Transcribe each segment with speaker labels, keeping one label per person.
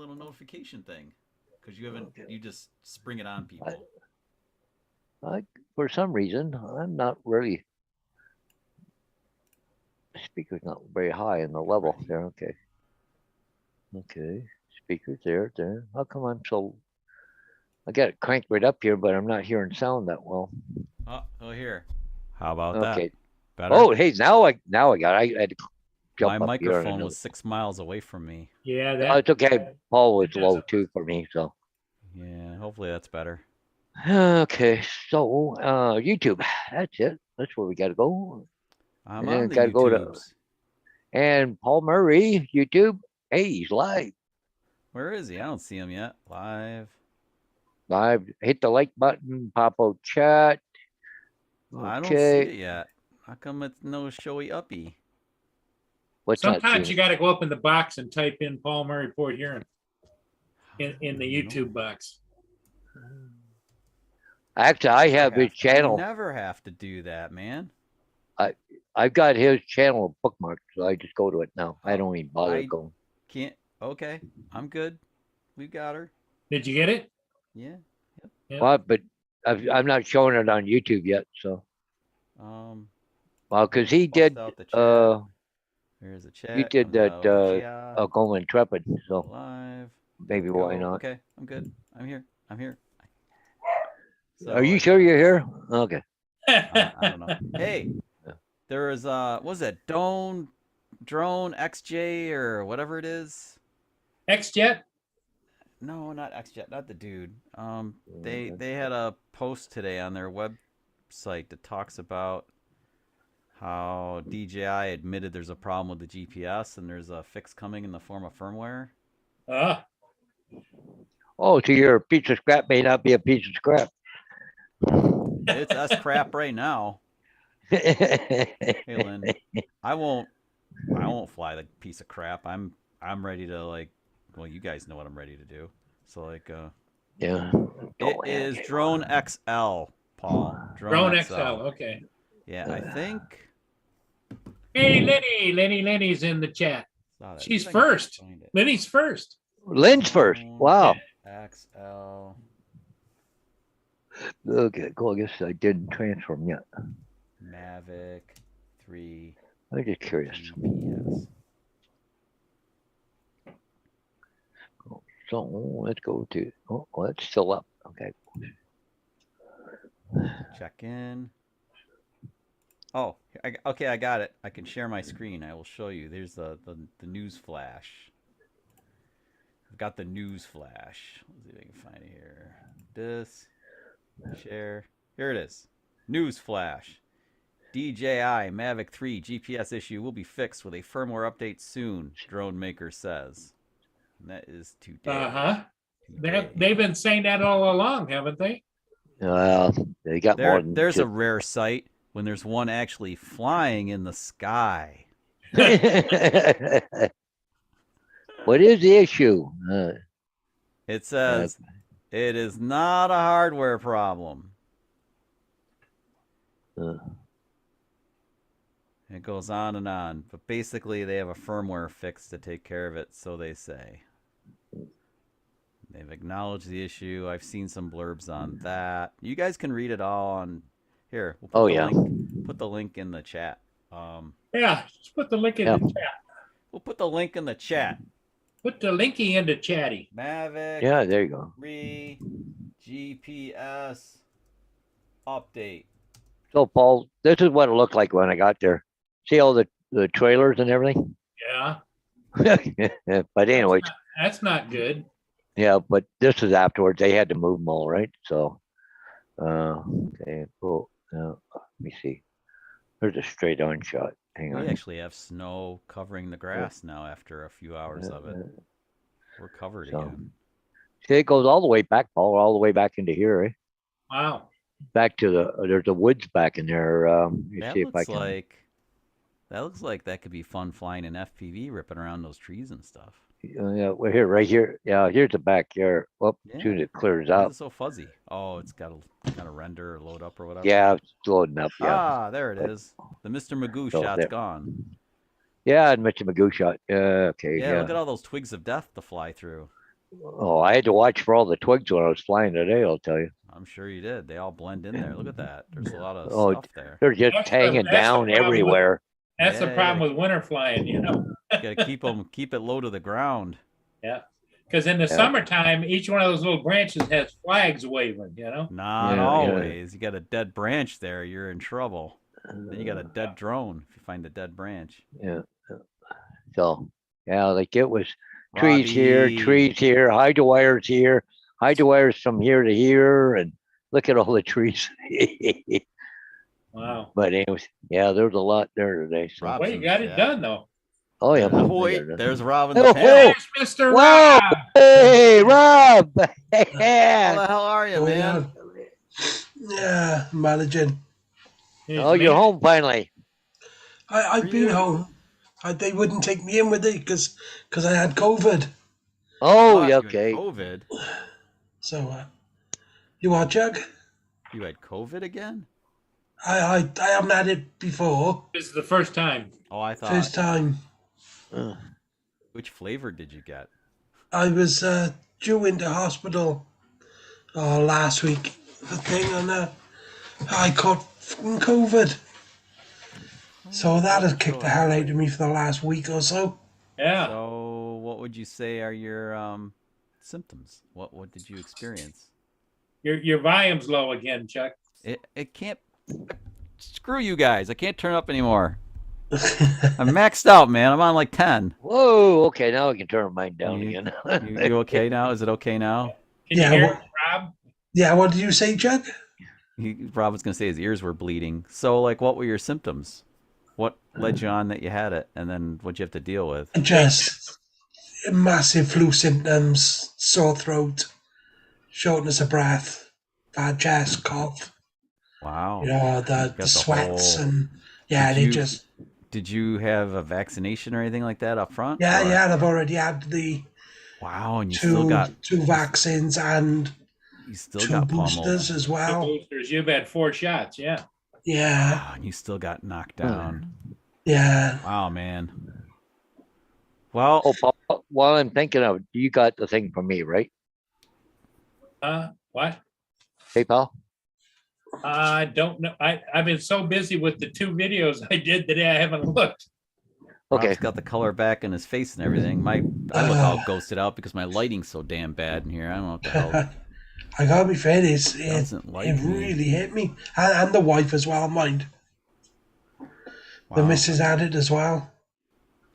Speaker 1: little notification thing? Because you haven't.
Speaker 2: Okay.
Speaker 1: You just spring it on
Speaker 2: I,
Speaker 1: people.
Speaker 2: I, for some reason, I'm not really. The speaker's not very high in the
Speaker 1: Get
Speaker 2: level
Speaker 1: ready.
Speaker 2: there. Okay. Okay. Speaker's there. There. How come I'm so? I got it cranked right up here, but I'm not hearing sound that well.
Speaker 1: Oh, here. How about that?
Speaker 2: Okay.
Speaker 1: Better?
Speaker 2: Oh, hey, now I got. I had to
Speaker 1: My
Speaker 2: jump up here on
Speaker 1: microphone
Speaker 2: another.
Speaker 1: was 6 miles away from me.
Speaker 3: Yeah,
Speaker 2: No, it's okay. Paul was
Speaker 3: that
Speaker 2: low
Speaker 3: doesn't
Speaker 2: too for me, so.
Speaker 1: Yeah, hopefully that's better.
Speaker 2: Okay, so YouTube. That's it. That's where we got to go.
Speaker 1: I'm on
Speaker 2: And
Speaker 1: the
Speaker 2: got to go to
Speaker 1: YouTubes.
Speaker 2: Paul Murray YouTube. Hey, he's live.
Speaker 1: Where is he? I don't see him yet. Live.
Speaker 2: Live. Hit the like button. Pop out chat.
Speaker 1: I don't see
Speaker 2: Okay.
Speaker 1: it yet. How come it's no showy uppy?
Speaker 2: What's not
Speaker 3: sometimes
Speaker 2: seeing
Speaker 3: you
Speaker 2: it?
Speaker 3: got to go up in the box and type in Paul Murray Port Huron in the
Speaker 1: You know,
Speaker 3: YouTube box.
Speaker 2: Actually, I have his
Speaker 1: I
Speaker 2: channel.
Speaker 1: never have to do that, man.
Speaker 2: I I've got his channel bookmarked, so I just go to it now. I
Speaker 1: Oh,
Speaker 2: don't even bother
Speaker 1: I
Speaker 2: going.
Speaker 1: can't. Okay, I'm good. We've got her.
Speaker 3: Did you get it?
Speaker 1: Yeah. Yep.
Speaker 3: Yeah.
Speaker 2: Well, but I'm not showing it on YouTube yet. So,
Speaker 1: Um.
Speaker 2: well,
Speaker 1: I'll
Speaker 2: because he
Speaker 1: bust
Speaker 2: did
Speaker 1: out the chat. There's a
Speaker 2: he
Speaker 1: chat.
Speaker 2: did
Speaker 1: Comes
Speaker 2: that
Speaker 1: out. Gia
Speaker 2: Algoma Intrepid. So
Speaker 1: live. There we
Speaker 2: maybe why
Speaker 1: go.
Speaker 2: not?
Speaker 1: Okay, I'm good. I'm here. I'm here.
Speaker 2: Are
Speaker 1: So
Speaker 2: you
Speaker 1: I
Speaker 2: sure
Speaker 1: can.
Speaker 2: you're here? Okay.
Speaker 1: I don't know. Hey, there is what was it drone XJ or whatever it is?
Speaker 3: XJet?
Speaker 1: No, not XJet, not the dude. They had a post today on their website that talks about how DJI admitted there's a problem with the GPS and there's a fix coming in the form of firmware.
Speaker 3: Ah,
Speaker 2: Oh, so your piece of scrap may not be a piece of scrap.
Speaker 1: It's S crap right now. Hey Lynn, I won't fly the piece of crap. I'm ready to well, you guys know what I'm ready to do. So
Speaker 2: Yeah.
Speaker 1: it is Drone XL, Paul. Drone
Speaker 3: Drone
Speaker 1: XL.
Speaker 3: XL. Okay.
Speaker 1: Yeah, I think.
Speaker 3: Hey, Lenny's in the chat.
Speaker 1: Saw that.
Speaker 3: She's
Speaker 1: See if I can
Speaker 3: first.
Speaker 1: find it.
Speaker 3: Lenny's first.
Speaker 2: Lynn's first.
Speaker 1: Drone
Speaker 2: Wow.
Speaker 1: XL.
Speaker 2: Okay, cool. I guess I didn't transfer them yet.
Speaker 1: Mavic 3
Speaker 2: I'm just curious.
Speaker 1: GPS.
Speaker 2: So let's go to. Oh, it's still up. Okay.
Speaker 1: Check in. Oh, okay, I got it. I can share my screen. I will show you. There's the news flash. I've got the news flash. Let's see if I can find it here. This. Share. Here it is. News flash. DJI Mavic 3 GPS issue will be fixed with a firmware update soon, drone maker says. And that is today.
Speaker 3: Uh-huh.
Speaker 1: Today.
Speaker 3: They've been saying that all along, haven't they?
Speaker 2: Well, they got more than
Speaker 1: There's a rare sight when there's one actually flying in the sky.
Speaker 2: What is the issue?
Speaker 1: It says it is not a hardware problem. It goes on, but basically they have a firmware fix to take care of it, so they say. They've acknowledged the issue. I've seen some blurbs on that. You guys can read it all on here. We'll put link. Put the link in the chat.
Speaker 3: Yeah, just put the link in the chat.
Speaker 1: We'll put the link in the chat.
Speaker 3: Put the linky into chatty.
Speaker 1: Mavic.
Speaker 2: Yeah, there you go.
Speaker 1: 3 GPS update.
Speaker 2: So, Paul, this is what it looked like when I got there. See all the trailers and everything?
Speaker 3: Yeah.
Speaker 2: But anyway.
Speaker 3: That's not good.
Speaker 2: Yeah, but this is afterwards. They had to move them all, right? So, okay, cool. Let me see. There's a straight on shot. Hang on.
Speaker 1: We actually have snow covering the grass now after a few hours of it. We're covered again.
Speaker 2: See, it goes all the way back, Paul, all the way back into here, eh?
Speaker 3: Wow.
Speaker 2: Back to there's the woods back in there.
Speaker 1: That
Speaker 2: see
Speaker 1: looks
Speaker 2: if I can.
Speaker 1: That looks like that could be fun flying an FPV, ripping around those trees and stuff.
Speaker 2: Yeah, we're here, right here. Yeah, here's the backyard. Well, as soon as it clears
Speaker 1: Why
Speaker 2: up.
Speaker 1: is it so fuzzy? Oh, it's got to kind of render or load up or whatever.
Speaker 2: Yeah, it's loading up. Yeah.
Speaker 1: Ah, there it is. The Mr. Magoo shot's gone.
Speaker 2: Yeah, and Mr. Magoo shot. Okay.
Speaker 1: Yeah, look at all those twigs of death to fly through.
Speaker 2: Oh, I had to watch for all the twigs when I was flying today, I'll tell you.
Speaker 1: I'm sure you did. They all blend in there. Look at that. There's a lot of
Speaker 2: Oh,
Speaker 1: stuff there.
Speaker 2: they're just
Speaker 3: That's
Speaker 2: hanging
Speaker 3: that's the
Speaker 2: down
Speaker 3: problem with-
Speaker 2: everywhere.
Speaker 3: That's the
Speaker 1: Yeah,
Speaker 3: problem with winter flying, you know?
Speaker 1: You gotta keep it low to the ground.
Speaker 3: Yeah. Because in the
Speaker 2: Yeah.
Speaker 3: summertime, each one of those little branches has flags waving, you know?
Speaker 1: Not
Speaker 2: Yeah, yeah.
Speaker 1: always. You got a dead branch there, you're in trouble. Then you got a dead drone if you find a dead branch.
Speaker 2: Yeah. So, yeah, like it was trees here,
Speaker 1: Robbie.
Speaker 2: trees here, hydro wires here, hydro wires from here to here, and look at all the trees.
Speaker 3: Wow.
Speaker 2: But anyways, yeah, there was a lot there today. So.
Speaker 1: Rob-
Speaker 3: Well, you got it
Speaker 1: Yeah.
Speaker 3: done, though.
Speaker 2: Oh yeah.
Speaker 1: Oh,
Speaker 2: I
Speaker 1: wait,
Speaker 2: got it.
Speaker 1: there's Rob in
Speaker 2: Oh,
Speaker 1: the panel.
Speaker 3: There's Mr.
Speaker 2: Whoa!
Speaker 3: Rob.
Speaker 2: Hey, Rob.
Speaker 1: How
Speaker 2: Yeah.
Speaker 1: the hell are you,
Speaker 4: Oh,
Speaker 1: man?
Speaker 4: Yeah, managing.
Speaker 2: Oh, you're home finally.
Speaker 4: I've been home. They wouldn't take me in with it because I had COVID.
Speaker 2: Oh,
Speaker 1: you
Speaker 2: yeah,
Speaker 1: had
Speaker 2: okay.
Speaker 1: COVID.
Speaker 4: So, you are Jug?
Speaker 1: You had COVID again?
Speaker 4: I haven't had it before.
Speaker 3: This is the first time.
Speaker 1: Oh, I thought.
Speaker 4: First time.
Speaker 2: Uh,
Speaker 1: Which flavor did you get?
Speaker 4: I was due into hospital last week, the thing, and I caught fucking COVID. So that has kicked the hell out of me for the last week or so.
Speaker 3: Yeah.
Speaker 1: So, what would you say are your symptoms? What did you experience?
Speaker 3: Your volume's low again, Chuck.
Speaker 1: It can't. Screw you guys! I can't turn up anymore. I'm maxed out, man. I'm on like 10.
Speaker 2: whoa, okay, now I can turn mine down
Speaker 1: You-
Speaker 2: again.
Speaker 1: You okay now? Is it okay now?
Speaker 3: Can
Speaker 4: Yeah,
Speaker 3: you hear
Speaker 4: well-
Speaker 3: it, Rob?
Speaker 4: Yeah, what did you say, Jug?
Speaker 1: Rob was gonna say his ears were bleeding. So, like, what were your symptoms? What led you on that you had it, and then what'd you have to deal with?
Speaker 4: Just massive flu symptoms, sore throat, shortness of breath, bad chest, cough.
Speaker 1: Wow.
Speaker 4: You know,
Speaker 1: got
Speaker 4: the
Speaker 1: the
Speaker 4: sweats
Speaker 1: whole-
Speaker 4: and yeah,
Speaker 1: Did
Speaker 4: they
Speaker 1: you-
Speaker 4: just
Speaker 1: Did you have a vaccination or anything like that up front?
Speaker 4: yeah,
Speaker 1: Or-
Speaker 4: yeah. I've already had the
Speaker 1: Wow, and you still got
Speaker 4: two vaccines and
Speaker 1: you still
Speaker 4: two
Speaker 1: got pummeled.
Speaker 4: boosters as well.
Speaker 3: Boosters. You've had 4 shots. Yeah.
Speaker 4: Yeah,
Speaker 1: Wow, and you still got knocked down.
Speaker 4: yeah.
Speaker 1: Wow, man. Well,
Speaker 2: Oh, Paul, while I'm thinking of it, you got the thing from me, right?
Speaker 3: What?
Speaker 2: Hey, pal?
Speaker 3: I don't know. I've been so busy with the 2 videos I did today, I haven't looked.
Speaker 2: Okay.
Speaker 1: Rob's got the color back in his face and everything. I look all ghosted out because my lighting's so damn bad in here. I don't know what the hell
Speaker 4: I gotta be fair, it
Speaker 1: doesn't like
Speaker 4: it
Speaker 1: me.
Speaker 4: really hit me, and the wife as well. Mind the
Speaker 1: Wow.
Speaker 4: missus had it as well.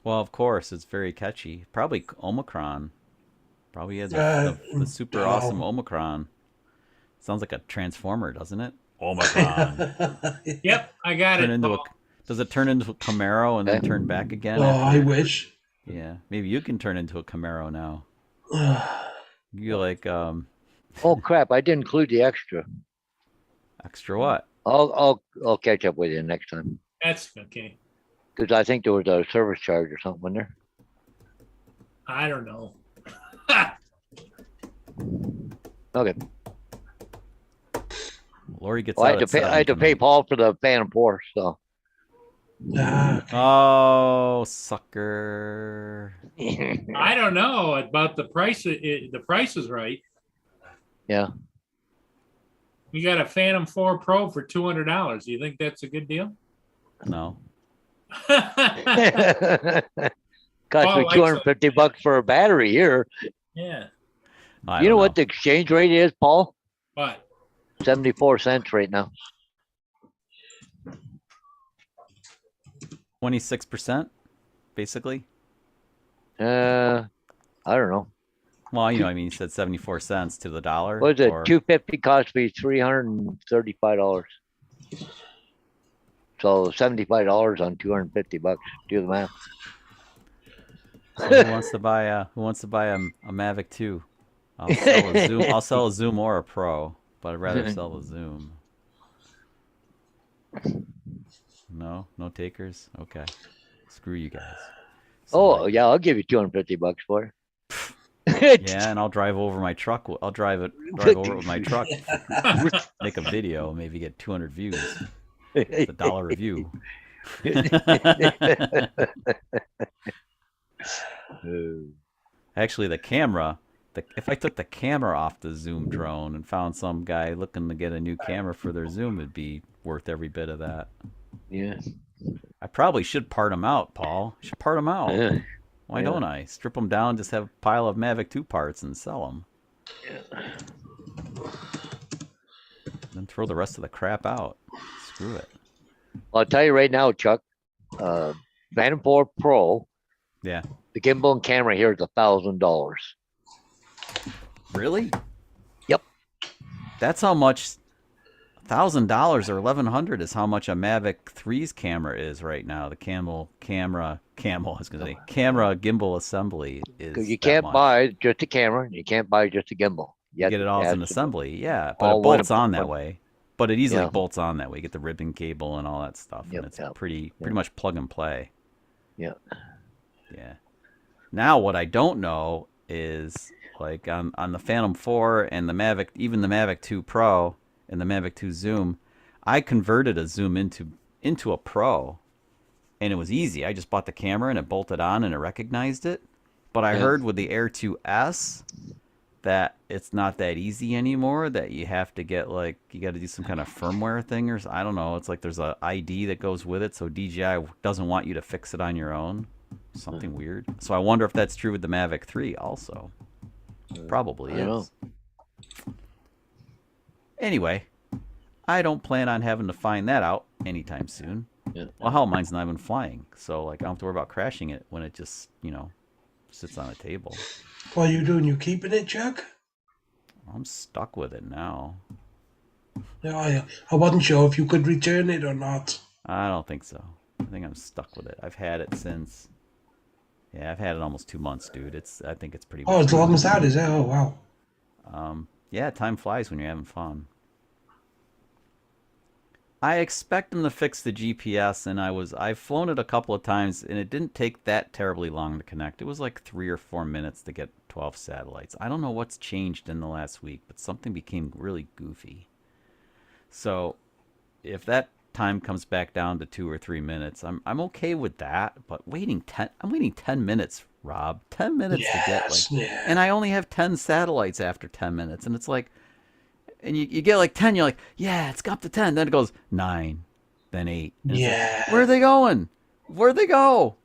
Speaker 1: Well, of course, it's very catchy. Probably Omicron. Probably had the super
Speaker 4: no.
Speaker 1: awesome Omicron. Sounds like a transformer, doesn't it? Omicron.
Speaker 3: Yep, I got
Speaker 1: Turn
Speaker 3: it.
Speaker 1: into a,
Speaker 3: Paul.
Speaker 1: does it turn into a Camaro and then
Speaker 2: Okay.
Speaker 1: turn back again?
Speaker 4: Oh, I
Speaker 1: after?
Speaker 4: wish.
Speaker 1: Yeah, maybe you can turn into a Camaro now. You like
Speaker 2: Oh, crap. I didn't include the extra.
Speaker 1: extra what?
Speaker 2: I'll catch up with you next time.
Speaker 3: That's okay.
Speaker 2: Because I think there was a service charge or something in there.
Speaker 3: I don't know.
Speaker 2: Okay.
Speaker 1: Lori gets
Speaker 2: Well, I
Speaker 1: out
Speaker 2: had to
Speaker 1: at
Speaker 2: pay. I had to
Speaker 1: 7
Speaker 2: pay
Speaker 1: tonight.
Speaker 2: Paul for the Phantom 4. So.
Speaker 1: Oh, sucker!
Speaker 3: I don't know about the price. The price is right.
Speaker 2: Yeah.
Speaker 3: You got a Phantom 4 Pro for $200. Do you think that's a good deal?
Speaker 1: No,
Speaker 2: Cost
Speaker 3: Paul
Speaker 2: me
Speaker 3: likes
Speaker 2: 250 bucks for a battery here.
Speaker 3: Yeah.
Speaker 1: I
Speaker 2: You know
Speaker 1: don't
Speaker 2: what the exchange rate is, Paul?
Speaker 3: But
Speaker 2: 74 cents right now.
Speaker 1: 26%, basically.
Speaker 2: I don't know.
Speaker 1: Well, you know, I mean, you said 74 cents to the dollar.
Speaker 2: What is it?
Speaker 1: or-
Speaker 2: 250 cost me $335. So $75 on 250 bucks. Do the math.
Speaker 1: So who wants to buy a Mavic 2? I'll sell a Zoom. I'll sell a Zoom or a Pro, but I'd rather sell a Zoom. No takers. Okay, screw you guys.
Speaker 2: Oh
Speaker 1: Sorry.
Speaker 2: yeah, I'll give you 250 bucks for
Speaker 1: Yeah, and I'll drive over my truck. I'll drive over it with my truck. Make a video, maybe get 200 views. It's $1 review. Actually, the camera if I took the camera off the Zoom drone and found some guy looking to get a new camera for their Zoom, it'd be worth every bit of that.
Speaker 2: Yeah.
Speaker 1: I probably should part them out, Paul. Should part them out.
Speaker 2: Yeah.
Speaker 1: Why
Speaker 2: Yeah.
Speaker 1: don't I? Strip them down, just have a pile of Mavic 2 parts and sell them. Then throw the rest of the crap out. Screw it.
Speaker 2: Well, I'll tell you right now, Chuck. Phantom 4 Pro.
Speaker 1: Yeah.
Speaker 2: The gimbal and camera here is $1,000.
Speaker 1: Really?
Speaker 2: Yep.
Speaker 1: That's how much. $1,000 or $1,100 is how much a Mavic 3's camera is right now. The camera gimbal assembly is.
Speaker 2: Because you
Speaker 1: that
Speaker 2: can't
Speaker 1: much.
Speaker 2: buy just a camera. You can't buy just a gimbal.
Speaker 1: You get it all as an
Speaker 2: has to-
Speaker 1: assembly, yeah. But
Speaker 2: all
Speaker 1: it
Speaker 2: one
Speaker 1: bolts on that
Speaker 2: one.
Speaker 1: way. But it easily
Speaker 2: Yeah.
Speaker 1: bolts on that way. You get the ribbon cable and all that stuff,
Speaker 2: Yep,
Speaker 1: and it's
Speaker 2: yep,
Speaker 1: pretty
Speaker 2: yep.
Speaker 1: much plug and play.
Speaker 2: Yeah.
Speaker 1: Yeah. Now what I don't know is like on the Phantom 4 and the Mavic, even the Mavic 2 Pro and the Mavic 2 Zoom, I converted a Zoom into a Pro, and it was easy. I just bought the camera and it bolted on and it recognized it. But I
Speaker 2: Yeah.
Speaker 1: heard with the Air 2S that it's not that easy anymore, that you have to get like, you got to do some kind of firmware thing or I don't know. It's like there's a ID that goes with it, so DJI doesn't want you to fix it on your own. Something weird. So I wonder if that's true with the Mavic 3 also. Probably
Speaker 2: I don't
Speaker 1: is. Anyway, I don't plan on having to find that out anytime soon.
Speaker 2: Yeah.
Speaker 1: Well, hell, mine's not even flying, so like I don't have to worry about crashing it when it just, sits on a table.
Speaker 4: What are you doing? You keeping it, Chuck?
Speaker 1: I'm stuck with it now.
Speaker 4: Yeah, I wasn't sure if you could return it or not.
Speaker 1: I don't think so. I think I'm stuck with it. I've had it since. Yeah, I've had it almost 2 months, dude. I think it's pretty.
Speaker 4: Oh,
Speaker 1: much
Speaker 4: as long as that is it. Oh, wow.
Speaker 1: Yeah, time flies when you're having fun. I expect them to fix the GPS, and I've flown it a couple of times, and it didn't take that terribly long to connect. It was like 3 or 4 minutes to get 12 satellites. I don't know what's changed in the last week, but something became really goofy. So, if that time comes back down to 2 or 3 minutes, I'm okay with that. But I'm waiting 10 minutes, Rob. 10 minutes to get
Speaker 4: Yes,
Speaker 1: like,
Speaker 4: yeah.
Speaker 1: and I only have 10 satellites after 10 minutes, and it's like. And you get like 10, you're like, yeah, it's got up to 10. Then it goes 9, then 8. And it's like,
Speaker 4: Yeah.
Speaker 1: where are they going? Where'd they go?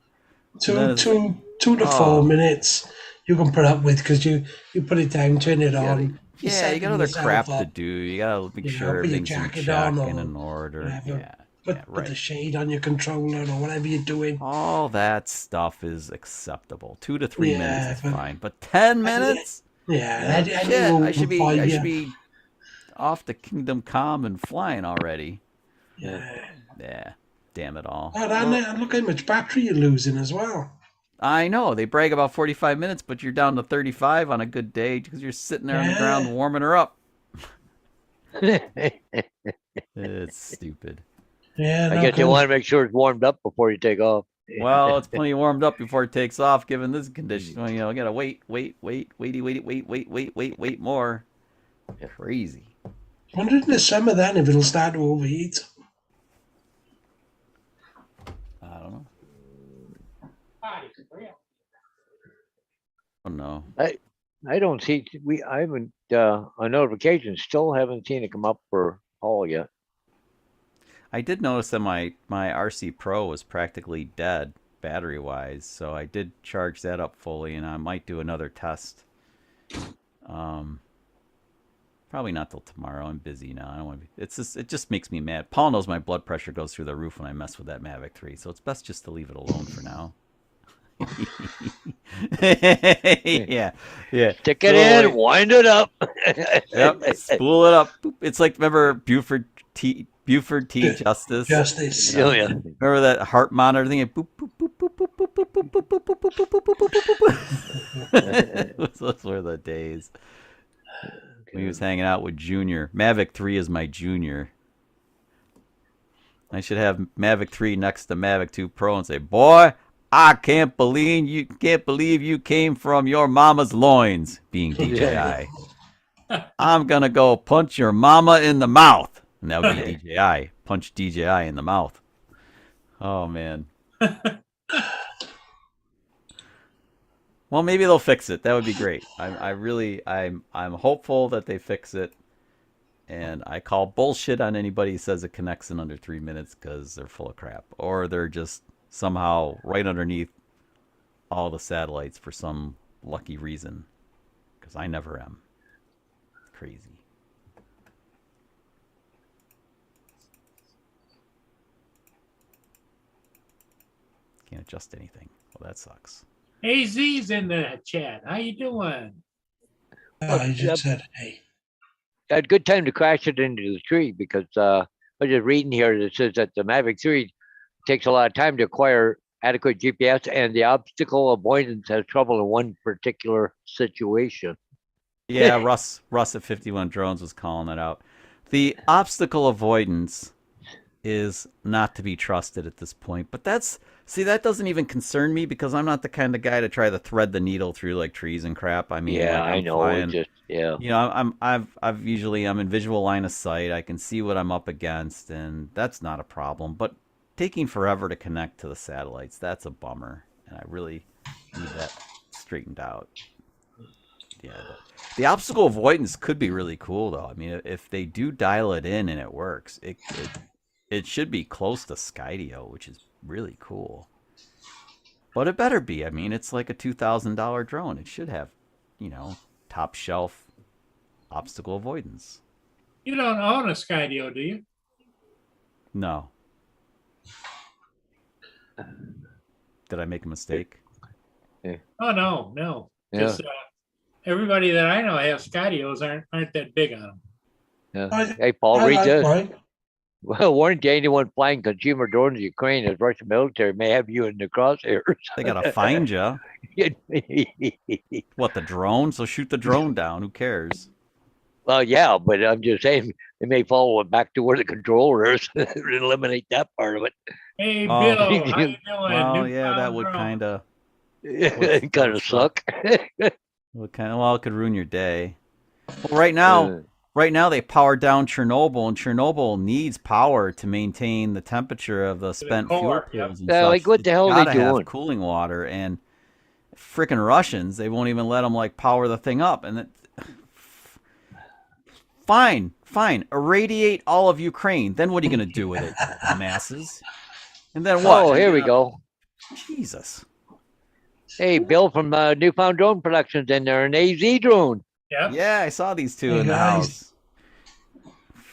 Speaker 4: Two,
Speaker 1: Then it's-
Speaker 4: two, 2 to 4 minutes you can put up with because you put it down, turn it on.
Speaker 1: Yeah, you
Speaker 4: setting
Speaker 1: got other
Speaker 4: yourself
Speaker 1: crap to
Speaker 4: up,
Speaker 1: do. You got to make
Speaker 4: You know,
Speaker 1: sure
Speaker 4: put your
Speaker 1: everything's in
Speaker 4: jacket
Speaker 1: check
Speaker 4: on
Speaker 1: and
Speaker 4: or
Speaker 1: in order.
Speaker 4: whatever.
Speaker 1: Yeah,
Speaker 4: Put,
Speaker 1: yeah,
Speaker 4: put
Speaker 1: right.
Speaker 4: the shade on your controller or whatever you're doing.
Speaker 1: All that stuff is acceptable. 2 to 3
Speaker 4: Yeah,
Speaker 1: minutes is
Speaker 4: but-
Speaker 1: fine. But 10 minutes?
Speaker 4: Yeah,
Speaker 1: Shit, I should be off to Kingdom Come and flying already.
Speaker 4: Yeah.
Speaker 1: Yeah, damn it all.
Speaker 4: Oh, and look how much battery you're losing as well.
Speaker 1: I know they brag about 45 minutes, but you're down to 35 on a good day because you're sitting there on the
Speaker 4: Yeah.
Speaker 1: ground warming her up. It's stupid.
Speaker 4: Yeah,
Speaker 2: I
Speaker 4: no
Speaker 2: guess you
Speaker 4: good.
Speaker 2: want to make sure it's warmed up before you take off.
Speaker 1: Well, it's plenty warmed up before it takes off, given this condition. Well, you gotta wait more. Crazy.
Speaker 4: Wondering in the summer then if it'll start to overheat.
Speaker 1: I don't know. Oh no.
Speaker 2: I don't see, I haven't, on notifications, still haven't seen it come up for haul yet.
Speaker 1: I did notice that my RC Pro was practically dead battery wise, so I did charge that up fully, and I might do another test. Probably not till tomorrow. I'm busy now. I don't want to be. It just makes me mad. Paul knows my blood pressure goes through the roof when I mess with that Mavic 3, so it's best just to leave it alone for now. yeah.
Speaker 2: Stick it
Speaker 1: So,
Speaker 2: in, wind it up.
Speaker 1: Yep. Spool it up. Boop. It's like, remember Buford T. Justice.
Speaker 4: Justice.
Speaker 2: Oh, yeah.
Speaker 1: Remember that heart monitor thing? Boop, boop, boop, boop, boop, boop, boop, boop, boop, boop, boop, boop, boop, boop, boop, boop. Those were the days. When he was hanging out with Junior. Mavic 3 is my junior. I should have Mavic 3 next to Mavic 2 Pro and say, "Boy, I can't believe you came from your mama's loins," being DJI. I'm gonna go punch your mama in the mouth. And that would be DJI. Punch DJI in the mouth. Oh man. Well, maybe they'll fix it. That would be great. I'm hopeful that they fix it. And I call bullshit on anybody who says it connects in under 3 minutes because they're full of crap, or they're just somehow right underneath all the satellites for some lucky reason. Because I never am. Crazy. Can't adjust anything. Well, that sucks.
Speaker 3: Hey, Z's in the chat. How you doing?
Speaker 4: I just said, hey.
Speaker 2: A good time to crash it into the tree because I was just reading here that says that the Mavic 3 takes a lot of time to acquire adequate GPS, and the obstacle avoidance has trouble in one particular situation.
Speaker 1: Yeah, Russ at 51 Drones was calling it out. The obstacle avoidance is not to be trusted at this point. But that doesn't even concern me because I'm not the kind of guy to try to thread the needle through like trees and crap. I mean,
Speaker 2: Yeah,
Speaker 1: like,
Speaker 2: I know.
Speaker 1: flying,
Speaker 2: Yeah.
Speaker 1: you know, I'm in visual line of sight. I can see what I'm up against, and that's not a problem. But taking forever to connect to the satellites, that's a bummer, and I really need that straightened out. Yeah, the obstacle avoidance could be really cool though. I mean, if they do dial it in and it works, it should be close to Skydio, which is really cool. But it better be. I mean, it's like a $2,000 drone. It should have, top shelf obstacle avoidance.
Speaker 3: You don't own a Skydio, do you?
Speaker 1: No. Did I make a mistake?
Speaker 3: Oh, no.
Speaker 2: Yeah.
Speaker 3: Just everybody that I know has Skydios aren't that big on them.
Speaker 2: Yeah. Hey, Paul, read
Speaker 4: like
Speaker 2: this.
Speaker 4: mine.
Speaker 2: Well, warning to anyone flying consumer drones in Ukraine as Russian military may have you in the crosshairs.
Speaker 1: They gotta find you. What, the drone? So shoot the drone down. Who cares?
Speaker 2: Well, yeah, but I'm just saying they may follow it back to where the controller is and eliminate that part of it.
Speaker 3: Hey,
Speaker 1: Oh.
Speaker 3: Bill, how you doing?
Speaker 1: Well, yeah, that
Speaker 3: Newfound
Speaker 1: would
Speaker 3: drone.
Speaker 1: kind of.
Speaker 2: It kind of suck.
Speaker 1: It could ruin your day. Well, right now they powered down Chernobyl, and Chernobyl needs power to maintain the temperature of the spent
Speaker 3: core,
Speaker 1: fuel
Speaker 3: yep.
Speaker 1: pools and
Speaker 2: Yeah,
Speaker 1: such.
Speaker 2: like, what the hell are they
Speaker 1: Gotta have
Speaker 2: doing?
Speaker 1: cooling water, and frickin' Russians, they won't even let them like power the thing up. And fine, irradiate all of Ukraine. Then what are you gonna do with it, masses? And then what?
Speaker 2: Oh, here we go.
Speaker 1: Jesus.
Speaker 2: Hey, Bill from Newfound Drone Productions in there, an AZ drone.
Speaker 3: Yep.
Speaker 1: Yeah, I saw these two
Speaker 4: Hey,
Speaker 1: in the
Speaker 4: guys.
Speaker 1: house.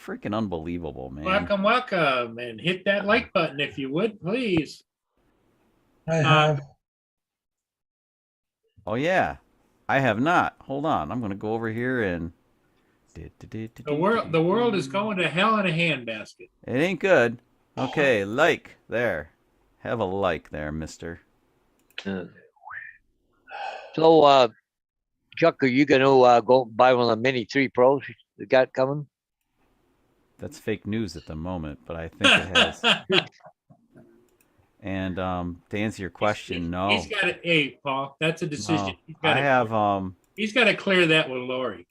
Speaker 1: Freaking unbelievable, man.
Speaker 3: Welcome, and hit that like button if you would, please.
Speaker 4: I have.
Speaker 1: Oh yeah, I have not. Hold on, I'm gonna go over here and.
Speaker 3: The world is going to hell in a handbasket.
Speaker 1: It ain't good. Okay, like there. Have a like there, mister.
Speaker 2: So, Chuck, are you going to go buy one of the Mini 3 Pros you got coming?
Speaker 1: That's fake news at the moment, but I think it has. And to answer your question, no.
Speaker 3: He's got it. Hey, Paul, that's a decision.
Speaker 1: No.
Speaker 3: He's got to clear that with Lori.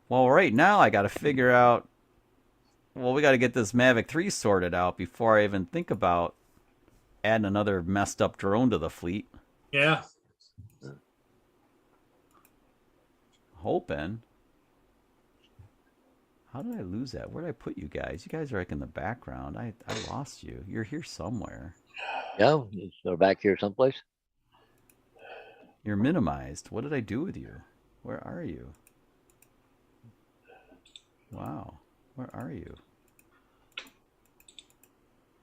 Speaker 1: Well, right now I got to figure out. Well, we got to get this Mavic 3 sorted out before I even think about adding another messed up drone to the fleet.
Speaker 3: Yeah.
Speaker 1: Hoping. How did I lose that? Where did I put you guys? You guys are like in the background. I lost you. You're here somewhere.
Speaker 2: Yeah, they're back here someplace.
Speaker 1: You're minimized. What did I do with you? Where are you? Wow. Where are you?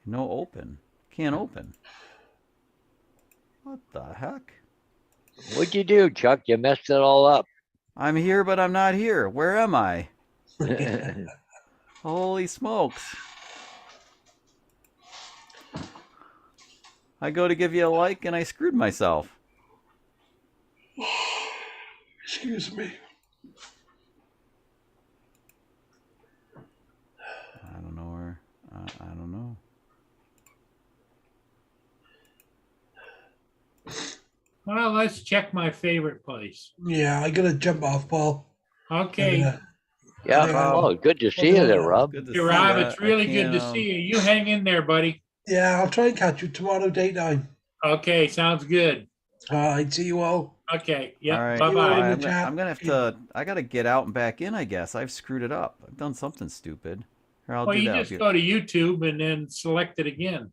Speaker 1: No open. Can't open. What the heck?
Speaker 2: What'd you do, Chuck? You messed it all up.
Speaker 1: I'm here, but I'm not here. Where am I? Holy smokes. I go to give you a like and I screwed myself.
Speaker 4: Excuse me.
Speaker 1: I don't know where. I don't know.
Speaker 3: Well, let's check my favorite place.
Speaker 4: Yeah, I gotta jump off, Paul.
Speaker 3: Okay.
Speaker 2: Yeah, oh, good to see you there, Rob.
Speaker 1: Good to
Speaker 3: Hey,
Speaker 1: see
Speaker 3: Rob,
Speaker 1: ya.
Speaker 3: it's really
Speaker 1: I
Speaker 3: good to
Speaker 1: can't,
Speaker 3: see you. You hang in there, buddy.
Speaker 4: Yeah, I'll try and catch you tomorrow daytime.
Speaker 3: Okay, sounds good.
Speaker 4: All right, see you all.
Speaker 3: Okay.
Speaker 1: All
Speaker 3: Yep.
Speaker 1: right.
Speaker 3: Bye
Speaker 4: See you all
Speaker 3: bye.
Speaker 4: in the
Speaker 1: I'm
Speaker 4: chat.
Speaker 1: gonna have to. I gotta get out and back in. I guess I've screwed it up. I've done something stupid. Here, I'll
Speaker 3: Well,
Speaker 1: do
Speaker 3: you
Speaker 1: that.
Speaker 3: just go to YouTube and then select it again.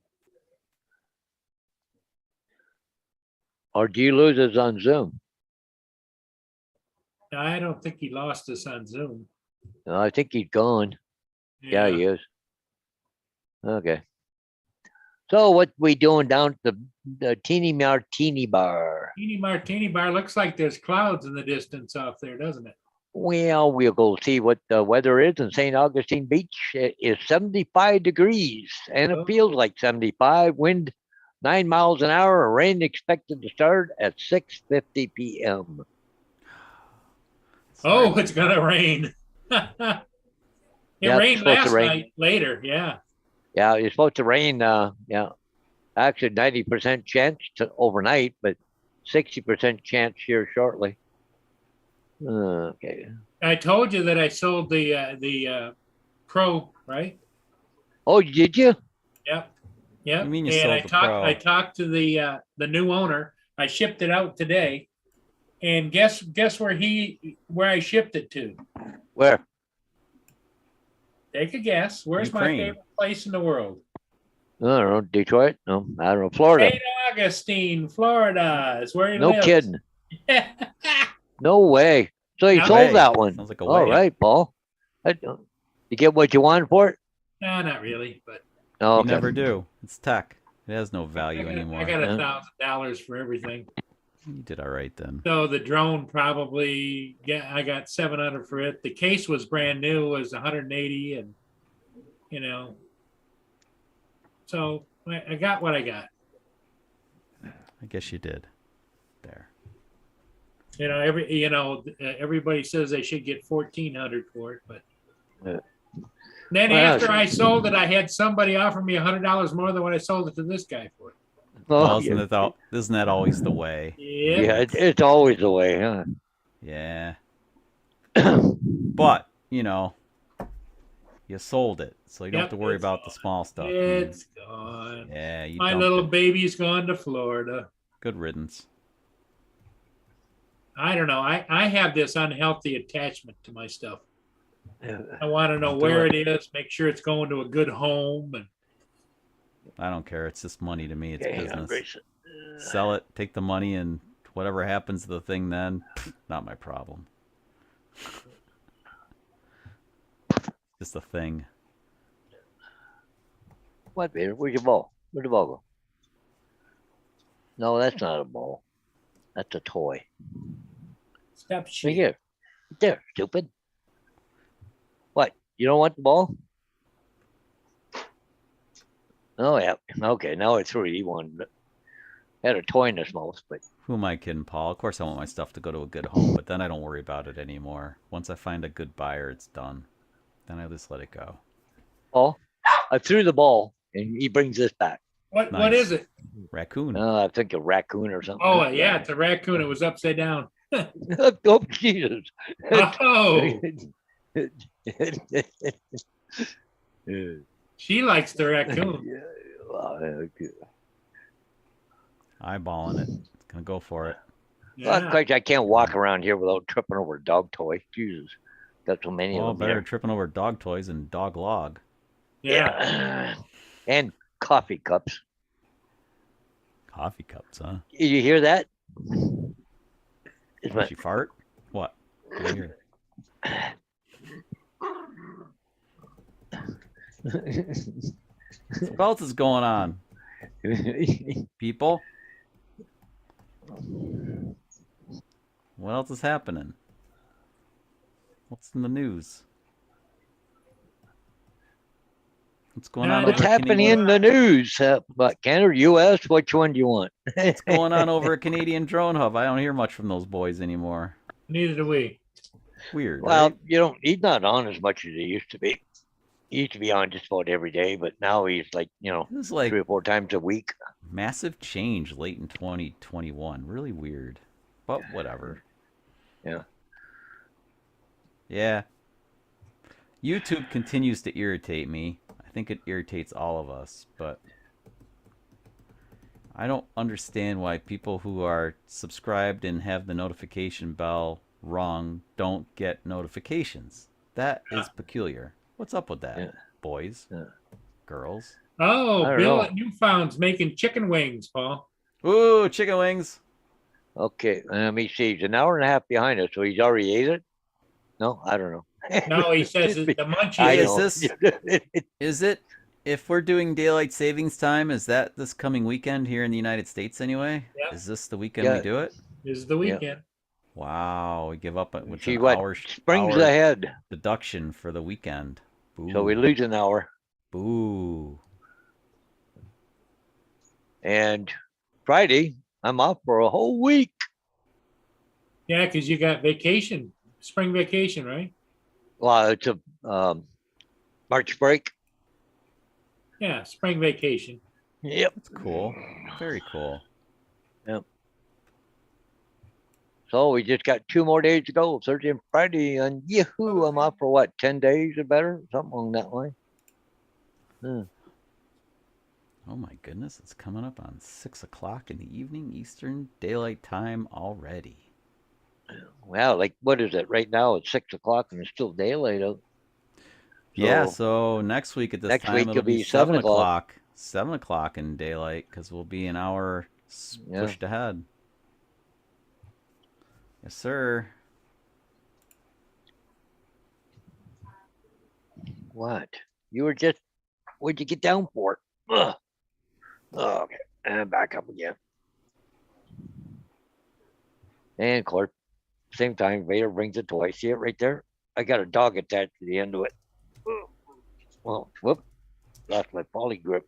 Speaker 2: Or do you lose us on Zoom?
Speaker 3: I don't think he lost us on Zoom.
Speaker 2: No, I think he's gone. Yeah, he is. Okay. So what we doing down at the Teeny Martini Bar?
Speaker 3: Teeny Martini Bar looks like there's clouds in the distance off there, doesn't it?
Speaker 2: Well, we'll go see what the weather is in St. Augustine Beach. It is 75 degrees and it
Speaker 3: Oh.
Speaker 2: feels like 75. Wind 9 miles an hour. Rain expected to start at 6:50 p.m.
Speaker 3: Oh, it's gonna rain. It
Speaker 2: Yeah, it's
Speaker 3: rained
Speaker 2: supposed to
Speaker 3: last
Speaker 2: rain.
Speaker 3: night. Later, yeah.
Speaker 2: Yeah, it's supposed to rain. Yeah, actually 90% chance to overnight, but 60% chance here shortly. Okay.
Speaker 3: I told you that I sold the Pro, right?
Speaker 2: Oh, did you?
Speaker 3: Yep. Yep.
Speaker 1: You mean you
Speaker 3: And
Speaker 1: sold
Speaker 3: I
Speaker 1: the
Speaker 3: talked.
Speaker 1: Pro?
Speaker 3: I talked to the new owner. I shipped it out today, and guess where I shipped it to?
Speaker 2: Where?
Speaker 3: Take a guess. Where's
Speaker 1: Ukraine.
Speaker 3: my favorite place in the world?
Speaker 2: I don't know. Detroit? No, I don't know. Florida.
Speaker 3: St. Augustine, Florida is where he
Speaker 2: No
Speaker 3: lives.
Speaker 2: kidding. No way. So you
Speaker 3: No
Speaker 2: sold
Speaker 1: way.
Speaker 2: that one.
Speaker 1: Sounds like a
Speaker 2: All
Speaker 1: way.
Speaker 2: right, Paul. You get what you want for it?
Speaker 3: No, not really, but
Speaker 2: No,
Speaker 1: You
Speaker 2: okay.
Speaker 1: never do. It's tech. It has no value
Speaker 3: I
Speaker 1: anymore.
Speaker 3: got
Speaker 2: Yeah.
Speaker 3: $1,000 for everything.
Speaker 1: You did all right then.
Speaker 3: So the drone probably, yeah, I got 700 for it. The case was brand new, was 180, and you know, so I got what I got.
Speaker 1: I guess you did. There.
Speaker 3: You know, everybody says they should get 1,400 for it, but
Speaker 2: Yeah.
Speaker 3: then
Speaker 2: Well,
Speaker 3: after I sold it, I had somebody offer me $100 more than what I sold it to this guy for.
Speaker 2: Oh,
Speaker 1: Well, isn't that always the way?
Speaker 3: Yeah.
Speaker 2: yeah, it's always the way, huh?
Speaker 1: Yeah. But, you sold it, so you don't
Speaker 3: Yep,
Speaker 1: have to worry
Speaker 3: it's
Speaker 1: about the small stuff.
Speaker 3: It's gone.
Speaker 1: Yeah, you
Speaker 3: My
Speaker 1: dumped
Speaker 3: little
Speaker 1: it.
Speaker 3: baby's gone to Florida.
Speaker 1: Good riddance.
Speaker 3: I don't know. I have this unhealthy attachment to my stuff. I want to know
Speaker 1: Don't do
Speaker 3: where
Speaker 1: it.
Speaker 3: it is, make sure it's going to a good home, and
Speaker 1: I don't care. It's just money to me. It's
Speaker 2: Okay, hang on,
Speaker 1: business.
Speaker 2: Grayson.
Speaker 1: Sell it, take the money, and whatever happens to the thing then, not my problem. Just a thing.
Speaker 2: What, Peter? Where's your ball? Where'd the ball go? No, that's not a ball. That's a toy.
Speaker 3: stop
Speaker 2: Right
Speaker 3: shit.
Speaker 2: here. There, stupid. What? You don't want the ball? Oh, yeah. Okay, now it's 3D one. Had a toy in this mouth, but
Speaker 1: Who am I kidding, Paul? Of course I want my stuff to go to a good home, but then I don't worry about it anymore. Once I find a good buyer, it's done. Then I just let it go.
Speaker 2: Paul, I threw the ball and he brings this back.
Speaker 3: What
Speaker 1: Nice.
Speaker 3: is it?
Speaker 1: Raccoon.
Speaker 2: I think a raccoon or something.
Speaker 3: Oh yeah, it's a raccoon. It was upside down.
Speaker 2: Oh, Jesus.
Speaker 3: Oh, she likes the raccoon.
Speaker 1: Eyeballing it. Gonna go for it.
Speaker 2: Well,
Speaker 3: Yeah.
Speaker 2: quite, I can't walk around here without tripping over a dog toy. Jesus. Got so many
Speaker 1: Well,
Speaker 2: of them
Speaker 1: better
Speaker 2: here.
Speaker 1: tripping over dog toys and dog log.
Speaker 3: Yeah.
Speaker 2: And coffee cups.
Speaker 1: Coffee cups, huh?
Speaker 2: Did you hear that? It's
Speaker 1: Did
Speaker 2: my,
Speaker 1: she fart? What? Did I hear? What else is going on, people? What else is happening? What's in the news? What's going on?
Speaker 2: What's
Speaker 1: over at
Speaker 2: happening
Speaker 1: Canadian-
Speaker 2: in the news? But Canada, U.S., which one do you want?
Speaker 1: What's going on over at Canadian Drone Hub? I don't hear much from those boys anymore.
Speaker 3: Neither do we.
Speaker 1: Weird.
Speaker 2: Well,
Speaker 1: right?
Speaker 2: he's not on as much as he used to be. He used to be on just about every day, but now he's like,
Speaker 1: This is like
Speaker 2: 3 or 4 times a week.
Speaker 1: massive change late in 2021. Really weird, but whatever.
Speaker 2: Yeah.
Speaker 1: Yeah. YouTube continues to irritate me. I think it irritates all of us, but I don't understand why people who are subscribed and have the notification bell rung don't get notifications. That is peculiar. What's up with that,
Speaker 2: Yeah.
Speaker 1: boys,
Speaker 2: Yeah.
Speaker 1: girls?
Speaker 3: Oh,
Speaker 2: I don't
Speaker 3: Bill
Speaker 2: know.
Speaker 3: at Newfound's making chicken wings, Paul.
Speaker 1: Ooh, chicken wings.
Speaker 2: Okay, let me see. He's an hour and a half behind us, so he's already ate it. No, I don't know.
Speaker 3: No, he says it's the munchies.
Speaker 2: I
Speaker 1: Is
Speaker 2: know.
Speaker 1: this- Is it, if we're doing daylight savings time, is that this coming weekend here in the United States anyway?
Speaker 3: Yeah.
Speaker 1: Is this the weekend we
Speaker 2: Yeah.
Speaker 1: do it?
Speaker 3: This is the
Speaker 2: Yeah.
Speaker 3: weekend.
Speaker 1: Wow, we give up with
Speaker 2: See
Speaker 1: an
Speaker 2: what
Speaker 1: hour,
Speaker 2: springs
Speaker 1: hour
Speaker 2: ahead,
Speaker 1: deduction for the weekend.
Speaker 2: so we
Speaker 1: Boo.
Speaker 2: lose an hour.
Speaker 1: Boo.
Speaker 2: And Friday, I'm off for a whole week.
Speaker 3: Yeah, because you got vacation, spring vacation, right?
Speaker 2: Well, it's a March break.
Speaker 3: Yeah, spring vacation.
Speaker 2: Yep.
Speaker 1: That's cool. Very cool.
Speaker 2: So we just got 2 more days to go, Thursday and Friday, and yahoo! I'm off for what, 10 days or better, something along that line.
Speaker 1: Oh my goodness, it's coming up on 6 o'clock in the evening Eastern Daylight Time already.
Speaker 2: Well, like what is it right now? It's 6 o'clock and it's still daylight out.
Speaker 1: Yeah,
Speaker 2: So-
Speaker 1: so next week at this
Speaker 2: Next
Speaker 1: time
Speaker 2: week
Speaker 1: it'll
Speaker 2: it'll
Speaker 1: be
Speaker 2: be
Speaker 1: 7
Speaker 2: 7 o'clock.
Speaker 1: o'clock. 7 o'clock in daylight because we'll be an hour
Speaker 2: Yeah.
Speaker 1: pushed ahead. Yes, sir.
Speaker 2: What? You were just, what'd you get down for? Ugh. Oh, okay, and back up again. And of course, same time, Vader brings a toy. See it right there? I got a dog attached to the end of it. Ugh. Well, whoop, lost my poly grip.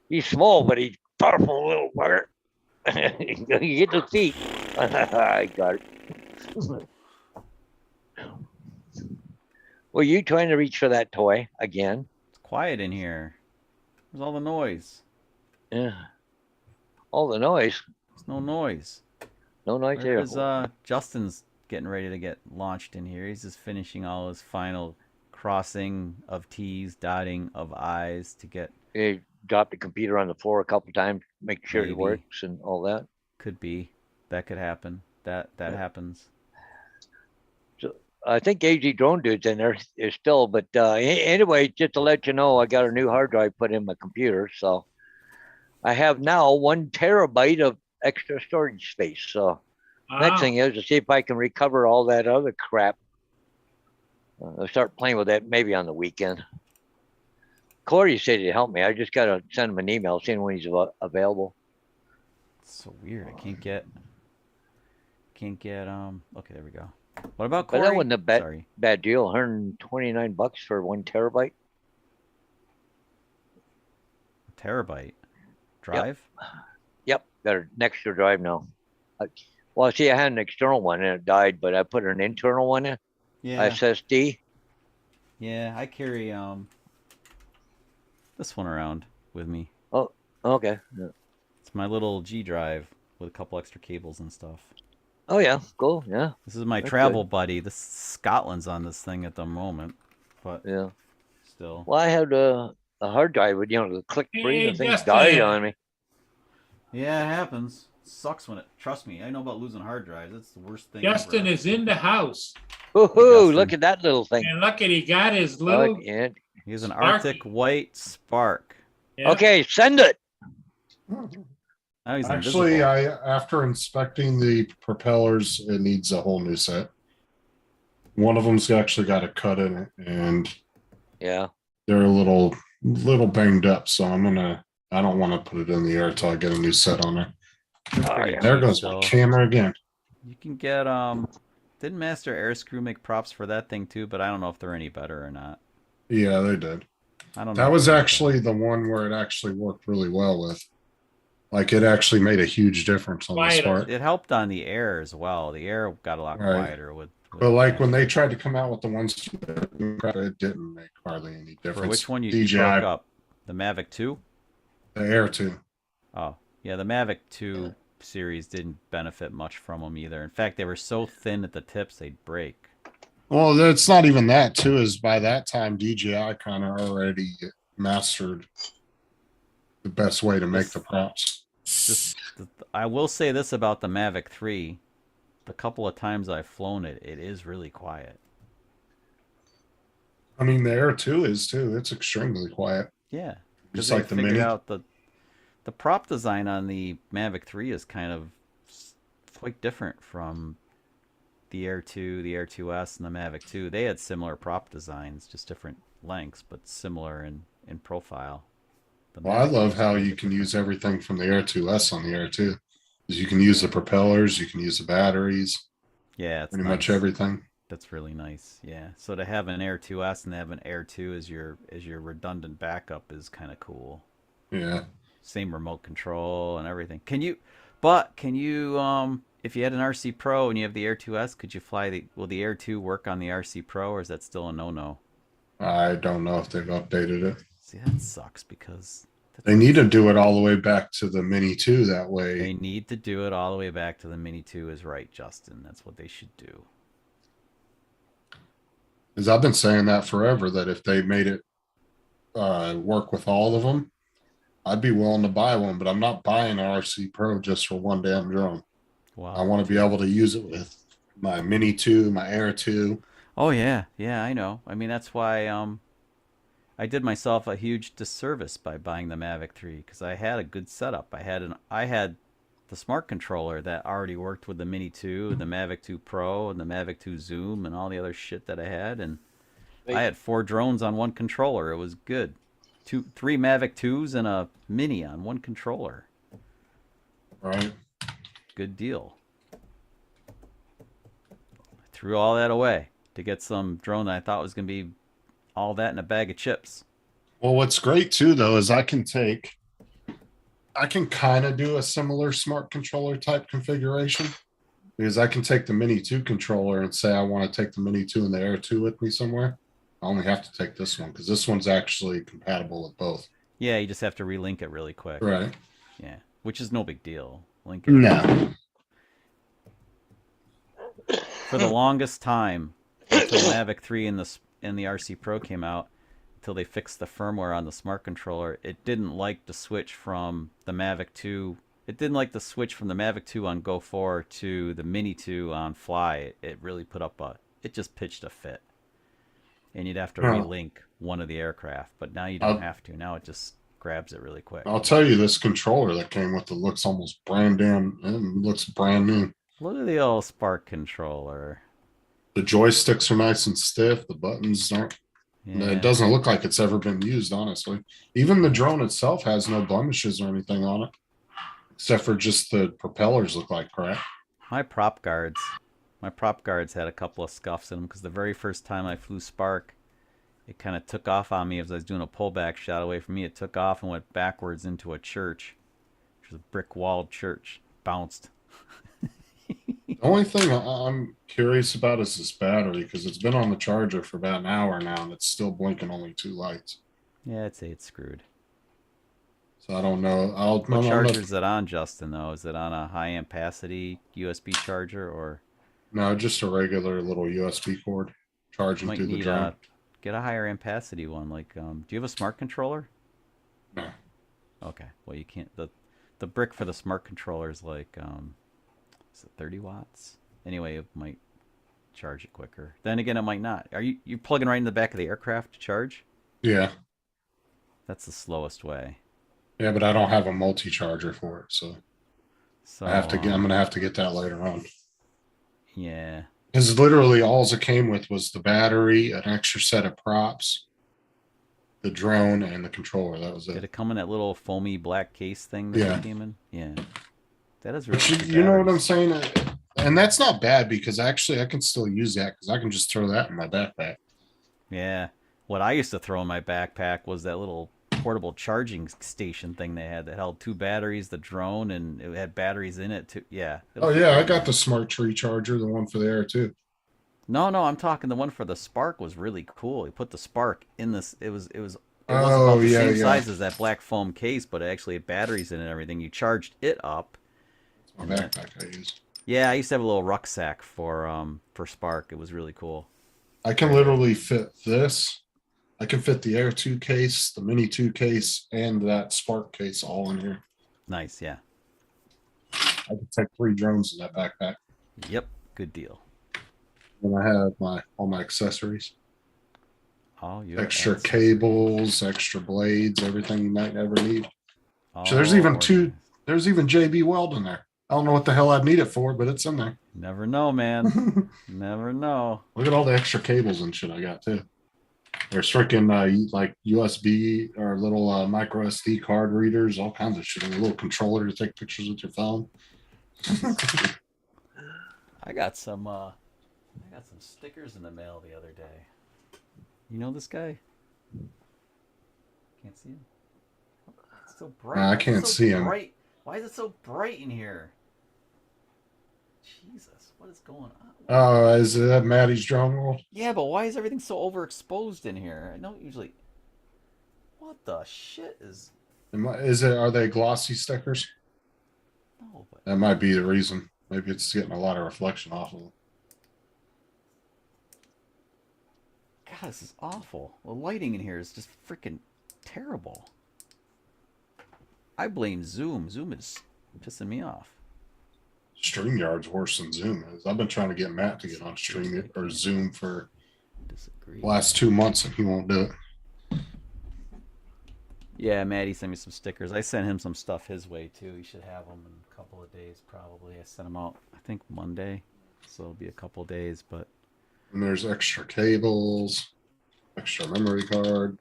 Speaker 2: He's small, but he's powerful little bugger. You get the seat. I got it. Were you trying to reach for that toy again?
Speaker 1: It's quiet in here. Where's all the noise?
Speaker 2: Yeah. All the noise.
Speaker 1: There's no noise.
Speaker 2: No noise
Speaker 1: Where
Speaker 2: here.
Speaker 1: is Justin's getting ready to get launched in here. He's just finishing all his final crossing of T's, dotting of I's to get,
Speaker 2: He dropped the computer on the floor a couple times, make sure
Speaker 1: Maybe.
Speaker 2: it works and all that.
Speaker 1: could be. That could happen. That
Speaker 2: Yeah.
Speaker 1: happens.
Speaker 2: I think AG Drone Dude's in there is still, but anyway, just to let you know, I got a new hard drive put in my computer, so I have now 1 terabyte of extra storage space. So next
Speaker 3: Wow.
Speaker 2: thing is to see if I can recover all that other crap. I'll start playing with that maybe on the weekend. Corey said he'd help me. I just gotta send him an email, seeing when he's available.
Speaker 1: It's so weird. I can't get. Okay, there we go. What about
Speaker 2: But
Speaker 1: Corey?
Speaker 2: that wasn't a bad
Speaker 1: Sorry.
Speaker 2: bad deal. $129 for 1 terabyte.
Speaker 1: Terabyte drive.
Speaker 2: Yep, got an extra drive now. Well, see, I had an external one and it died, but I put an internal one in,
Speaker 1: Yeah.
Speaker 2: SSD.
Speaker 1: Yeah, I carry this one around with me.
Speaker 2: Okay. Yeah.
Speaker 1: It's my little G drive with a couple extra cables and stuff.
Speaker 2: Oh yeah, cool. Yeah,
Speaker 1: This is my
Speaker 2: That's
Speaker 1: travel buddy. This Scotland's on this thing at the moment, but
Speaker 2: yeah.
Speaker 1: still.
Speaker 2: Well, I had a hard drive with the click free.
Speaker 3: Hey,
Speaker 2: The thing
Speaker 3: Justin.
Speaker 2: died on me.
Speaker 1: Yeah, it happens. Sucks when it. Trust me, I know about losing hard drives. It's the worst thing.
Speaker 3: Justin
Speaker 1: ever.
Speaker 3: is in the house.
Speaker 2: Woohoo! Look
Speaker 1: Justin.
Speaker 2: at that little thing.
Speaker 3: And look at he got his little.
Speaker 2: And,
Speaker 1: He has an
Speaker 3: Sparky.
Speaker 1: Arctic White Spark.
Speaker 3: Yeah.
Speaker 2: okay, send it.
Speaker 1: Now he's
Speaker 5: Actually,
Speaker 1: invisible.
Speaker 5: after inspecting the propellers, it needs a whole new set. One of them's actually got a cut in it, and
Speaker 2: Yeah.
Speaker 5: they're a little banged up. So I don't want to put it in the air until I get a new set on there.
Speaker 2: Oh, yeah.
Speaker 5: There goes my
Speaker 1: So-
Speaker 5: camera again.
Speaker 1: You can get Didn't Master Airscrew make props for that thing too? But I don't know if they're any better or not.
Speaker 5: Yeah, they did.
Speaker 1: I don't know.
Speaker 5: That
Speaker 1: if
Speaker 5: was
Speaker 1: they're
Speaker 5: actually the one where it actually worked really well with. Like it actually made a huge difference on the
Speaker 3: Quieter.
Speaker 5: Spark.
Speaker 1: It helped on the air as well. The air got a lot
Speaker 5: Right.
Speaker 1: quieter with
Speaker 5: But like when they tried to come out with the ones, it didn't make hardly any difference.
Speaker 1: for which one you
Speaker 5: DJI,
Speaker 1: broke up? The Mavic 2?
Speaker 5: the Air 2.
Speaker 1: Oh, yeah, the Mavic 2 series didn't benefit much from them either. In fact, they were so thin at the tips they'd break.
Speaker 5: Well, it's not even that too. Is by that time DJI kind of already mastered the best way to make the props.
Speaker 1: I will say this about the Mavic 3. The couple of times I've flown it, it is really quiet.
Speaker 5: I mean, the Air 2 is too. It's extremely quiet.
Speaker 1: Yeah, because
Speaker 5: Just
Speaker 1: they
Speaker 5: like the
Speaker 1: figured
Speaker 5: Mini.
Speaker 1: out the prop design on the Mavic 3 is kind of quite different from the Air 2, the Air 2S, and the Mavic 2. They had similar prop designs, just different lengths, but similar in profile. The
Speaker 5: Well, I
Speaker 1: Mavic
Speaker 5: love
Speaker 1: is
Speaker 5: how
Speaker 1: quite a
Speaker 5: you
Speaker 1: bit
Speaker 5: can
Speaker 1: different.
Speaker 5: use everything from the Air 2S on the Air 2. 'Cause you can use the propellers, you can use the batteries,
Speaker 1: Yeah, it's
Speaker 5: pretty much
Speaker 1: nice.
Speaker 5: everything.
Speaker 1: That's really nice. Yeah. So to have an Air 2S and have an Air 2 as your redundant backup is kind of cool.
Speaker 5: Yeah.
Speaker 1: Same remote control and everything. Can you if you had an RC Pro and you have the Air 2S, could you fly will the Air 2 work on the RC Pro, or is that still a no-no?
Speaker 5: I don't know if they've updated it.
Speaker 1: See, that sucks because
Speaker 5: They need to do it all the way back to the Mini 2. That
Speaker 1: they
Speaker 5: way,
Speaker 1: need to do it all the way back to the Mini 2 is right, Justin. That's what they should do.
Speaker 5: because I've been saying that forever, that if they made it work with all of them, I'd be willing to buy one, but I'm not buying an RC Pro just for one damn drone. I
Speaker 1: Wow.
Speaker 5: want to be able to use it with my Mini 2, my Air 2.
Speaker 1: Oh yeah, yeah, I know. I mean, that's why I did myself a huge disservice by buying the Mavic 3 because I had a good setup. I had the smart controller that already worked with the Mini 2, and the Mavic 2 Pro, and the Mavic 2 Zoom, and all the other shit that I had, and I had 4 drones on one controller. It was good. Three Mavic 2s and a Mini on one controller.
Speaker 5: Right.
Speaker 1: Good deal. I threw all that away to get some drone that I thought was going to be all that in a bag of chips.
Speaker 5: Well, what's great too, though, is I can kind of do a similar smart controller type configuration because I can take the Mini 2 controller and say I want to take the Mini 2 and the Air 2 with me somewhere. I only have to take this one because this one's actually compatible with both.
Speaker 1: Yeah, you just have to relink it really quick.
Speaker 5: Right.
Speaker 1: Yeah, which is no big deal. Link it.
Speaker 5: No.
Speaker 1: For the longest time, until Mavic 3 and the RC Pro came out, until they fixed the firmware on the smart controller, it didn't like to switch from the Mavic 2. It didn't like the switch from the Mavic 2 on Go 4 to the Mini 2 on Fly. It really put up it just pitched a fit. And you'd have to
Speaker 5: Huh.
Speaker 1: relink one of the aircraft, but now you don't
Speaker 5: I'll-
Speaker 1: have to. Now it just grabs it really quick.
Speaker 5: I'll tell you, this controller that came with it looks almost brand damn. It looks brand new.
Speaker 1: Look at the old Spark controller.
Speaker 5: The joysticks are nice and stiff. The buttons aren't.
Speaker 1: Yeah.
Speaker 5: It doesn't look like it's ever been used, honestly. Even the drone itself has no blemishes or anything on it, except for just the propellers look like crap.
Speaker 1: My prop guards had a couple of scuffs in them because the very first time I flew Spark, it kind of took off on me as I was doing a pullback shot away from me. It took off and went backwards into a church, which was a brick-walled church. Bounced.
Speaker 5: The only thing I'm curious about is this battery because it's been on the charger for about an hour now and it's still blinking only 2 lights.
Speaker 1: Yeah, I'd say it's screwed.
Speaker 5: So I don't know.
Speaker 1: What charger is it on, Justin, though? Is it on a high ampacity USB charger, or
Speaker 5: No, just a regular little USB cord charging
Speaker 1: might
Speaker 5: through the
Speaker 1: need
Speaker 5: drone.
Speaker 1: get a higher ampacity one? Like, do you have a smart controller?
Speaker 5: No.
Speaker 1: Okay. Well, you can't. The brick for the smart controller is like, is it 30 watts? Anyway, it might charge it quicker. Then again, it might not. Are you plugging right in the back of the aircraft to charge?
Speaker 5: Yeah.
Speaker 1: That's the slowest way.
Speaker 5: Yeah, but I don't have a multi-charger for it, so
Speaker 1: So
Speaker 5: I'm gonna have to get that later on.
Speaker 1: Yeah.
Speaker 5: Because literally all it came with was the battery, an extra set of props, the drone, and the controller. That was
Speaker 1: Did
Speaker 5: it.
Speaker 1: it come in that little foamy black case thing that
Speaker 5: Yeah.
Speaker 1: it came in? Yeah. That is really
Speaker 5: But you,
Speaker 1: good
Speaker 5: you know what I'm
Speaker 1: batteries.
Speaker 5: saying? And that's not bad because actually I can still use that because I can just throw that in my backpack.
Speaker 1: Yeah. What I used to throw in my backpack was that little portable charging station thing they had that held 2 batteries, the drone, and it had batteries in it too. Yeah. it
Speaker 5: Oh
Speaker 1: was
Speaker 5: yeah, I
Speaker 1: really
Speaker 5: got the
Speaker 1: nice.
Speaker 5: smart tree charger, the one for the Air too.
Speaker 1: No, I'm talking the one for the Spark was really cool. He put the Spark in this. It was about
Speaker 5: Oh
Speaker 1: the
Speaker 5: yeah,
Speaker 1: same
Speaker 5: yeah.
Speaker 1: size as that black foam case, but it actually had batteries in it and everything. You charged it up.
Speaker 5: My
Speaker 1: And then,
Speaker 5: backpack I used.
Speaker 1: yeah, I used to have a little rucksack for Spark. It was really cool.
Speaker 5: I can literally fit this. I can fit the Air 2 case, the Mini 2 case, and that Spark case all in here.
Speaker 1: Nice, yeah.
Speaker 5: I can take 3 drones in that backpack.
Speaker 1: Yep, good deal.
Speaker 5: And I have all my accessories.
Speaker 1: All your
Speaker 5: Extra
Speaker 1: accessories.
Speaker 5: cables, extra blades, everything you might ever need.
Speaker 1: All
Speaker 5: So there's even
Speaker 1: organized.
Speaker 5: there's even JB Weld in there. I don't know what the hell I'd need it for, but it's in there.
Speaker 1: Never know, man. Never know.
Speaker 5: Look at all the extra cables and shit I got too. There's freaking like USB or little micro SD card readers, all kinds of shit. And a little controller to take pictures with your phone.
Speaker 1: I got some stickers in the mail the other day. You know this guy? Can't see him. It's so bright.
Speaker 5: I
Speaker 1: Why is it
Speaker 5: can't
Speaker 1: so
Speaker 5: see him.
Speaker 1: bright? Why is it so bright in here? Jesus, what is going on?
Speaker 5: Oh, is that Maddie's drum roll?
Speaker 1: Yeah, but why is everything so overexposed in here? I don't usually. What the shit is?
Speaker 5: Are they glossy stickers?
Speaker 1: No, but
Speaker 5: That might be the reason. Maybe it's getting a lot of reflection off of them.
Speaker 1: God, this is awful. The lighting in here is just freaking terrible. I blame Zoom. Zoom is pissing me off.
Speaker 5: StreamYard's worse than Zoom is. I've been trying to get Matt to get on Stream or Zoom for
Speaker 1: Disagree.
Speaker 5: the last 2 months and he won't do it.
Speaker 1: Yeah, Maddie sent me some stickers. I sent him some stuff his way too. He should have them in a couple of days probably. I sent them out, I think Monday, so it'll be a couple of days. But
Speaker 5: And there's extra cables, extra memory card.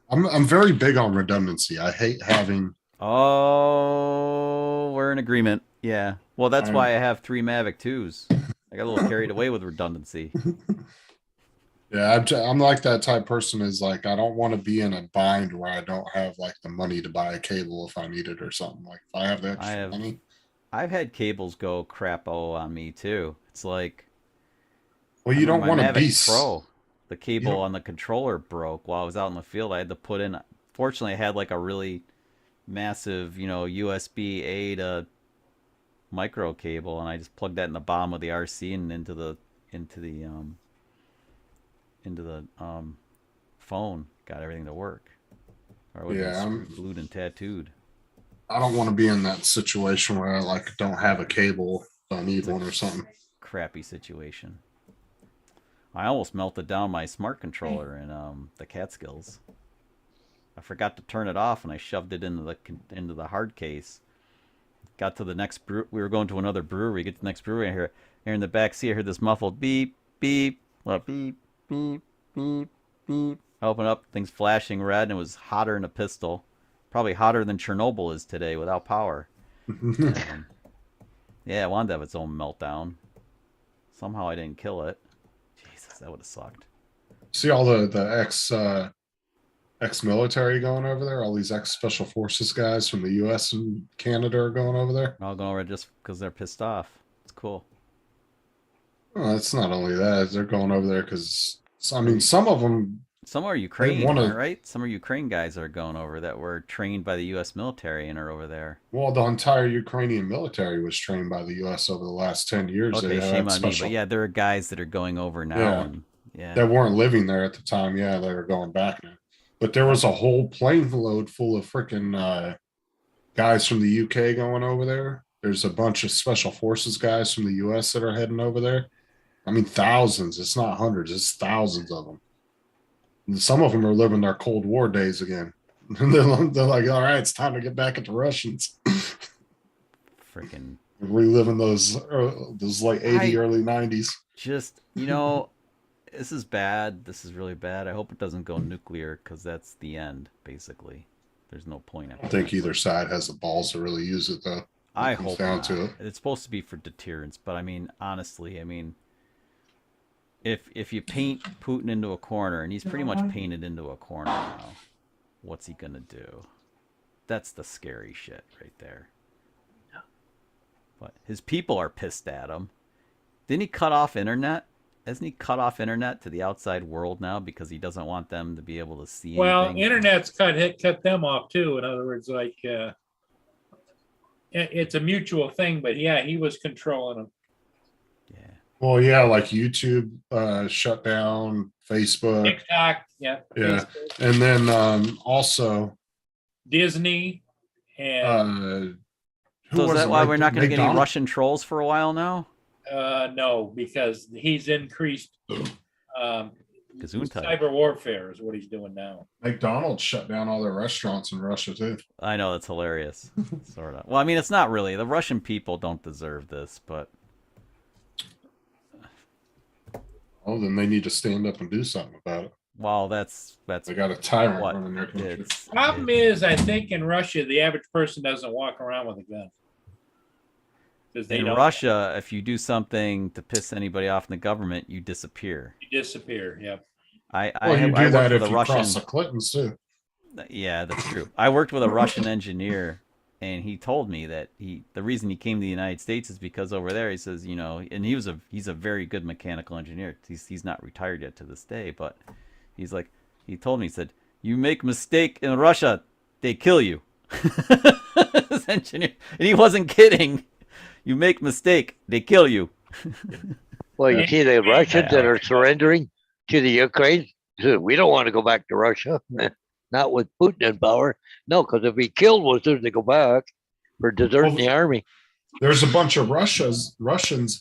Speaker 5: I'm very big on redundancy. I hate having.
Speaker 1: oh, we're in agreement. Yeah. Well, that's
Speaker 5: I'm-
Speaker 1: why I have 3 Mavic 2s. I got a little carried away with redundancy.
Speaker 5: Yeah, I'm like that type person. Is like I don't want to be in a bind where I don't have like the money to buy a cable if I need it or something. Like if I have the extra money.
Speaker 1: I've had cables go crapo on me too. It's like,
Speaker 5: Well,
Speaker 1: I
Speaker 5: you don't
Speaker 1: remember
Speaker 5: want
Speaker 1: my
Speaker 5: to be.
Speaker 1: Mavic Pro. The cable
Speaker 5: don't-
Speaker 1: on the controller broke while I was out in the field. I had to put in. Fortunately, I had like a really massive, USB A to micro cable, and I just plugged that in the bottom of the RC and into the phone. Got everything to work. Or I would
Speaker 5: Yeah,
Speaker 1: have
Speaker 5: I'm-
Speaker 1: been glued and tattooed.
Speaker 5: I don't want to be in that situation where I like don't have a cable. If I need
Speaker 1: It's a-
Speaker 5: one or something.
Speaker 1: Crappy situation. I almost melted down my smart controller in the Catskills. I forgot to turn it off, and I shoved it into the hard case. Got to the next brew. We were going to another brewery. Get to the next brewery. I hear in the back seat. I heard this muffled beep, beep, beep, beep, beep, beep. I open up, things flashing red, and it was hotter than a pistol. Probably hotter than Chernobyl is today without power. Yeah, it wanted to have its own meltdown. Somehow I didn't kill it. Jesus, that would have sucked.
Speaker 5: See all the ex-military going over there. All these ex-special forces guys from the U.S. and Canada are going over there.
Speaker 1: I'll go over just because they're pissed off. It's cool.
Speaker 5: Well, it's not only that; they're going over there because I mean, some of them.
Speaker 1: Some are Ukraine,
Speaker 5: wanna-
Speaker 1: right? Some are Ukraine guys that are going over that were trained by the U.S. military and are over there.
Speaker 5: Well, the entire Ukrainian military was trained by the U.S. over the last 10 years.
Speaker 1: Okay,
Speaker 5: They had
Speaker 1: shame on me,
Speaker 5: special-
Speaker 1: but yeah, there are guys that are going over now.
Speaker 5: Yeah.
Speaker 1: And, yeah.
Speaker 5: That weren't living there at the time. Yeah, they were going back now. But there was a whole plane load full of freaking guys from the UK going over there. There's a bunch of special forces guys from the US that are heading over there. I mean, thousands. It's not hundreds. It's thousands of them. And some of them are living their Cold War days again. And they're like, all right, it's time to get back at the Russians.
Speaker 1: Freaking
Speaker 5: Reliving those like 80, early 90s.
Speaker 1: just, this is bad. This is really bad. I hope it doesn't go nuclear because that's the end, basically. There's no point.
Speaker 5: I think either side has the balls to really use it, though.
Speaker 1: I
Speaker 5: comes
Speaker 1: hope
Speaker 5: down
Speaker 1: not.
Speaker 5: to it.
Speaker 1: It's supposed to be for deterrence, but I mean, honestly, if you paint Putin into a corner, and he's pretty much painted into a corner now, what's he gonna do? That's the scary shit right there. But his people are pissed at him. Didn't he cut off internet? Hasn't he cut off internet to the outside world now because he doesn't want them to be able to see
Speaker 3: Well,
Speaker 1: anything?
Speaker 3: internet's cut them off too. In other words, like it's a mutual thing. But yeah, he was controlling them.
Speaker 1: Yeah.
Speaker 5: Well, yeah, like YouTube shut down, Facebook,
Speaker 3: TikTok, yeah.
Speaker 5: yeah,
Speaker 3: Facebook,
Speaker 5: and then also
Speaker 3: Disney, and
Speaker 5: who
Speaker 1: So is
Speaker 5: was
Speaker 1: that
Speaker 5: it?
Speaker 1: why we're not going to get any
Speaker 5: McDonald?
Speaker 1: Russian trolls for a while now?
Speaker 3: no, because he's increased
Speaker 1: Gesundheit.
Speaker 3: cyber warfare is what he's doing now.
Speaker 5: McDonald's shut down all their restaurants in Russia too.
Speaker 1: I know, that's hilarious. Sort of. Well, I mean, it's not really. The Russian people don't deserve this, but
Speaker 5: Oh, then they need to stand up and do something about it.
Speaker 1: well, that's
Speaker 5: They got a tyrant
Speaker 1: what
Speaker 5: running their country.
Speaker 1: it's.
Speaker 3: Problem is, I think in Russia, the average person doesn't walk around with a gun. Because they
Speaker 1: In
Speaker 3: don't
Speaker 1: Russia, if you do something to piss anybody off in the government, you disappear.
Speaker 3: disappear. Yep.
Speaker 5: Well, you
Speaker 1: I
Speaker 5: do
Speaker 1: worked
Speaker 5: that
Speaker 1: with
Speaker 5: if
Speaker 1: a
Speaker 5: you
Speaker 1: Russian.
Speaker 5: cross the Clintons too.
Speaker 1: Yeah, that's true. I worked with a Russian engineer, and he told me that the reason he came to the United States is because over there, he says, you know, and he's a very good mechanical engineer. He's not retired yet to this day, but he's like, he told me, he said, you make mistake in Russia, they kill you. This engineer, and he wasn't kidding. You make mistake, they kill you.
Speaker 2: Well, you see the Russians that are surrendering to the Ukraine. We don't want to go back to Russia. Not with Putin in power. No, because if he killed one, soon they go back for deserting the army.
Speaker 5: There's a bunch of Russians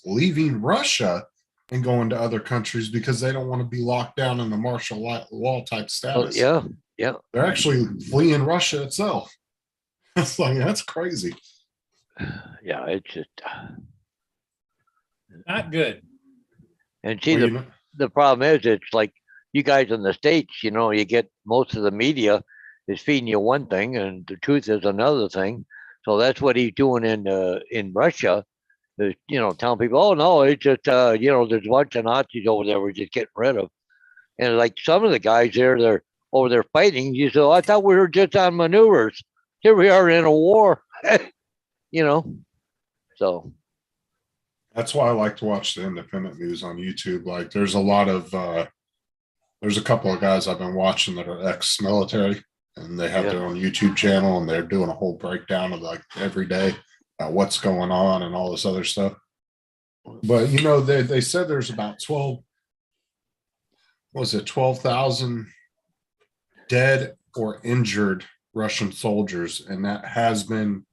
Speaker 5: leaving Russia and going to other countries because they don't want to be locked down in the martial law type
Speaker 2: Oh,
Speaker 5: status.
Speaker 2: yeah.
Speaker 5: They're actually fleeing Russia itself. It's like that's crazy.
Speaker 2: Yeah, it's just.
Speaker 3: Not good.
Speaker 2: And see,
Speaker 5: Well, you know-
Speaker 2: the problem is, it's like you guys in the States, you know, you get most of the media is feeding you one thing and the truth is another thing. So that's what he's doing in Russia, is, you know, telling people, oh, no, it's just, you know, there's a bunch of Nazis over there we're just getting rid of. And like some of the guys there, they're over there fighting. You say, oh, I thought we were just on maneuvers. Here we are in a war, you know. So,
Speaker 5: That's why I like to watch the independent news on YouTube. Like there's a lot of there's a couple of guys I've been watching that are ex-military and they have
Speaker 2: Yeah.
Speaker 5: their own YouTube channel and they're doing a whole breakdown of like every day what's going on and all this other stuff. But you know, they said there's about 12,000 dead or injured Russian soldiers, and that has been,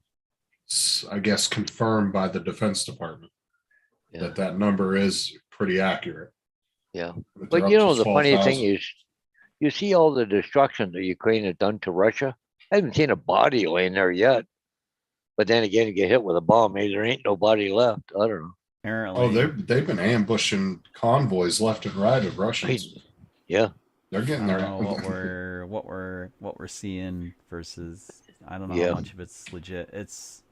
Speaker 5: I guess, confirmed by the Defense Department.
Speaker 2: yeah.
Speaker 5: That number is pretty accurate.
Speaker 2: Yeah.
Speaker 5: That they're
Speaker 2: But
Speaker 5: up
Speaker 2: you
Speaker 5: to
Speaker 2: know, the funny
Speaker 5: 12,000.
Speaker 2: thing is, you see all the destruction that Ukraine has done to Russia. I haven't seen a body laying there yet. But then again, you get hit with a bomb, maybe there ain't no body left. I don't know.
Speaker 1: Apparently,
Speaker 5: Oh, they've been ambushing convoys left and right of Russians.
Speaker 2: Yeah.
Speaker 5: They're
Speaker 1: I
Speaker 5: getting
Speaker 1: don't
Speaker 5: there.
Speaker 1: know what we're seeing versus I don't know
Speaker 2: Yeah.
Speaker 1: how much of it's legit. It's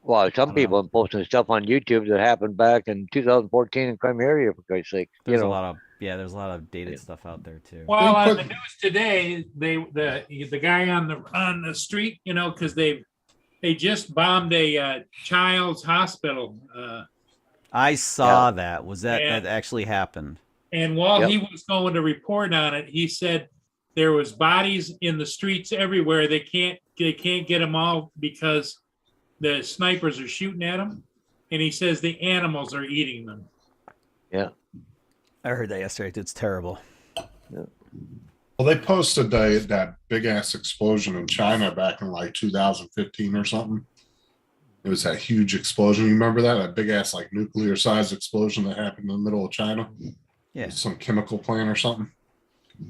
Speaker 2: Well,
Speaker 1: I
Speaker 2: some
Speaker 1: don't
Speaker 2: people are posting stuff on YouTube that happened back in 2014 in Crimea, for Christ's sake.
Speaker 1: there's
Speaker 2: You know,
Speaker 1: there's a lot of dated
Speaker 2: Yeah.
Speaker 1: stuff out there too.
Speaker 3: Well,
Speaker 5: They
Speaker 3: on
Speaker 5: put-
Speaker 3: the news today, the guy on the street, you know, because they just bombed a child's hospital,
Speaker 1: I saw that. Was that
Speaker 3: Yeah.
Speaker 1: that actually happened?
Speaker 3: and while
Speaker 2: Yep.
Speaker 3: he was going to report on it, he said there was bodies in the streets everywhere. They can't get them all because the snipers are shooting at them, and he says the animals are eating them.
Speaker 1: I heard that yesterday. It's terrible.
Speaker 5: Well, they posted that big ass explosion in China back in like 2015 or something. It was that huge explosion. You remember that? That big ass like nuclear sized explosion that happened in the middle of China?
Speaker 1: Yeah.
Speaker 5: Some chemical plant or something.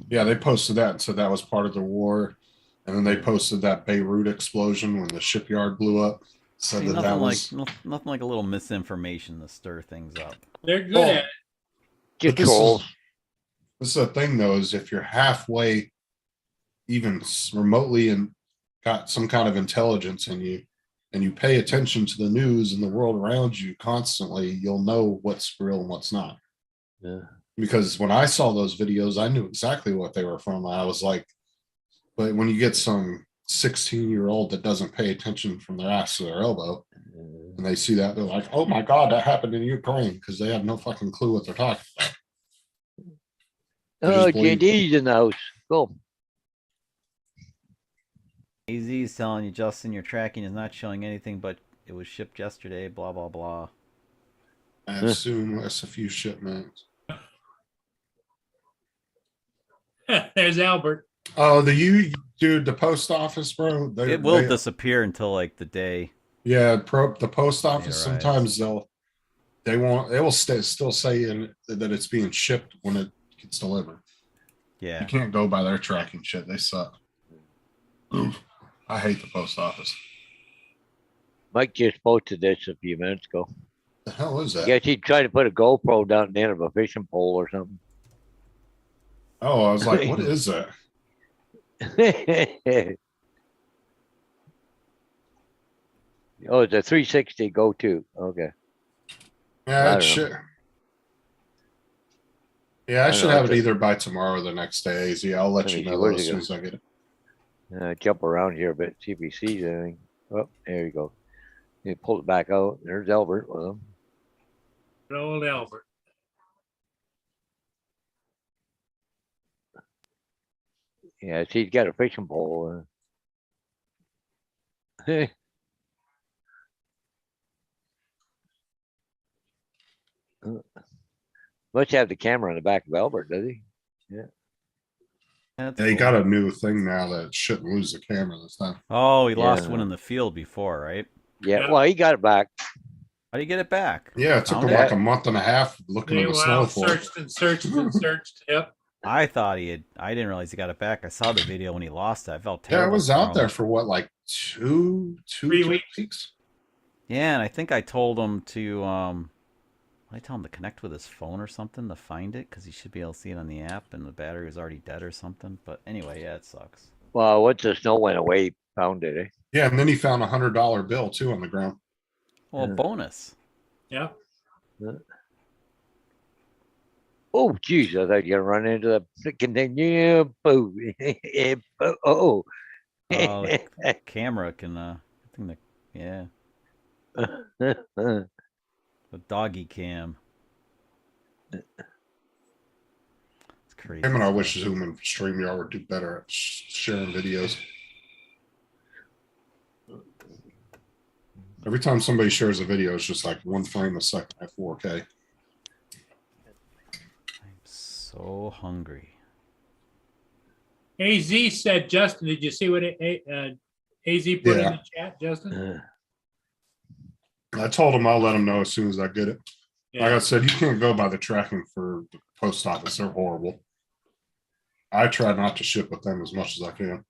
Speaker 5: Yeah, they posted that and said that was part of the war. And then they posted that Beirut explosion when the shipyard blew up. Said
Speaker 1: See,
Speaker 5: that
Speaker 1: nothing
Speaker 5: was
Speaker 1: nothing like a little misinformation to stir things up.
Speaker 3: They're good
Speaker 5: Well,
Speaker 3: at it.
Speaker 2: just
Speaker 5: this is-
Speaker 2: trolls.
Speaker 5: This is the thing, though, is if you're halfway, even remotely, and got some kind of intelligence in you, and you pay attention to the news and the world around you constantly, you'll know what's real and what's not.
Speaker 2: Yeah.
Speaker 5: Because when I saw those videos, I knew exactly what they were from. I was like, but when you get some 16-year-old that doesn't pay attention from their ass to their elbow, and they see that, they're like, oh my God, that happened in Ukraine, because they have no fucking clue what they're talking about.
Speaker 2: Oh,
Speaker 5: just believe-
Speaker 2: JD's in the house. Go.
Speaker 1: AZ is telling you, Justin, your tracking is not showing anything, but it was shipped yesterday. Blah blah blah.
Speaker 5: As soon as a few shipments.
Speaker 3: There's Albert.
Speaker 5: Oh, dude, the post office, bro.
Speaker 1: It will disappear until like the day.
Speaker 5: Yeah, the post office.
Speaker 1: arrives.
Speaker 5: Sometimes they will still say that it's being shipped when it gets delivered.
Speaker 1: Yeah.
Speaker 5: You can't go by their tracking shit. They suck. I hate the post office.
Speaker 2: Mike just posted this a few minutes ago.
Speaker 5: The hell is
Speaker 2: I
Speaker 5: that?
Speaker 2: guess he tried to put a GoPro down the end of a fishing pole or something.
Speaker 5: Oh, I was like, what is that?
Speaker 2: Oh, it's a 360 go-to. Okay.
Speaker 5: Yeah,
Speaker 2: I
Speaker 5: it
Speaker 2: don't
Speaker 5: should. Yeah, I
Speaker 2: don't
Speaker 5: should
Speaker 2: know,
Speaker 5: have
Speaker 2: it's
Speaker 5: it
Speaker 2: a-
Speaker 5: either by tomorrow or the next day. AZ. I'll let
Speaker 2: Let
Speaker 5: you
Speaker 2: me see,
Speaker 5: know
Speaker 2: where'd
Speaker 5: as
Speaker 2: it
Speaker 5: soon
Speaker 2: go?
Speaker 5: as I get it.
Speaker 2: Jump around here a bit, see if he sees anything. Oh, there you go. You pull it back out. There's Albert with him.
Speaker 3: Good old Albert.
Speaker 2: Yeah, see, he's got a fishing pole. Must have the camera in the back of Albert, does he?
Speaker 1: That's
Speaker 5: Yeah, you
Speaker 1: cool.
Speaker 5: got a new thing now that shouldn't lose the camera this time.
Speaker 1: Oh, he lost
Speaker 2: Yeah.
Speaker 1: one in the field before, right?
Speaker 2: Yeah,
Speaker 3: Yeah.
Speaker 2: well, he got it back.
Speaker 1: How do you get it back?
Speaker 5: Yeah, it took
Speaker 1: Found
Speaker 5: him
Speaker 1: it?
Speaker 5: like a month and a half looking
Speaker 3: They
Speaker 5: in the
Speaker 3: went
Speaker 5: snow
Speaker 3: out,
Speaker 5: for it.
Speaker 3: searched and searched and searched. Yep.
Speaker 1: I thought he had. I didn't realize he got it back. I saw the video when he lost it. I felt
Speaker 5: Yeah,
Speaker 1: terrible.
Speaker 5: it was
Speaker 1: for
Speaker 5: out
Speaker 1: him.
Speaker 5: there for what, like two,
Speaker 3: 3
Speaker 5: 3
Speaker 3: weeks.
Speaker 5: weeks?
Speaker 1: Yeah, and I think I told him to. I tell him to connect with his phone or something to find it because he should be able to see it on the app, and the battery was already dead or something. But anyway, yeah, it sucks.
Speaker 2: Well, once the snow went away, he found it, eh?
Speaker 5: Yeah, and then he found $100 bill too on the ground.
Speaker 1: Well,
Speaker 2: Yeah.
Speaker 1: bonus.
Speaker 3: Yep.
Speaker 2: Oh, geez, I thought you were gonna run into the freaking thing. Yeah, boo. Oh.
Speaker 1: Oh, camera can. I think the yeah, the doggy cam. It's crazy.
Speaker 5: Him and I
Speaker 1: stuff.
Speaker 5: wish Zoom and StreamYard would do better at sharing videos. Every time somebody shares a video, it's just like one frame a second at 4K.
Speaker 1: I'm so hungry.
Speaker 3: AZ said, Justin, did you see what AZ put in
Speaker 5: Yeah.
Speaker 3: the chat, Justin?
Speaker 5: I told him I'll let him know as soon as I get it. Like I
Speaker 3: Yeah.
Speaker 5: said, you can't go by the tracking for the post office. They're horrible. I try not to ship with them as much as I can.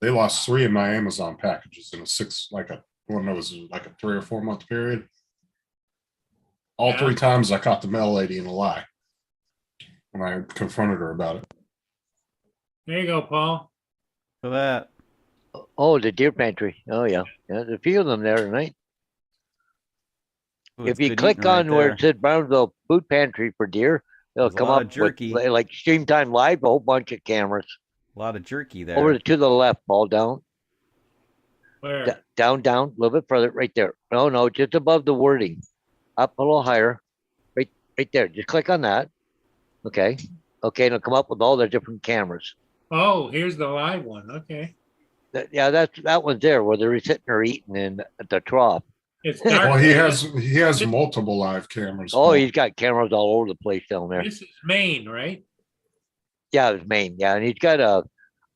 Speaker 5: They lost 3 of my Amazon packages in one that was like a 3 or 4 month period. All
Speaker 3: Yeah.
Speaker 5: 3 times I caught the mail lady in a lie when I confronted her about it.
Speaker 3: There you go, Paul.
Speaker 1: For that.
Speaker 2: Oh, the deer pantry. Oh, yeah. Yeah, there's a few of them there tonight.
Speaker 1: Ooh,
Speaker 2: If
Speaker 1: it's
Speaker 2: you
Speaker 1: good
Speaker 2: click
Speaker 1: eating right
Speaker 2: on where
Speaker 1: there.
Speaker 2: it says Brownsville Food Pantry for deer, it'll
Speaker 1: There's a
Speaker 2: come
Speaker 1: lot
Speaker 2: up
Speaker 1: of jerky.
Speaker 2: with like Stream Time Live, a whole bunch of cameras.
Speaker 1: A lot of jerky there.
Speaker 2: Over to the left, Paul, down,
Speaker 3: Where?
Speaker 2: down, a little bit further, right there. No, just above the wording. Up a little higher, right there. Just click on that. Okay. Okay, and it'll come up with all the different cameras.
Speaker 3: Oh, here's the live one. Okay.
Speaker 2: Yeah, that one's there where they're sitting there eating in at the trough.
Speaker 3: It's dark.
Speaker 5: Well, he has multiple live cameras.
Speaker 2: Oh,
Speaker 5: Paul.
Speaker 2: he's got cameras all over the place down there.
Speaker 3: This is Maine, right?
Speaker 2: Yeah, it's Maine. Yeah, and he's got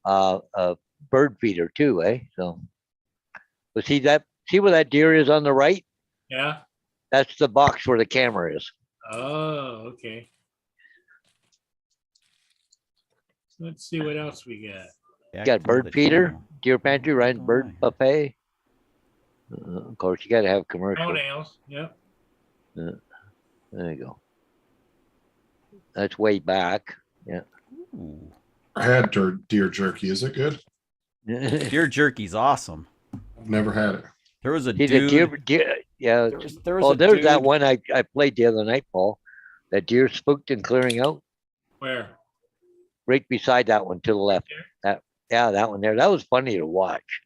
Speaker 2: a bird feeder too, eh? So, but see where that deer is on the right?
Speaker 3: Yeah.
Speaker 2: That's the box where the camera is.
Speaker 3: Oh, okay. Let's see what else we got.
Speaker 1: Back
Speaker 2: got
Speaker 1: to
Speaker 2: bird
Speaker 1: the
Speaker 2: feeder,
Speaker 1: channel.
Speaker 2: deer pantry, right?
Speaker 1: Oh,
Speaker 2: Bird
Speaker 1: my.
Speaker 2: buffet. Of course, you got to have commercial.
Speaker 3: Toenails. Yep.
Speaker 2: There you go. That's way back.
Speaker 1: Ooh.
Speaker 5: I had deer jerky. Is it good?
Speaker 1: Deer jerky's awesome.
Speaker 5: I've never had it.
Speaker 1: There was a
Speaker 2: See, the
Speaker 1: dude.
Speaker 2: yeah.
Speaker 1: There was
Speaker 2: Oh,
Speaker 1: a
Speaker 2: there's that
Speaker 1: dude-
Speaker 2: one I played the other night, Paul. That deer spooked and clearing out.
Speaker 3: Where?
Speaker 2: Right beside that one to the left. That one there. That was funny to watch.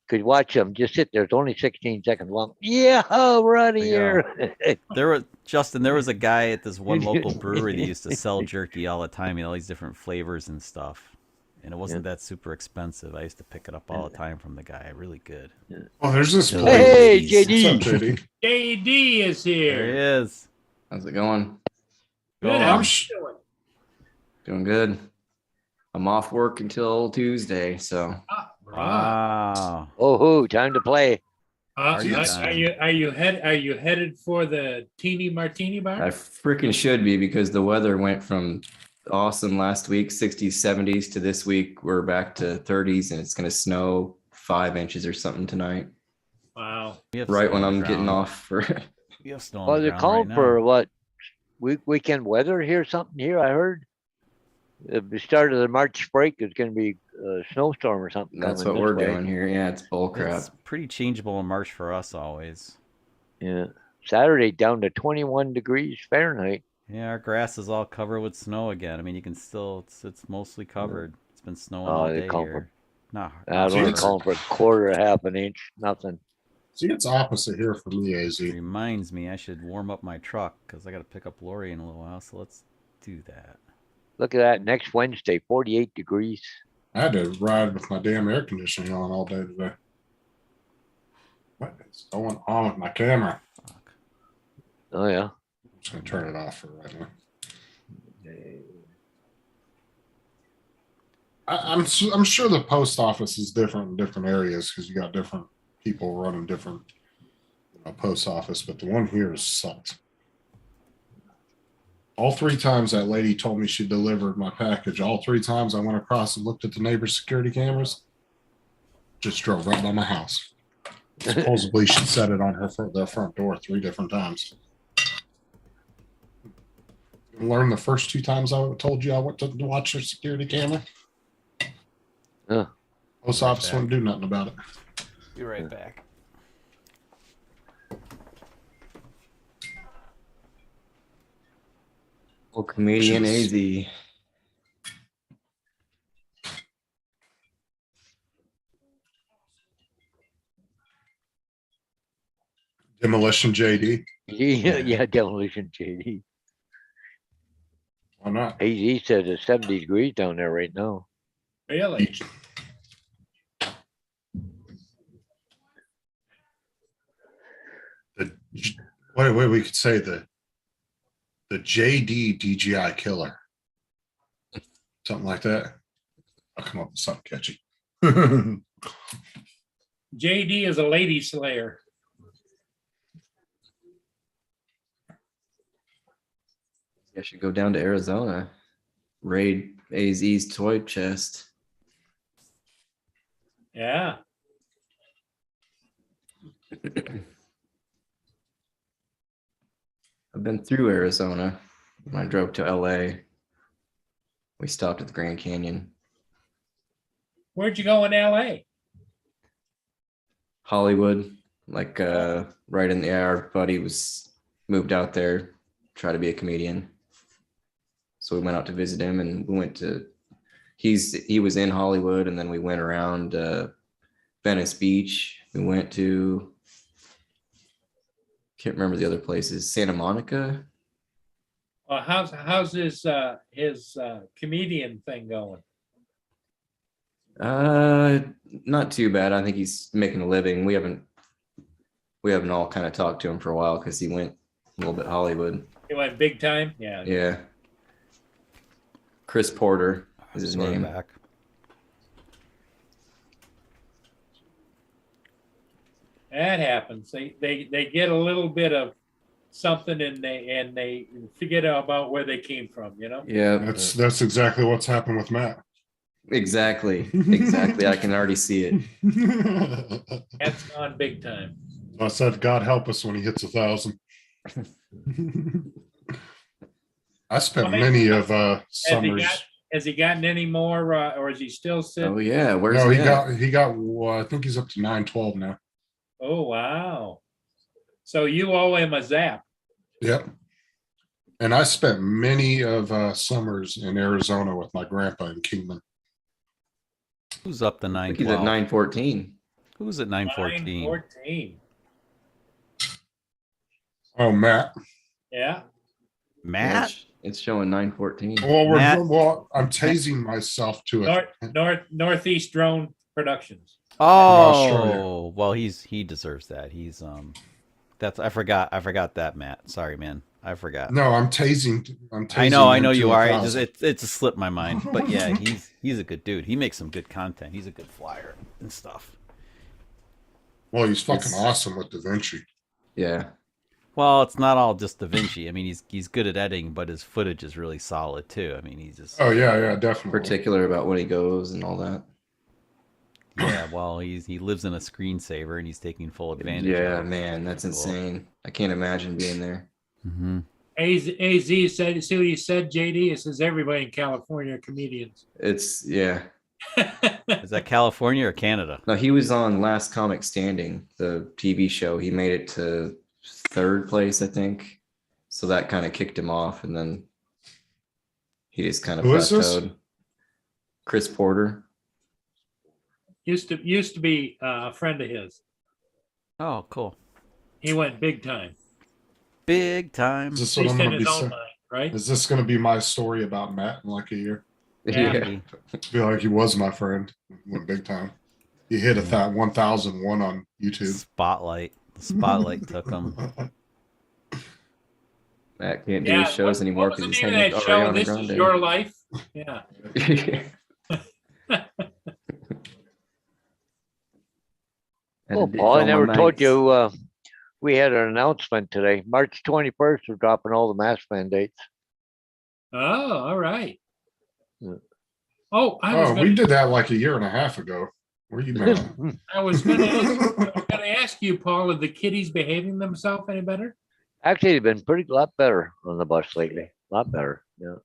Speaker 2: Could watch them just sit there. It's only 16 seconds long. Yeah, we're out of
Speaker 1: There
Speaker 2: here.
Speaker 1: There was Justin. There was a guy at this one local brewery that used to sell jerky all the time. All these different flavors and stuff. and it wasn't that super expensive. I used to pick it up all the time from the guy. Really good.
Speaker 5: Oh, there's this boy.
Speaker 2: Hey,
Speaker 5: What's up,
Speaker 2: JD.
Speaker 5: JD?
Speaker 3: JD is
Speaker 1: There he
Speaker 3: here.
Speaker 1: is.
Speaker 6: How's it going?
Speaker 3: Good.
Speaker 1: Go
Speaker 3: How
Speaker 1: on.
Speaker 3: you doing?
Speaker 6: Doing good. I'm off work until Tuesday, so
Speaker 3: Right.
Speaker 1: Wow.
Speaker 2: Oh, time to play.
Speaker 3: Are
Speaker 1: you
Speaker 3: you
Speaker 1: done?
Speaker 3: headed for the teeny martini bar?
Speaker 6: I freaking should be because the weather went from awesome last week, 60s, 70s, to this week we're back to 30s, and it's gonna snow 5 inches or something tonight.
Speaker 3: Wow.
Speaker 1: We have
Speaker 6: Right
Speaker 1: snow
Speaker 6: when
Speaker 1: on the
Speaker 6: I'm getting
Speaker 1: ground.
Speaker 6: off for
Speaker 1: We have snow on
Speaker 2: Well,
Speaker 1: the
Speaker 2: they're
Speaker 1: ground
Speaker 2: calling
Speaker 1: right
Speaker 2: for
Speaker 1: now.
Speaker 2: what? Weekend weather here, something here, I heard. At the start of the March break is gonna be a snowstorm or something
Speaker 6: that's
Speaker 2: coming
Speaker 6: what we're
Speaker 2: this way.
Speaker 6: doing here. Yeah, it's bull crap.
Speaker 1: It's pretty changeable in March for us always.
Speaker 2: Yeah. Saturday down to 21 degrees Fahrenheit.
Speaker 1: Yeah, our grass is all covered with snow again. I mean, you can still it's mostly covered. It's been snowing all
Speaker 2: they
Speaker 1: day
Speaker 2: call for-
Speaker 1: here. Not
Speaker 2: I don't know,
Speaker 5: Jesus.
Speaker 2: calling for a quarter, half an inch, nothing.
Speaker 5: See, it's opposite here for me, AZ.
Speaker 1: reminds me I should warm up my truck because I got to pick up Lori in a little while. So let's do that.
Speaker 2: Look at that. Next Wednesday, 48 degrees.
Speaker 5: I had to ride with my damn air conditioning on all day today. What is going on with my camera?
Speaker 1: Fuck.
Speaker 2: Oh, yeah.
Speaker 5: I'm just gonna turn it off for right now. I'm sure the post office is different in different areas because you got different people running different post office, but the one here is sucked. All 3 times that lady told me she delivered my package, all 3 times I went across and looked at the neighbor's security cameras, just drove right by my house. Supposedly she set it on their front door 3 different times. Learned the first 2 times I told you I went to watch your security camera.
Speaker 2: Huh.
Speaker 5: Post
Speaker 1: Right
Speaker 5: office
Speaker 1: back.
Speaker 5: wouldn't do nothing about it.
Speaker 1: Be right back.
Speaker 6: Well, comedian
Speaker 5: Jeez.
Speaker 6: AZ.
Speaker 5: Demolition JD.
Speaker 2: Yeah, demolition JD.
Speaker 5: Why not?
Speaker 2: AZ said it's 70 degrees down there right now.
Speaker 3: Really?
Speaker 5: Wait, we could say the JD DGI killer. Something like that. I'll come up with something catchy.
Speaker 3: JD is a lady slayer.
Speaker 6: I should go down to Arizona, raid AZ's toy chest.
Speaker 3: Yeah.
Speaker 6: I've been through Arizona. When I drove to LA, we stopped at the Grand Canyon.
Speaker 3: Where'd you go in LA?
Speaker 6: Hollywood, like right in the air. Buddy was moved out there, try to be a comedian. So we went out to visit him, and we went to. He was in Hollywood, and then we went around Venice Beach. We went to. Can't remember the other places. Santa Monica.
Speaker 3: Well, how's his comedian thing going?
Speaker 6: Not too bad. I think he's making a living. We haven't all kind of talked to him for a while because he went a little bit Hollywood.
Speaker 3: He went big time? Yeah.
Speaker 6: Yeah. Chris Porter is his
Speaker 1: So we're
Speaker 6: name.
Speaker 1: back.
Speaker 3: That happens. They get a little bit of something and they forget about where they came from, you know?
Speaker 6: Yeah,
Speaker 5: That's exactly what's happened with Matt.
Speaker 6: exactly. Exactly. I can already see it.
Speaker 3: That's gone big time.
Speaker 5: I said, God help us when he hits 1,000. I spent many of summers.
Speaker 3: Has he gotten any more, or is he still sitting?
Speaker 6: Oh yeah, where's
Speaker 5: No,
Speaker 6: he at?
Speaker 5: he got. Well, I think he's up to 912 now.
Speaker 3: Oh, wow. So you owe him a zap.
Speaker 5: Yep. And I spent many of summers in Arizona with my grandpa in Kingman.
Speaker 1: Who's up to
Speaker 6: I think he's at
Speaker 1: 912?
Speaker 6: 914.
Speaker 1: Who's at 914?
Speaker 3: 914.
Speaker 5: Oh, Matt.
Speaker 3: Yeah.
Speaker 1: Matt.
Speaker 6: It's showing 9:14.
Speaker 5: Well,
Speaker 1: Matt-
Speaker 5: I'm tasing myself to it.
Speaker 3: Northeast Drone Productions.
Speaker 5: Australia.
Speaker 1: Oh, well, he deserves that. He's that's I forgot that, Matt. Sorry, man. I forgot.
Speaker 5: No, I'm tasing.
Speaker 1: I know
Speaker 5: him
Speaker 1: you
Speaker 5: to
Speaker 1: are.
Speaker 5: 1,000.
Speaker 1: It's a slip my mind, but yeah, he's a good dude. He makes some good content. He's a good flyer and stuff.
Speaker 5: Well, he's fucking
Speaker 6: It's-
Speaker 5: awesome with Da Vinci.
Speaker 6: Yeah.
Speaker 1: Well, it's not all just Da Vinci. I mean, he's good at editing, but his footage is really solid too. I mean, he's just
Speaker 5: Oh yeah, definitely.
Speaker 6: Particular about when he goes and all that.
Speaker 1: yeah. Well, he lives in a screensaver and he's taking full advantage.
Speaker 6: Yeah,
Speaker 1: of it.
Speaker 6: man, that's
Speaker 1: Cool.
Speaker 6: insane. I can't imagine being there.
Speaker 1: Mm-hmm.
Speaker 3: AZ said, see what you said, JD? It says everybody in California are comedians.
Speaker 6: It's yeah.
Speaker 1: Is that California or Canada?
Speaker 6: No, he was on Last Comic Standing, the TV show. He made it to 3rd place, I think. So that kind of kicked him off, and then he just kind of
Speaker 5: Who is this?
Speaker 6: plateaued. Chris Porter.
Speaker 3: used to be a friend of his.
Speaker 1: Oh, cool.
Speaker 3: He went big time.
Speaker 1: Big time.
Speaker 5: Is this
Speaker 3: At
Speaker 5: what I'm
Speaker 3: least in
Speaker 5: gonna be
Speaker 3: his own
Speaker 5: saying?
Speaker 3: mind, right?
Speaker 5: Is this going to be my story about Matt in like a year?
Speaker 3: Yeah.
Speaker 1: Maybe.
Speaker 5: I feel like he was my friend. Went big time. He hit 1,001 on YouTube.
Speaker 1: Spotlight. The spotlight took him.
Speaker 6: Matt can't do his shows anymore
Speaker 3: what was
Speaker 6: because
Speaker 3: the
Speaker 6: he's
Speaker 3: name
Speaker 6: hanging
Speaker 3: of
Speaker 6: with
Speaker 3: that show?
Speaker 6: Ariana
Speaker 3: This is
Speaker 6: Grande.
Speaker 3: Your Life. Yeah.
Speaker 2: Oh, Paul, I never told you, we had an announcement today. March 21st, we're dropping all the mask mandates.
Speaker 3: Oh, all right.
Speaker 2: Yeah.
Speaker 3: Oh,
Speaker 5: We did that like a year and a half ago. Where you been?
Speaker 3: I was gonna ask you, Paul, are the kiddies behaving themselves any better?
Speaker 2: Actually, they've been pretty lot better on the bus lately. A lot better. Yeah.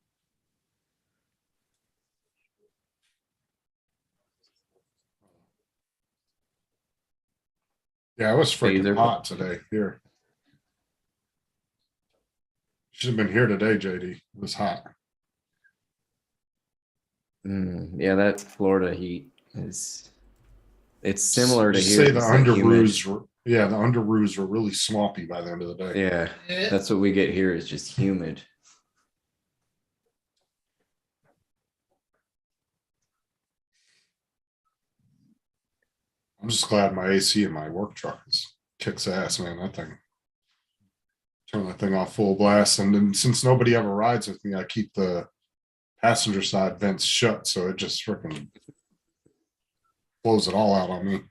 Speaker 5: Yeah, it was freaking
Speaker 6: Either.
Speaker 5: hot today here. Should have been here today, JD. It was hot.
Speaker 6: Yeah, that Florida heat it's similar to
Speaker 5: Just
Speaker 6: here.
Speaker 5: say the
Speaker 6: It's like humid.
Speaker 5: underoos were, yeah, the underoos were really swampy by the end of the day.
Speaker 6: Yeah, that's what we get here is just humid.
Speaker 5: I'm just glad my AC in my work truck kicks ass, man. Turn that thing off full blast. And then since nobody ever rides with me, I keep the passenger side vents shut. So it just freaking blows it all out on me.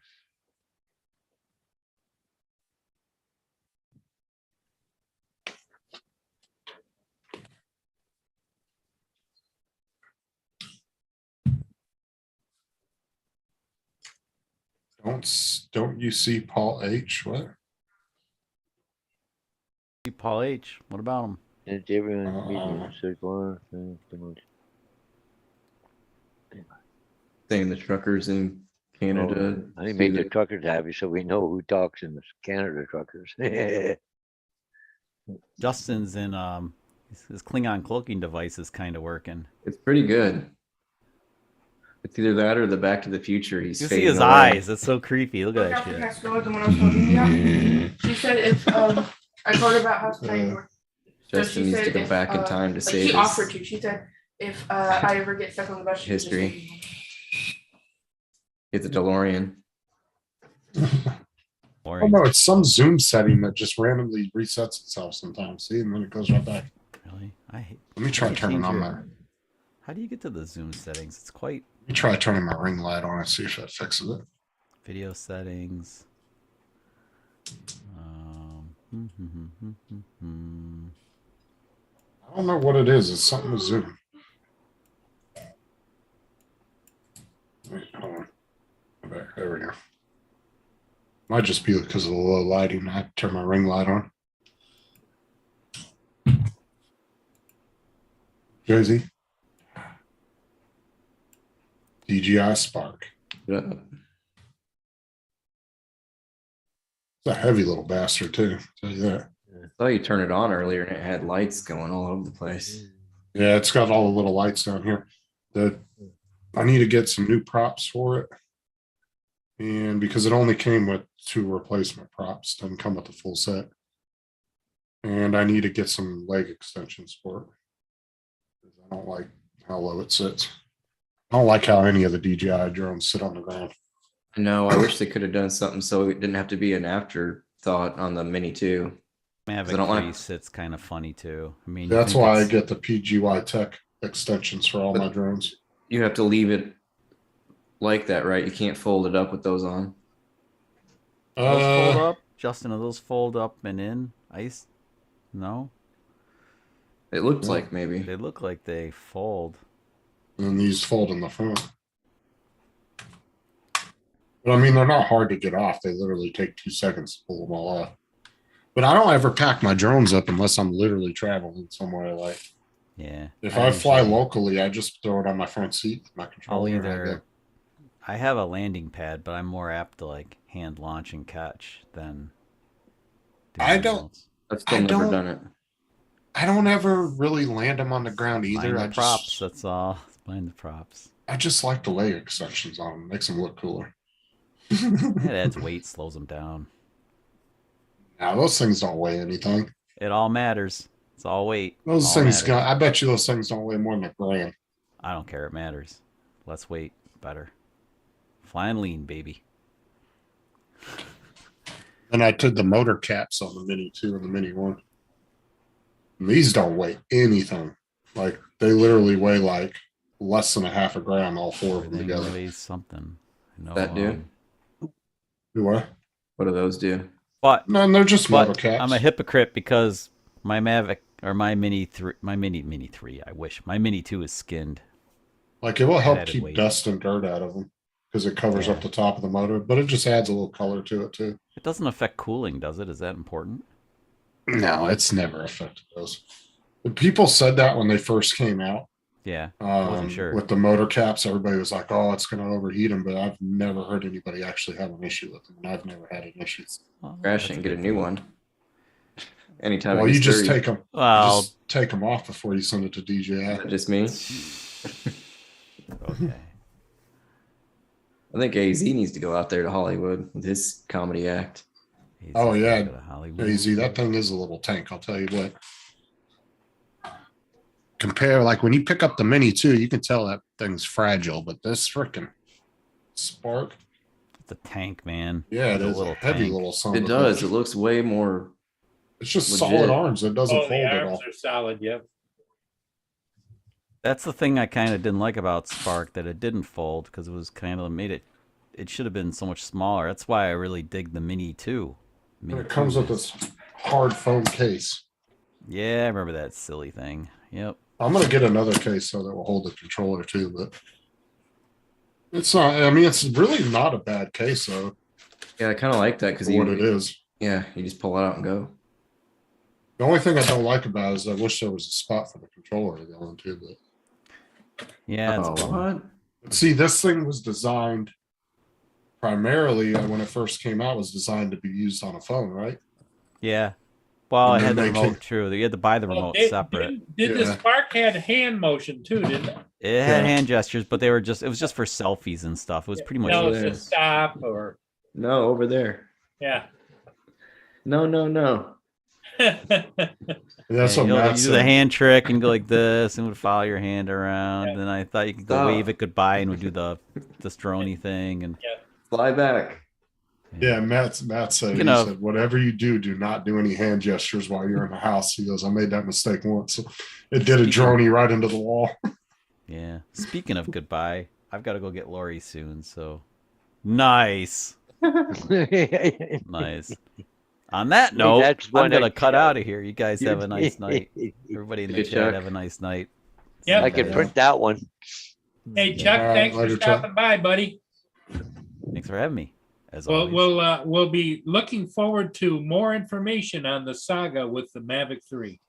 Speaker 5: Don't you see Paul H? What?
Speaker 1: Paul H. What about him?
Speaker 2: It's everyone
Speaker 5: Uh-uh.
Speaker 2: meeting, so go on,
Speaker 6: Saying the truckers in Canada.
Speaker 2: I
Speaker 6: see
Speaker 2: made the
Speaker 6: that-
Speaker 2: truckers happy so we know who talks in the Canada truckers.
Speaker 1: Justin's in his Klingon cloaking device is kind of working.
Speaker 6: It's pretty good. It's either that or the Back to the Future. He's
Speaker 1: You see
Speaker 6: fading
Speaker 1: his
Speaker 6: away.
Speaker 1: eyes. It's so creepy. Look at that
Speaker 7: Dr.
Speaker 1: shit.
Speaker 7: Casco, the one I was talking about, she said if I told her about how tonight worked. So
Speaker 6: Justin
Speaker 7: she
Speaker 6: needs to
Speaker 7: said
Speaker 6: go
Speaker 7: if,
Speaker 6: back in time to
Speaker 7: like
Speaker 6: save
Speaker 7: she
Speaker 6: his
Speaker 7: offered to. She said if I ever get stuck on the bus, she would just
Speaker 6: history.
Speaker 7: take me home.
Speaker 6: Get the DeLorean.
Speaker 5: Oh no, it's some Zoom setting that just randomly resets itself sometimes. See, and then it goes right back.
Speaker 1: Really? I hate.
Speaker 5: Let me try
Speaker 1: Change
Speaker 5: turning on
Speaker 1: your-
Speaker 5: my.
Speaker 1: How do you get to the zoom settings? It's quite
Speaker 5: Let me try turning my ring light on and see if that fixes it.
Speaker 1: video settings.
Speaker 5: I don't know what it is. It's something with Zoom. Wait, hold on. Go back. There we go. Might just be because of the low lighting. I have to turn my ring light on. Josie. DJI Spark.
Speaker 6: Yeah.
Speaker 5: It's a heavy little bastard too. Tell you that.
Speaker 6: I thought you turned it on earlier and it had lights going all over the place.
Speaker 5: Yeah, it's got all the little lights down here. I need to get some new props for it. And because it only came with 2 replacement props, doesn't come with the full set. And I need to get some leg extensions for it. 'Cause I don't like how low it sits. I don't like how any of the DJI drones sit on the ground.
Speaker 6: No, I wish they could have done something so it didn't have to be an afterthought on the Mini 2.
Speaker 1: Mavic
Speaker 6: don't
Speaker 1: 3
Speaker 6: wanna-
Speaker 1: sits kind of funny too. I mean, you
Speaker 5: That's
Speaker 1: think
Speaker 5: why I
Speaker 1: it's-
Speaker 5: get the PGY Tech extensions for all my drones.
Speaker 6: You have to leave it like that, right? You can't fold it up with those on.
Speaker 1: Those fold
Speaker 5: Uh,
Speaker 1: up, Justin. Are those fold up and in ice? No,
Speaker 6: It looks
Speaker 5: Yeah.
Speaker 6: like maybe.
Speaker 1: they look like they fold.
Speaker 5: and these fold in the front. But I mean, they're not hard to get off. They literally take 2 seconds to pull them all off. But I don't ever pack my drones up unless I'm literally traveling somewhere. Like
Speaker 1: Yeah.
Speaker 5: if I fly
Speaker 1: usually-
Speaker 5: locally, I just throw it on my front seat, my
Speaker 1: I'll
Speaker 5: controller. and I
Speaker 1: either.
Speaker 5: go.
Speaker 1: I have a landing pad, but I'm more apt to like hand launch and catch than. do
Speaker 5: I
Speaker 1: anything
Speaker 5: don't-
Speaker 1: else.
Speaker 6: I've still
Speaker 5: I
Speaker 6: never
Speaker 5: don't-
Speaker 6: done it.
Speaker 5: I don't ever really land them on the ground either.
Speaker 1: Mind the props. That's all. Mind the props.
Speaker 5: I just like the leg extensions on them. Makes them look cooler.
Speaker 1: It adds weight, slows them down.
Speaker 5: Now those things don't weigh anything.
Speaker 1: It all matters. It's all weight.
Speaker 5: Those
Speaker 1: All
Speaker 5: things,
Speaker 1: matters.
Speaker 5: I bet you those things don't weigh more than a gram.
Speaker 1: I don't care. It matters. Less weight, better. Flying lean, baby.
Speaker 5: And I did the motor caps on the Mini 2 and the Mini 1. And these don't weigh anything. Like they literally weigh like less than a half a gram, all 4 of them
Speaker 1: Everything
Speaker 5: together.
Speaker 1: weighs something. I know,
Speaker 6: That do?
Speaker 5: Do what?
Speaker 6: What do those do?
Speaker 1: But
Speaker 5: No, they're just motor
Speaker 1: but
Speaker 5: caps.
Speaker 1: I'm a hypocrite because my Mavic or my Mini 3, my Mini 3. I wish my Mini 2 is skinned.
Speaker 5: Like it will help
Speaker 1: added
Speaker 5: keep
Speaker 1: weight.
Speaker 5: dust and dirt out of them because it covers
Speaker 1: Yeah.
Speaker 5: up the top of the motor, but it just adds a little color to it too.
Speaker 1: It doesn't affect cooling, does it? Is that important?
Speaker 5: No, it's never affected those. The people said that when they first came out.
Speaker 1: Yeah. wasn't sure.
Speaker 5: With the motor caps, everybody was like, "Oh, it's going to overheat them," but I've never heard anybody actually have an issue with them, and I've never had an issue.
Speaker 1: Well,
Speaker 6: Crash
Speaker 1: that's
Speaker 6: it and get a
Speaker 1: good
Speaker 6: new
Speaker 1: thing.
Speaker 6: one. Anytime
Speaker 5: Well,
Speaker 6: it
Speaker 5: you
Speaker 6: gets
Speaker 5: just
Speaker 6: dirty.
Speaker 5: take them.
Speaker 1: Well,
Speaker 5: Just take them off before you send it to
Speaker 6: Is
Speaker 5: DJI.
Speaker 6: that just me?
Speaker 1: okay.
Speaker 6: I think AZ needs to go out there to Hollywood with his comedy act.
Speaker 1: He's
Speaker 5: Oh,
Speaker 1: just
Speaker 5: yeah.
Speaker 1: go to Hollywood.
Speaker 5: Crazy, that thing is a little tank. I'll tell you what. Compare like when you pick up the Mini 2, you can tell that thing's fragile, but this freaking Spark,
Speaker 1: It's a tank, man.
Speaker 5: yeah, it
Speaker 1: It's a
Speaker 5: is a
Speaker 1: little
Speaker 5: heavy
Speaker 1: tank.
Speaker 5: little son.
Speaker 6: It
Speaker 5: of a
Speaker 6: does.
Speaker 5: bitch.
Speaker 6: It looks way more.
Speaker 5: It's just
Speaker 6: legit.
Speaker 5: solid arms. It doesn't
Speaker 3: Oh,
Speaker 5: fold
Speaker 3: the
Speaker 5: at
Speaker 3: arms
Speaker 5: all.
Speaker 3: are solid, yep.
Speaker 1: That's the thing I kind of didn't like about Spark, that it didn't fold because it was kind of made it. It should have been so much smaller. That's why I really dig the Mini 2.
Speaker 5: And
Speaker 1: Mini
Speaker 5: it comes
Speaker 1: 2
Speaker 5: with
Speaker 1: is-
Speaker 5: this hard foam case.
Speaker 1: Yeah, I remember that silly thing. Yep.
Speaker 5: I'm gonna get another case so that will hold the controller too, but it's not. I mean, it's really not a bad case though.
Speaker 6: Yeah, I kind of like that because
Speaker 5: For what it is.
Speaker 6: yeah, you just pull it out and go.
Speaker 5: The only thing I don't like about it is I wish there was a spot for the controller to go into.
Speaker 1: Yeah. It's
Speaker 6: Oh,
Speaker 1: a bummer.
Speaker 6: what?
Speaker 5: But see, this thing was designed primarily when it first came out. Was designed to be used on a phone, right?
Speaker 1: Yeah. Well,
Speaker 5: And
Speaker 1: it had the
Speaker 5: then they
Speaker 1: remote.
Speaker 5: came-
Speaker 1: True. You had to buy the
Speaker 3: Well,
Speaker 1: remote
Speaker 3: it
Speaker 1: separate.
Speaker 3: Did the
Speaker 5: Yeah.
Speaker 3: Spark had hand motion too, didn't it?
Speaker 1: It had
Speaker 5: Yeah.
Speaker 1: hand gestures, but they were just. It was just for selfies and stuff. It was pretty much.
Speaker 3: No,
Speaker 1: it.
Speaker 3: it's just stop or,
Speaker 6: No, over there.
Speaker 3: yeah.
Speaker 6: No, no, no.
Speaker 5: And that's
Speaker 1: Yeah,
Speaker 5: what
Speaker 1: you
Speaker 5: Matt
Speaker 1: do the
Speaker 5: said.
Speaker 1: hand trick and go like this and would follow your hand around.
Speaker 3: Yeah.
Speaker 1: And I thought you could go
Speaker 6: Stop.
Speaker 1: wave it goodbye and would do the stroney thing. And
Speaker 6: Fly back.
Speaker 5: Yeah, Matt said,
Speaker 1: Speaking
Speaker 5: he
Speaker 1: of-
Speaker 5: said, whatever you do, do not do any hand gestures while you're in the house. He goes, I made that mistake once. It did a droney right into the wall.
Speaker 1: yeah. Speaking of goodbye, I've got to go get Lori soon. So nice, nice. On that note,
Speaker 2: that's
Speaker 1: I'm
Speaker 2: one
Speaker 1: gonna
Speaker 2: I-
Speaker 1: cut out of here. You guys have a nice night. Everybody in the
Speaker 6: Good
Speaker 1: chat,
Speaker 6: Chuck.
Speaker 1: have a nice night.
Speaker 3: Yeah.
Speaker 2: I can print that one.
Speaker 3: Hey, Chuck,
Speaker 5: All right,
Speaker 3: thanks for
Speaker 5: later, Chuck.
Speaker 3: stopping by, buddy.
Speaker 1: Thanks for having me. As
Speaker 3: Well,
Speaker 1: always.
Speaker 3: we'll be looking forward to more information on the saga with the Mavic 3.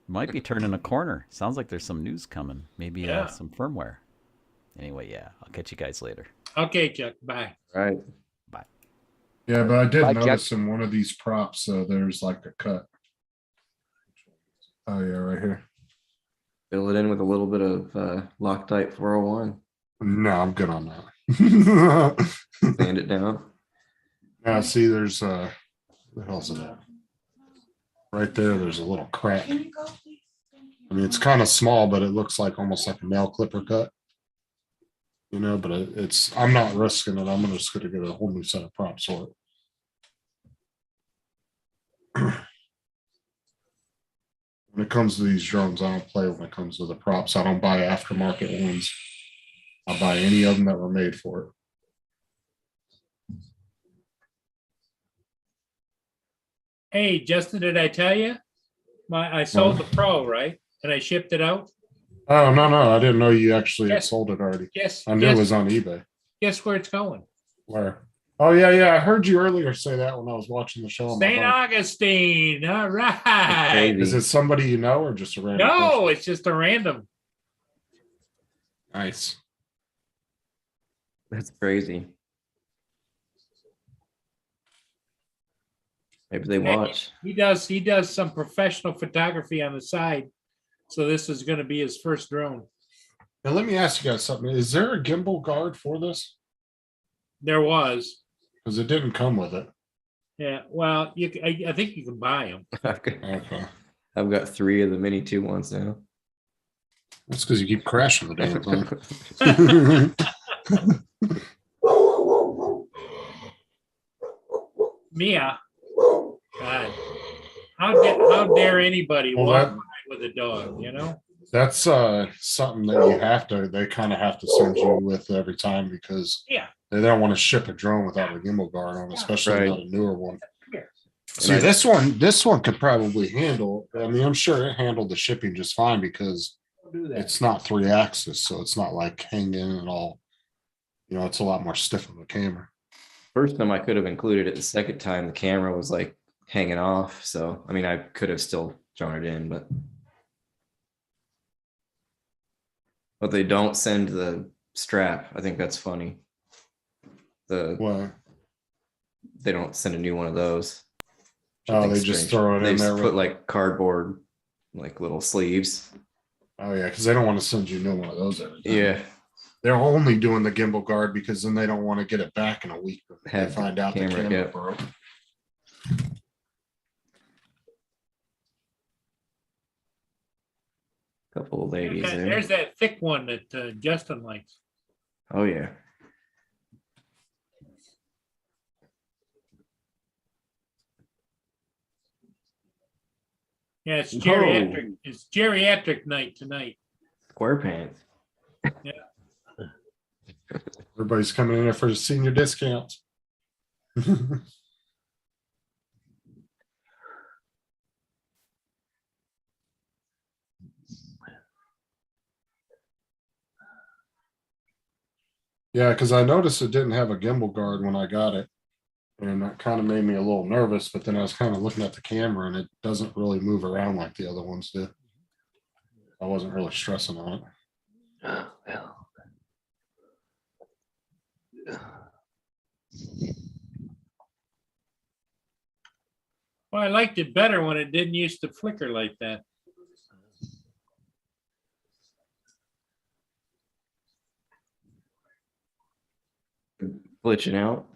Speaker 1: Might be turning a corner. Sounds like there's some news coming. Maybe
Speaker 3: Yeah.
Speaker 1: some firmware. Anyway, yeah. I'll catch you guys later.
Speaker 3: Okay, Chuck, bye.
Speaker 6: All right.
Speaker 5: Yeah, but I did
Speaker 2: Bye, Chuck.
Speaker 5: notice in one of these props, there's like a cut. Oh, yeah, right here.
Speaker 6: Fill it in with a little bit of Loctite 401.
Speaker 5: No, I'm good on that.
Speaker 6: Sand it down.
Speaker 5: Now, see, there's, the hell's it at? Right there, there's a little crack. I mean, it's kind of small, but it looks like almost like a nail clipper cut. You know, but it's, I'm not risking it. I'm just gonna get a whole new set of props for it. When it comes to these drones, I don't play when it comes to the props. I don't buy aftermarket ones. I'll buy any of them that were made for it.
Speaker 3: Hey, Justin, did I tell you? I sold the Pro, right? And I shipped it out.
Speaker 5: Oh, no, I didn't know you actually had
Speaker 3: Yes.
Speaker 5: sold it already.
Speaker 3: Guess,
Speaker 5: I knew it
Speaker 3: guess,
Speaker 5: was on eBay.
Speaker 3: guess where it's going?
Speaker 5: Where? Oh, yeah. I heard you earlier say that when I was watching the show. on my
Speaker 3: St.
Speaker 5: phone.
Speaker 3: Augustine. All
Speaker 6: That's
Speaker 3: right.
Speaker 6: crazy.
Speaker 5: Is it somebody you know or just a random
Speaker 3: No,
Speaker 5: person?
Speaker 3: it's just a random.
Speaker 5: Nice.
Speaker 6: That's crazy. Maybe they
Speaker 3: Yeah,
Speaker 6: watch.
Speaker 3: He does some professional photography on the side. So this is going to be his first drone.
Speaker 5: Now, let me ask you guys something. Is there a gimbal guard for this?
Speaker 3: There was.
Speaker 5: Because it didn't come with it.
Speaker 3: Yeah. Well, I think you can buy them.
Speaker 5: Okay.
Speaker 6: I've got 3 of the Mini 2 ones now.
Speaker 5: That's because you keep crashing the damn thing.
Speaker 3: Mia. God. How dare anybody
Speaker 5: Well,
Speaker 3: walk
Speaker 5: that-
Speaker 3: by with a dog, you know?
Speaker 5: That's something that you have to, they kind of have to send you with every time because
Speaker 3: Yeah.
Speaker 5: they don't want to ship a drone without a gimbal guard on, especially
Speaker 6: Right.
Speaker 5: not a newer one.
Speaker 3: Here.
Speaker 5: See, this one could probably handle, I mean, I'm sure it handled the shipping just fine because
Speaker 3: Do that.
Speaker 5: it's not 3-axis, so it's not like hanging and all. You know, it's a lot more stiff of a camera.
Speaker 6: First time I could have included it. The second time the camera was like hanging off. So I mean, I could have still drawn it in, but they don't send the strap. I think that's funny.
Speaker 5: Well,
Speaker 6: They don't send a new one of those. which I
Speaker 5: oh,
Speaker 6: think
Speaker 5: they
Speaker 6: is
Speaker 5: just
Speaker 6: strange.
Speaker 5: throw it
Speaker 6: They
Speaker 5: in
Speaker 6: just
Speaker 5: there.
Speaker 6: put
Speaker 5: With,
Speaker 6: like cardboard, like little sleeves.
Speaker 5: oh yeah, because they don't want to send you a new one of those every time.
Speaker 6: Yeah,
Speaker 5: They're only doing the gimbal guard because then they don't want to get it back in a week. They
Speaker 6: Have the
Speaker 5: find out the
Speaker 6: camera,
Speaker 5: camera
Speaker 6: yeah.
Speaker 5: broke.
Speaker 6: couple of ladies there.
Speaker 3: There's that thick one that Justin likes.
Speaker 6: Oh yeah.
Speaker 3: Yeah, it's geriatric. It's geriatric night tonight.
Speaker 6: Square pants.
Speaker 5: Everybody's coming in there for the senior discounts. Yeah, because I noticed it didn't have a gimbal guard when I got it. And that kind of made me a little nervous, but then I was kind of looking at the camera and it doesn't really move around like the other ones do. I wasn't really stressing on it.
Speaker 3: Well, I liked it better when it didn't used to flicker like that.
Speaker 6: Glitching out.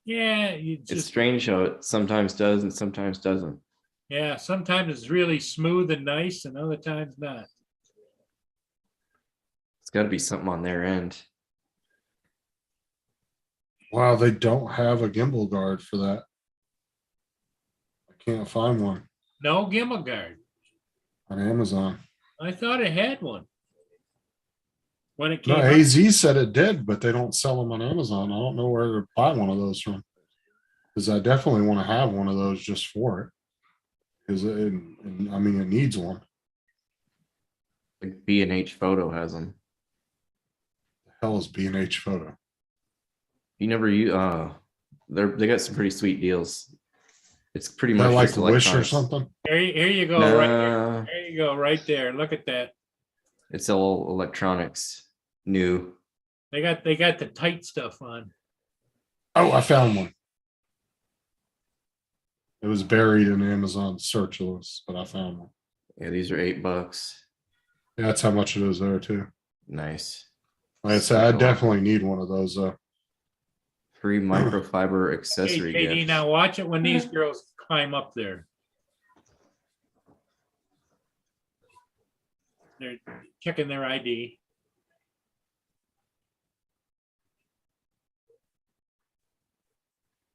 Speaker 3: Yeah, you
Speaker 6: It's
Speaker 3: just
Speaker 6: strange how it sometimes does and sometimes doesn't.
Speaker 3: yeah. Sometimes it's really smooth and nice, and other times not.
Speaker 6: It's got to be something on their end.
Speaker 5: Wow, they don't have a gimbal guard for that. I can't find one
Speaker 3: No gimbal guard.
Speaker 5: on Amazon.
Speaker 3: I thought it had one when it
Speaker 5: No,
Speaker 3: came. out.
Speaker 5: AZ said it did, but they don't sell them on Amazon. I don't know where to buy one of those from. Because I definitely want to have one of those just for it. Because I mean, it needs one.
Speaker 6: Like B&H Photo has them.
Speaker 5: The hell is B&H Photo?
Speaker 6: You never use. They got some pretty sweet deals. It's pretty
Speaker 5: Is that
Speaker 6: much
Speaker 5: like
Speaker 6: just
Speaker 5: Wish or
Speaker 6: electronics.
Speaker 5: something?
Speaker 3: Here you go, right there.
Speaker 6: Nah,
Speaker 3: There you go, right there. Look at that.
Speaker 6: it's all electronics. New.
Speaker 3: They got the tight stuff on.
Speaker 5: Oh, I found one. It was buried in Amazon search list, but I found one.
Speaker 6: Yeah, these are $8.
Speaker 5: Yeah, that's how much it is there too.
Speaker 6: Nice.
Speaker 5: Like I said, I definitely need one of those.
Speaker 6: Free microfiber
Speaker 3: Hey,
Speaker 6: accessory
Speaker 3: JD,
Speaker 6: gift.
Speaker 3: now watch it when these girls climb up there. They're checking their ID.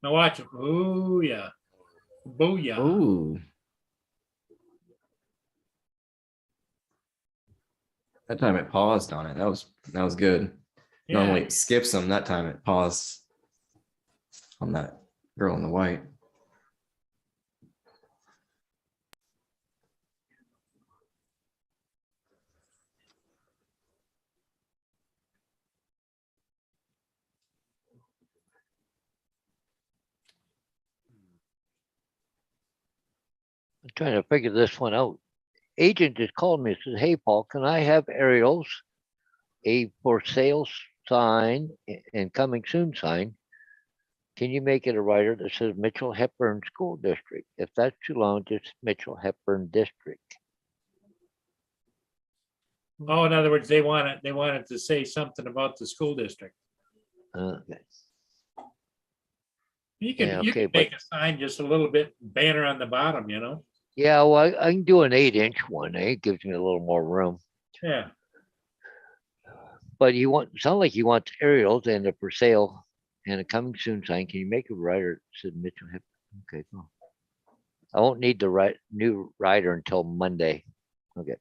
Speaker 3: Now watch it. Oh, yeah. Booyah.
Speaker 6: Ooh. That time it paused on it. That was good.
Speaker 3: Yeah.
Speaker 6: Normally it skips them. That time it paused on that girl in the white.
Speaker 2: I'm trying to figure this one out. Agent just called me and says, "Hey, Paul, can I have aerials, a for sale sign and coming soon sign? Can you make it a writer that says Mitchell Hepburn School District? If that's too long, just Mitchell Hepburn District."
Speaker 3: Oh, in other words, they wanted to say something about the school district.
Speaker 2: Okay.
Speaker 3: You can,
Speaker 2: Yeah,
Speaker 3: you
Speaker 2: okay,
Speaker 3: can make a sign just a little bit banner on the bottom, you know?
Speaker 2: Yeah, well, I can do an 8-inch one. It gives me a little more room.
Speaker 3: Yeah.
Speaker 2: But sound like you want aerials and a for sale and a coming soon sign. Can you make a writer that says Mitchell Hepburn? Okay, cool. I won't need the new writer until Monday. Okay.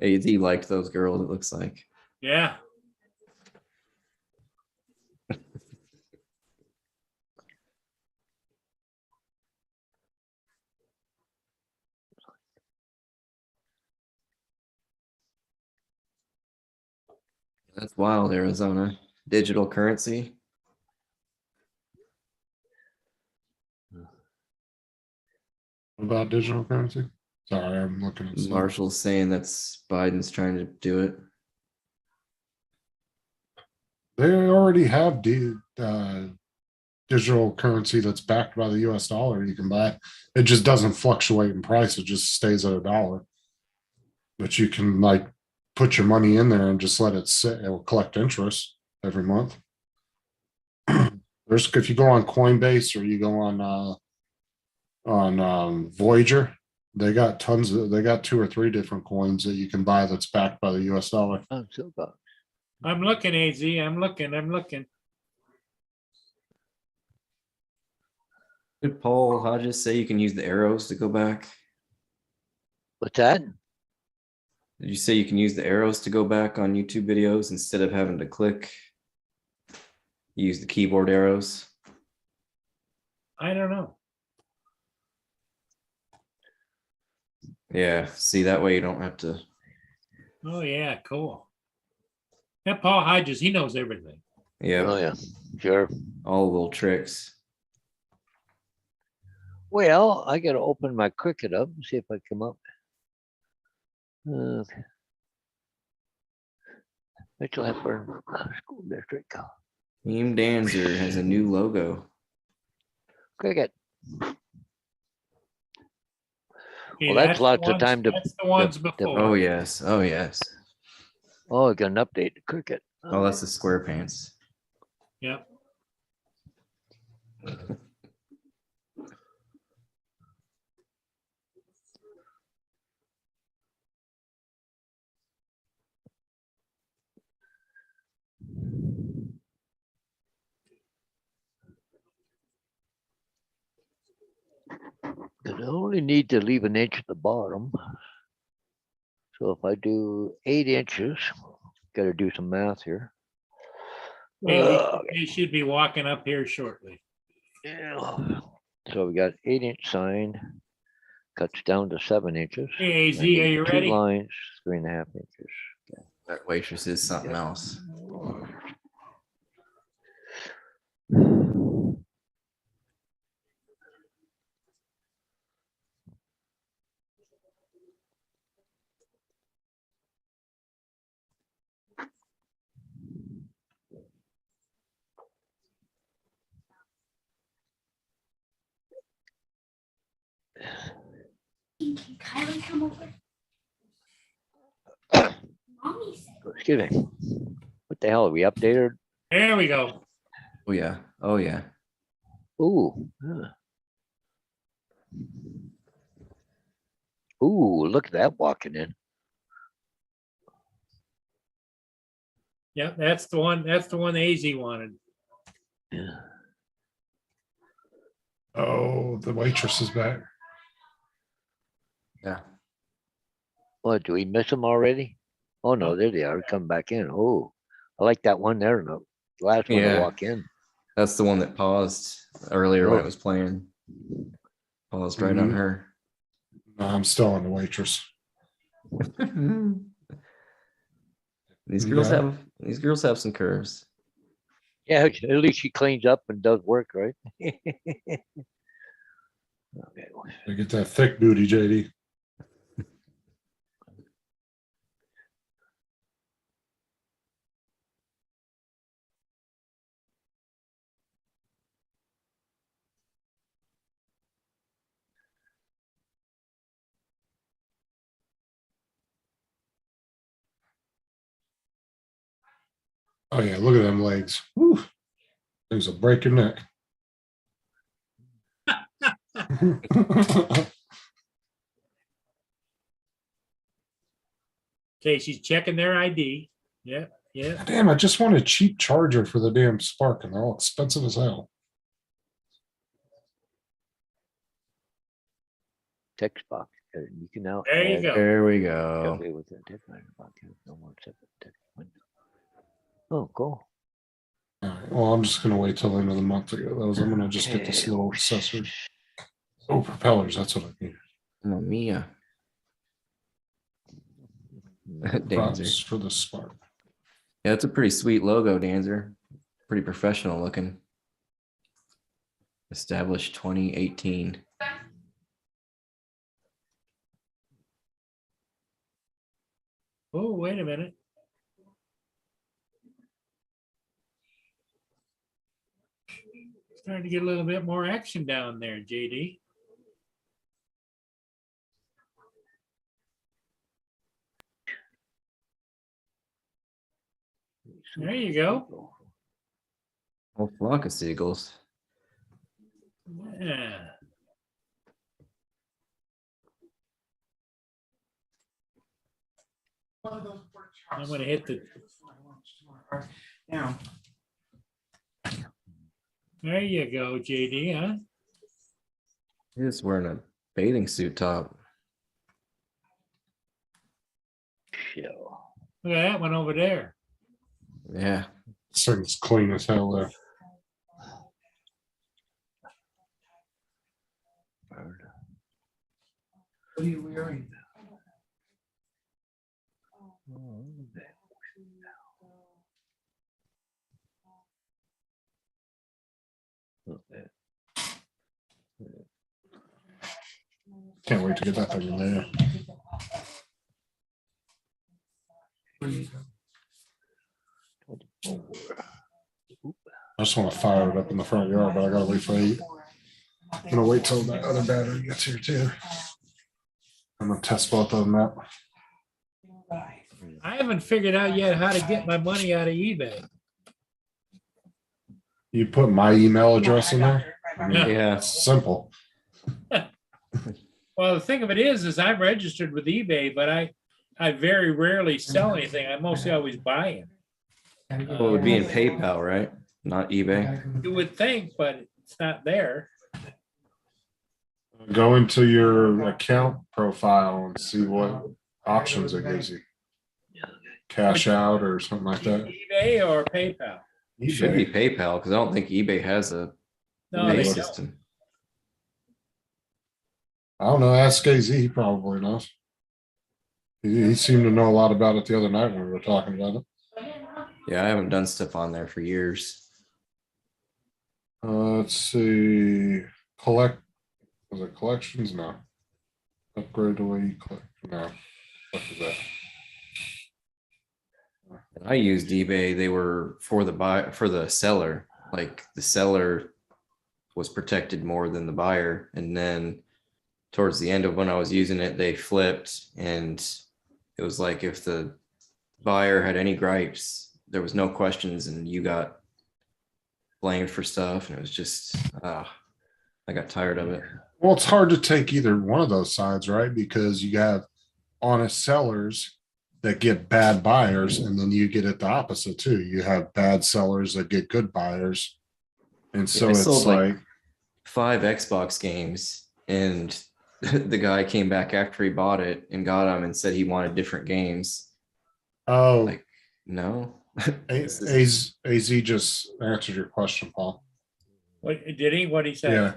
Speaker 6: AZ liked those girls, it looks like.
Speaker 3: Yeah.
Speaker 6: That's wild, Arizona. Digital currency.
Speaker 5: What about digital currency? Sorry, I'm looking at some.
Speaker 6: Marshall's saying that's Biden's trying to do it.
Speaker 5: They already have digital currency that's backed by the US dollar you can buy. It just doesn't fluctuate in price. It just stays at $1. But you can like put your money in there and just let it sit. It will collect interest every month. There's if you go on Coinbase or you go on Voyager, they got 2 or 3 different coins that you can buy that's backed by the US dollar.
Speaker 2: Oh, so good.
Speaker 3: I'm looking, AZ. I'm looking.
Speaker 6: Did Paul Hodges say you can use the arrows to go back?
Speaker 2: What's that?
Speaker 6: Did you say you can use the arrows to go back on YouTube videos instead of having to click? Use the keyboard arrows?
Speaker 3: I don't know.
Speaker 6: Yeah, see, that way you don't have to.
Speaker 3: Oh, yeah, cool. That Paul Hodges, he knows everything.
Speaker 6: Yeah,
Speaker 2: Oh, yeah, sure.
Speaker 6: all the little tricks.
Speaker 2: Well, I got to open my Cricut up and see if I come up. Okay. Mitchell Hepburn School District.
Speaker 6: Team Danzer has a new logo.
Speaker 2: Cricut.
Speaker 3: Okay,
Speaker 2: Well, that's
Speaker 3: the
Speaker 2: lots of
Speaker 3: ones-
Speaker 2: time to-
Speaker 3: That's the ones
Speaker 2: the-
Speaker 3: before.
Speaker 6: Oh yes, oh yes.
Speaker 2: Oh, I got an update to Cricut.
Speaker 6: Oh, that's the square pants.
Speaker 3: Yep.
Speaker 2: I only need to leave an inch at the bottom. So if I do 8 inches, got to do some math here.
Speaker 3: He should be walking up here shortly.
Speaker 2: Yeah. So we got 8-inch sign, cuts down to 7 inches.
Speaker 3: Hey, AZ,
Speaker 2: I need
Speaker 3: are you
Speaker 2: 2
Speaker 3: ready?
Speaker 2: lines, 3.5 inches.
Speaker 6: That waitress is something else.
Speaker 8: Can Kylie come over? Mommy said.
Speaker 2: Excuse me. What the hell? Are we updated?
Speaker 3: There we go.
Speaker 6: Oh yeah, oh yeah.
Speaker 2: Ooh. Huh. Ooh, look at that walking in.
Speaker 3: Yeah, that's the one. That's the one AZ wanted.
Speaker 2: Yeah.
Speaker 5: Oh, the waitress is back.
Speaker 6: Yeah.
Speaker 2: What, do we miss them already? Oh no, there they are. Come back in. Oh, I like that one there. No, the last one to
Speaker 6: Yeah.
Speaker 2: walk in.
Speaker 6: That's the one that paused earlier when
Speaker 2: Oh.
Speaker 6: it was playing. Paused right on
Speaker 5: Mhm.
Speaker 6: her.
Speaker 5: No, I'm still on the waitress.
Speaker 6: These
Speaker 5: You
Speaker 6: girls
Speaker 5: got
Speaker 6: have some curves.
Speaker 2: Yeah, at least she cleans up and does work, right? Okay.
Speaker 5: You get that thick booty, JD. Oh yeah, look at them legs. Whew. Things will break your neck.
Speaker 3: Okay, she's checking their ID. Yeah, yeah.
Speaker 5: Damn, I just want a cheap charger for the damn Spark, and they're all expensive as hell.
Speaker 2: Text box. You can now.
Speaker 3: There you
Speaker 2: add
Speaker 3: go.
Speaker 6: There we go.
Speaker 2: Calculate with a text box. No more separate text window. Oh, cool.
Speaker 5: All right, well, I'm just gonna wait till the end of the month to get those. I'm gonna just get this little accessory. Oh, propellers. That's what I need.
Speaker 6: Mamma mia. Danzer.
Speaker 5: Props for the Spark.
Speaker 6: Yeah, it's a pretty sweet logo, Danzer. Pretty professional looking. Established 2018.
Speaker 3: Oh, wait a minute. Starting to get a little bit more action down there, JD. There you go.
Speaker 6: Whole flock of seagulls.
Speaker 3: Yeah. I'm gonna hit the.
Speaker 9: Now,
Speaker 3: There you go, JD, huh?
Speaker 6: He's just wearing a bathing suit top.
Speaker 2: Show.
Speaker 3: Look at that one over there.
Speaker 6: Yeah.
Speaker 5: This thing's clean as hell there.
Speaker 9: what are you wearing?
Speaker 5: Can't wait to get that thing in there. I just want to fire it up in the front yard, but I gotta wait for 8. I'm gonna wait till that other battery gets here too. I'm gonna test both of them out.
Speaker 3: I haven't figured out yet how to get my money out of eBay.
Speaker 5: You put my email address in there?
Speaker 3: Yeah.
Speaker 6: Yeah.
Speaker 5: It's simple.
Speaker 3: Well, the thing of it is I'm registered with eBay, but I very rarely sell anything. I'm mostly always buying.
Speaker 6: Well, it would be in PayPal, right? Not eBay.
Speaker 3: You would think, but it's not there.
Speaker 5: Go into your account profile and see what options it gives you. Cash out or something like that.
Speaker 3: eBay or PayPal?
Speaker 6: It should be PayPal because I don't think eBay has a
Speaker 3: No,
Speaker 6: pay
Speaker 3: they don't.
Speaker 6: system.
Speaker 5: I don't know. Ask AZ, he probably knows. He seemed to know a lot about it the other night when we were talking about it.
Speaker 6: Yeah, I haven't done stuff on there for years.
Speaker 5: Let's see. Was it collections? No. Upgrade the way you collect. No. What is that?
Speaker 6: I used eBay. They were for the seller. Like the seller was protected more than the buyer. And then towards the end of when I was using it, they flipped, and it was like if the buyer had any gripes, there was no questions, and you got blamed for stuff. And it was just, I got tired of it.
Speaker 5: Well, it's hard to take either one of those sides, right? Because you have honest sellers that get bad buyers, and then you get it the opposite too. You have bad sellers that get good buyers. And so
Speaker 6: I
Speaker 5: it's
Speaker 6: sold
Speaker 5: like,
Speaker 6: 5 Xbox games, and the guy came back after he bought it and got them and said he wanted different games.
Speaker 5: oh,
Speaker 6: Like, no. This is-
Speaker 5: AZ just answered your question, Paul.
Speaker 3: What did he? What he say?
Speaker 5: Yeah.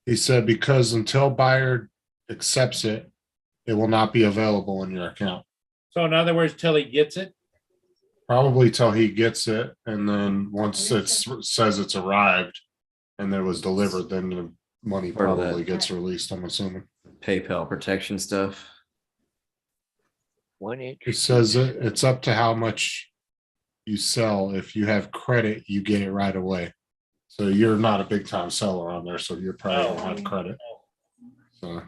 Speaker 5: He said, because until buyer accepts it, it will not be available in your account.
Speaker 3: So in other words, till he gets it.
Speaker 5: Probably till he gets it. And then once it says it's arrived and it was delivered, then the money
Speaker 6: Part of that.
Speaker 5: probably gets released, I'm assuming.
Speaker 6: PayPal protection stuff.
Speaker 2: 1 inch.
Speaker 5: It says it's up to how much you sell. If you have credit, you get it right away. So you're not a big time seller on there, so you probably don't have credit. So,
Speaker 2: Okay,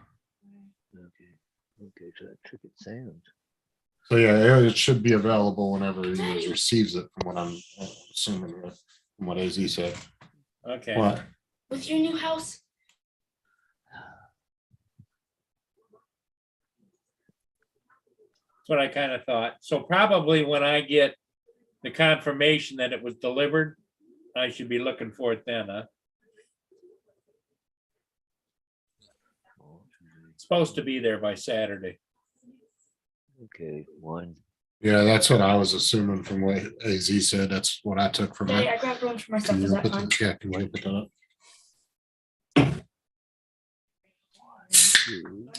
Speaker 2: so that's what it sounds.
Speaker 5: so yeah, it should be available whenever he receives it, from what I'm assuming, from what AZ said.
Speaker 3: Okay.
Speaker 5: What?
Speaker 8: With your new house?
Speaker 3: That's what I kind of thought. So probably when I get the confirmation that it was delivered, I should be looking for it then, huh? It's supposed to be there by Saturday.
Speaker 2: Okay, 1.
Speaker 5: Yeah, that's what I was assuming from what AZ said. That's what I took from
Speaker 8: Daddy,
Speaker 5: it.
Speaker 8: I grabbed lunch for my stuff.
Speaker 5: Can
Speaker 8: Is
Speaker 5: you
Speaker 8: that
Speaker 5: put
Speaker 8: fine?
Speaker 5: that- yeah, can you put that up?
Speaker 2: 2,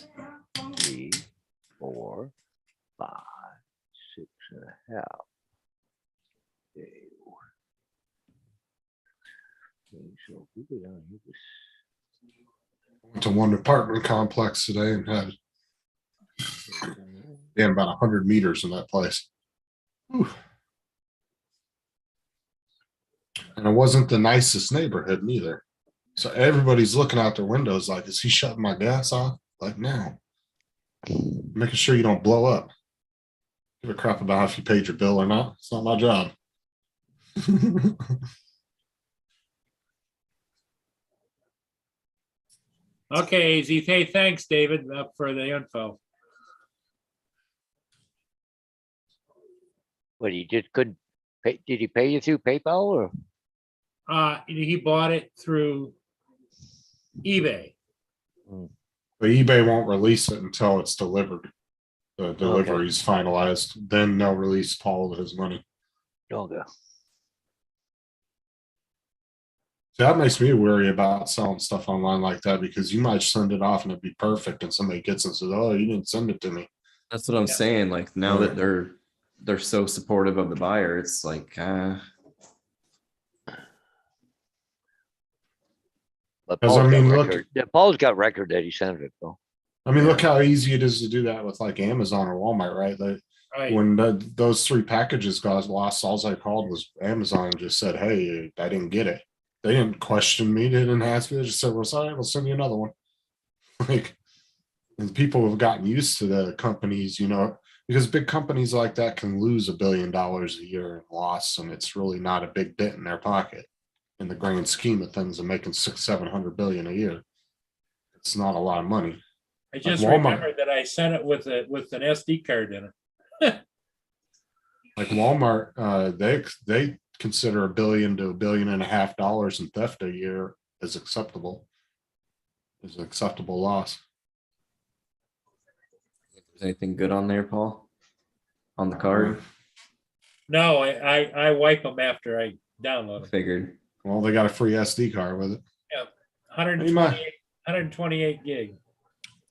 Speaker 2: 3, 4, 5, 6 and a half. Okay. Okay, so if we go down here,
Speaker 5: Went to one apartment complex today and had about 100 meters in that place. Whew. And it wasn't the nicest neighborhood neither. So everybody's looking out their windows like, is he shutting my gas off? Like, no. Making sure you don't blow up. Give a crap about if you paid your bill or not. It's not my job.
Speaker 3: Okay, AZ. Hey, thanks, David, for the info.
Speaker 2: what, you just couldn't pay, did he pay you through PayPal or?
Speaker 3: He bought it through eBay.
Speaker 5: But eBay won't release it until it's delivered. The delivery's finalized. Then they'll release Paul his money.
Speaker 2: Okay.
Speaker 5: So that makes me worry about selling stuff online like that, because you might send it off and it'd be perfect, and somebody gets it and says, "Oh, you didn't send it to me."
Speaker 6: That's what I'm saying. Like, now that they're so supportive of the buyer, it's like,
Speaker 2: But
Speaker 5: 'Cause, I
Speaker 2: Paul's got
Speaker 5: mean, look-
Speaker 2: record. Yeah, Paul's got record that he sent it though.
Speaker 5: I mean, look how easy it is to do that with like Amazon or Walmart, right? Like,
Speaker 3: Right.
Speaker 5: when those 3 packages got lost, all I called was Amazon and just said, "Hey, I didn't get it." They didn't question me. They didn't ask me. They just said, "Well, sorry, we'll send you another one." Like, and people have gotten used to the companies, because big companies like that can lose $1 billion a year in loss, and it's really not a big dent in their pocket in the grand scheme of things. Of making 600-700 billion a year, it's not a lot of money.
Speaker 3: I just
Speaker 5: Walmart.
Speaker 3: remembered that I sent it with an SD card in it.
Speaker 5: Like Walmart, they consider $1 billion to $1.5 billion in theft a year as acceptable. Is an acceptable loss.
Speaker 6: is anything good on there, Paul? On the card?
Speaker 3: No, I wipe them after I download them.
Speaker 6: Figured.
Speaker 5: Well, they got a free SD card with it.
Speaker 3: 128 gig.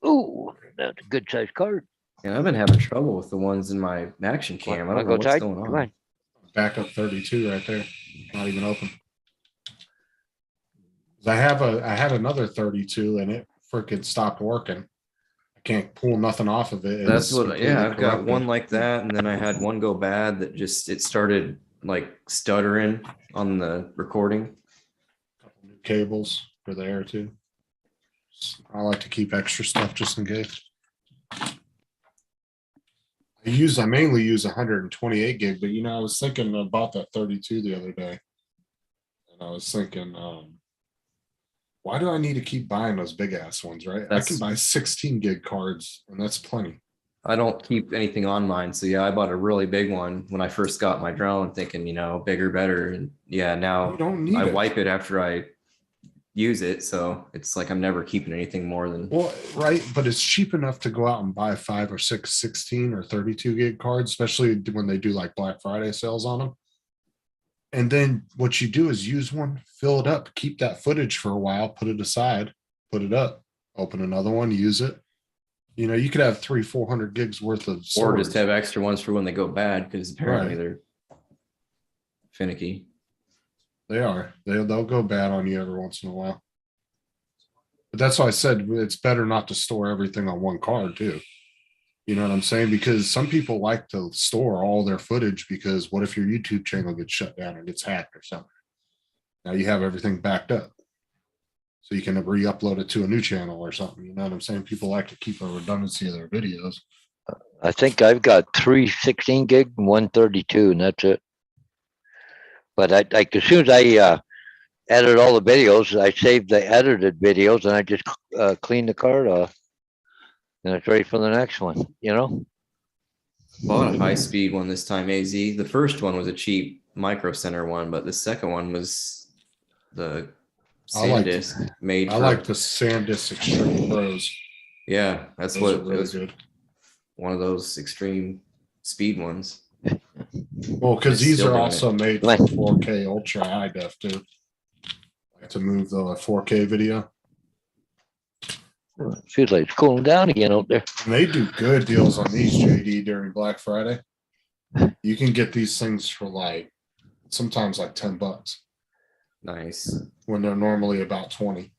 Speaker 2: Ooh, that's a good sized card.
Speaker 6: And I've been having trouble with the ones in my action cam. I
Speaker 2: Wanna
Speaker 6: don't
Speaker 2: go
Speaker 6: know what's
Speaker 2: outside?
Speaker 6: going
Speaker 2: Come
Speaker 6: on.
Speaker 5: Backup 32 right there. Not even open. 'Cause I had another 32 and it freaking stopped working. I can't pull nothing off of it.
Speaker 6: That's
Speaker 5: It's
Speaker 6: what,
Speaker 5: completely
Speaker 6: yeah, I've got
Speaker 5: corrupted.
Speaker 6: one like that, and then I had one go bad that just, it started like stuttering on the recording.
Speaker 5: Couple new cables for the air too. I like to keep extra stuff just in case. I mainly use 128 gig, but I was thinking about that 32 the other day. And I was thinking, why do I need to keep buying those big ass ones, right? I
Speaker 6: That's-
Speaker 5: can buy 16 gig cards and that's plenty.
Speaker 6: I don't keep anything on mine. So yeah, I bought a really big one when I first got my drone thinking, bigger, better. And yeah, now
Speaker 5: You don't need
Speaker 6: I
Speaker 5: it.
Speaker 6: wipe it after I use it. So it's like I'm never keeping anything more than
Speaker 5: Well, right, but it's cheap enough to go out and buy 5 or 6, 16 or 32 gig cards, especially when they do like Black Friday sales on them. And then what you do is use one, fill it up, keep that footage for a while, put it aside, put it up, open another one, use it. You could have 300-400 gigs worth of
Speaker 6: or
Speaker 5: storage.
Speaker 6: just have extra ones for when they go bad because apparently
Speaker 5: Right.
Speaker 6: they're finicky.
Speaker 5: They are. They'll go bad on you every once in a while. But that's why I said it's better not to store everything on one card too. You know what I'm saying? Because some people like to store all their footage because what if your YouTube channel gets shut down or gets hacked or something? Now you have everything backed up. So you can re-upload it to a new channel or something. You know what I'm saying? People like to keep a redundancy of their videos.
Speaker 2: I think I've got 3 16 gig and 132, and that's it. But as soon as I edit all the videos, I save the edited videos and I just clean the card off. And it's ready for the next one,
Speaker 6: Bought a high speed one this time, AZ. The first one was a cheap Micro Center one, but the second one was the
Speaker 5: I like-
Speaker 6: SanDisk made.
Speaker 5: I like the SanDisk Extreme Pros.
Speaker 6: Yeah, that's
Speaker 5: Those
Speaker 6: what
Speaker 5: are
Speaker 6: it
Speaker 5: really
Speaker 6: was.
Speaker 5: good.
Speaker 6: One of those extreme speed ones.
Speaker 5: Well, because
Speaker 6: It's
Speaker 5: these
Speaker 6: still
Speaker 5: are
Speaker 6: doing
Speaker 5: also made for
Speaker 2: Like-
Speaker 5: 4K ultra high def too. To move the 4K video.
Speaker 2: Feels like it's cooling down again out there.
Speaker 5: And they do good deals on these, JD, during Black Friday. You can get these things for sometimes like $10
Speaker 6: Nice.
Speaker 5: when they're normally about 20.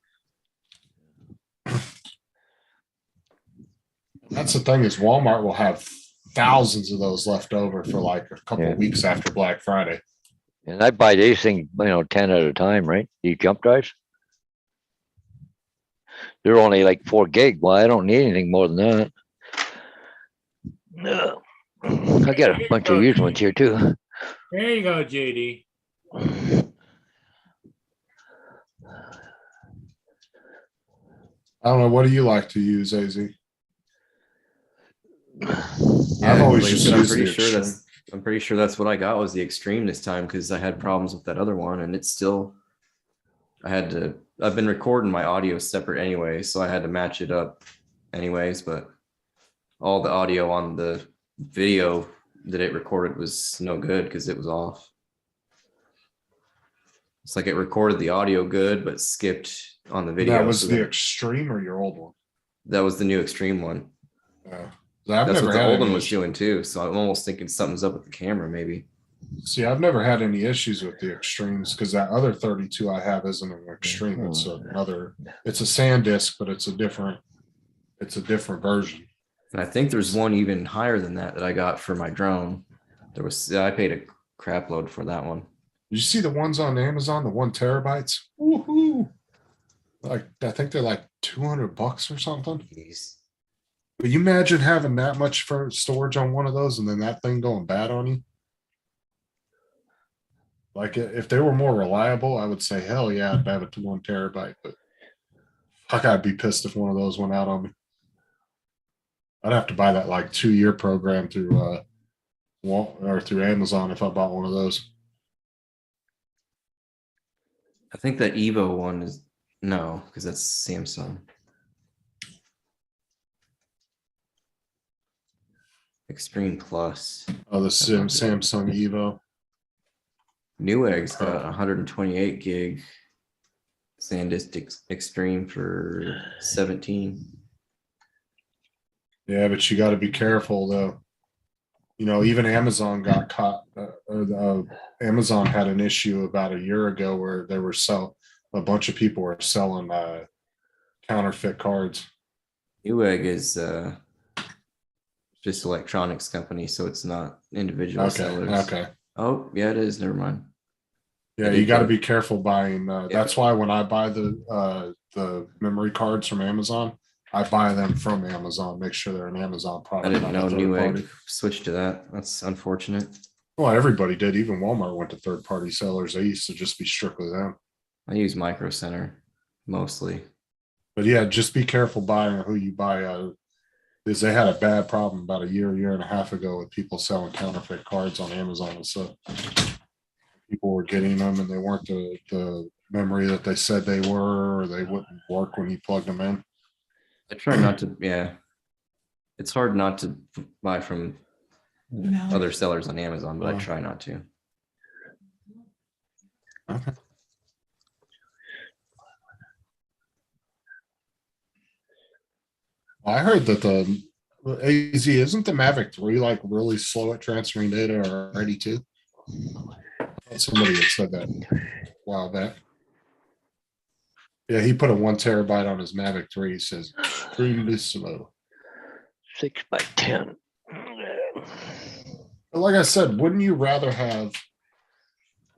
Speaker 5: That's the thing is Walmart will have thousands of those left over for like a couple
Speaker 2: Yeah.
Speaker 5: of weeks after Black Friday.
Speaker 2: And I buy these things, 10 at a time, right? These jump drives. They're only like 4 gig. Well, I don't need anything more than that. No. I got a bunch of used ones here too.
Speaker 3: There you go, JD.
Speaker 5: I don't know. What do you like to use, AZ?
Speaker 6: Yeah,
Speaker 5: I've always
Speaker 6: like I
Speaker 5: just
Speaker 6: said,
Speaker 5: used the Extreme.
Speaker 6: I'm pretty sure that's what I got was the extreme this time because I had problems with that other one and it's still I've been recording my audio separate anyway, so I had to match it up anyways, but all the audio on the video that it recorded was no good because it was off. It's like it recorded the audio good, but skipped on the video.
Speaker 5: That was
Speaker 6: so
Speaker 5: the
Speaker 6: then-
Speaker 5: Extreme or your old one?
Speaker 6: that was the new extreme one.
Speaker 5: I've
Speaker 6: That's
Speaker 5: never
Speaker 6: what the
Speaker 5: had
Speaker 6: old one
Speaker 5: any
Speaker 6: was doing too. So I'm almost thinking something's up with the camera, maybe.
Speaker 5: See, I've never had any issues with the extremes because that other 32 I have isn't an extreme. It's it's a SanDisk, but it's a different version.
Speaker 6: And I think there's one even higher than that I got for my drone. I paid a crap load for that one.
Speaker 5: Did you see the ones on Amazon, the 1 terabytes? Woohoo! Like, I think they're like $200 or something.
Speaker 6: Jeez.
Speaker 5: But you imagine having that much for storage on one of those and then that thing going bad on you? Like, if they were more reliable, I would say, hell yeah, I'd have it to 1 terabyte. But fuck, I'd be pissed if one of those went out on me. I'd have to buy that like 2-year program through through Amazon if I bought one of those.
Speaker 6: I think that Evo one is no, because that's Samsung. Extreme Plus.
Speaker 5: Oh, the Samsung Evo.
Speaker 6: Newegg's got 128 gig SanDisk Extreme for 17.
Speaker 5: Yeah, but you got to be careful though. You know, even Amazon got caught. Amazon had an issue about a year ago where they were a bunch of people were selling counterfeit cards.
Speaker 6: Newegg is just electronics company, so it's not individual sellers.
Speaker 5: Okay.
Speaker 6: Oh, yeah, it is. Never mind.
Speaker 5: Yeah, you got to be careful buying. That's why when I buy the memory cards from Amazon, I buy them from Amazon. Make sure they're an Amazon product.
Speaker 6: I didn't
Speaker 5: not a
Speaker 6: know
Speaker 5: third
Speaker 6: Newegg
Speaker 5: party.
Speaker 6: switched to that. That's unfortunate.
Speaker 5: Well, everybody did. Even Walmart went to third-party sellers. They used to just be strictly them.
Speaker 6: I use Micro Center. mostly.
Speaker 5: But yeah, just be careful buying who you buy. Because they had a bad problem about a year and a half ago with people selling counterfeit cards on Amazon and stuff. People were getting them and they weren't the memory that they said they were, or they wouldn't work when you plugged them in.
Speaker 6: I try not to. Yeah, it's hard not to buy from other sellers on Amazon, but I try not to.
Speaker 5: Okay. I heard that the AZ isn't the Mavic 3 like really slow at transferring data already too. Somebody had said that a while back. Yeah, he put a 1 terabyte on his Mavic 3. He says extremely slow.
Speaker 2: 6x10.
Speaker 5: But like I said, wouldn't you rather have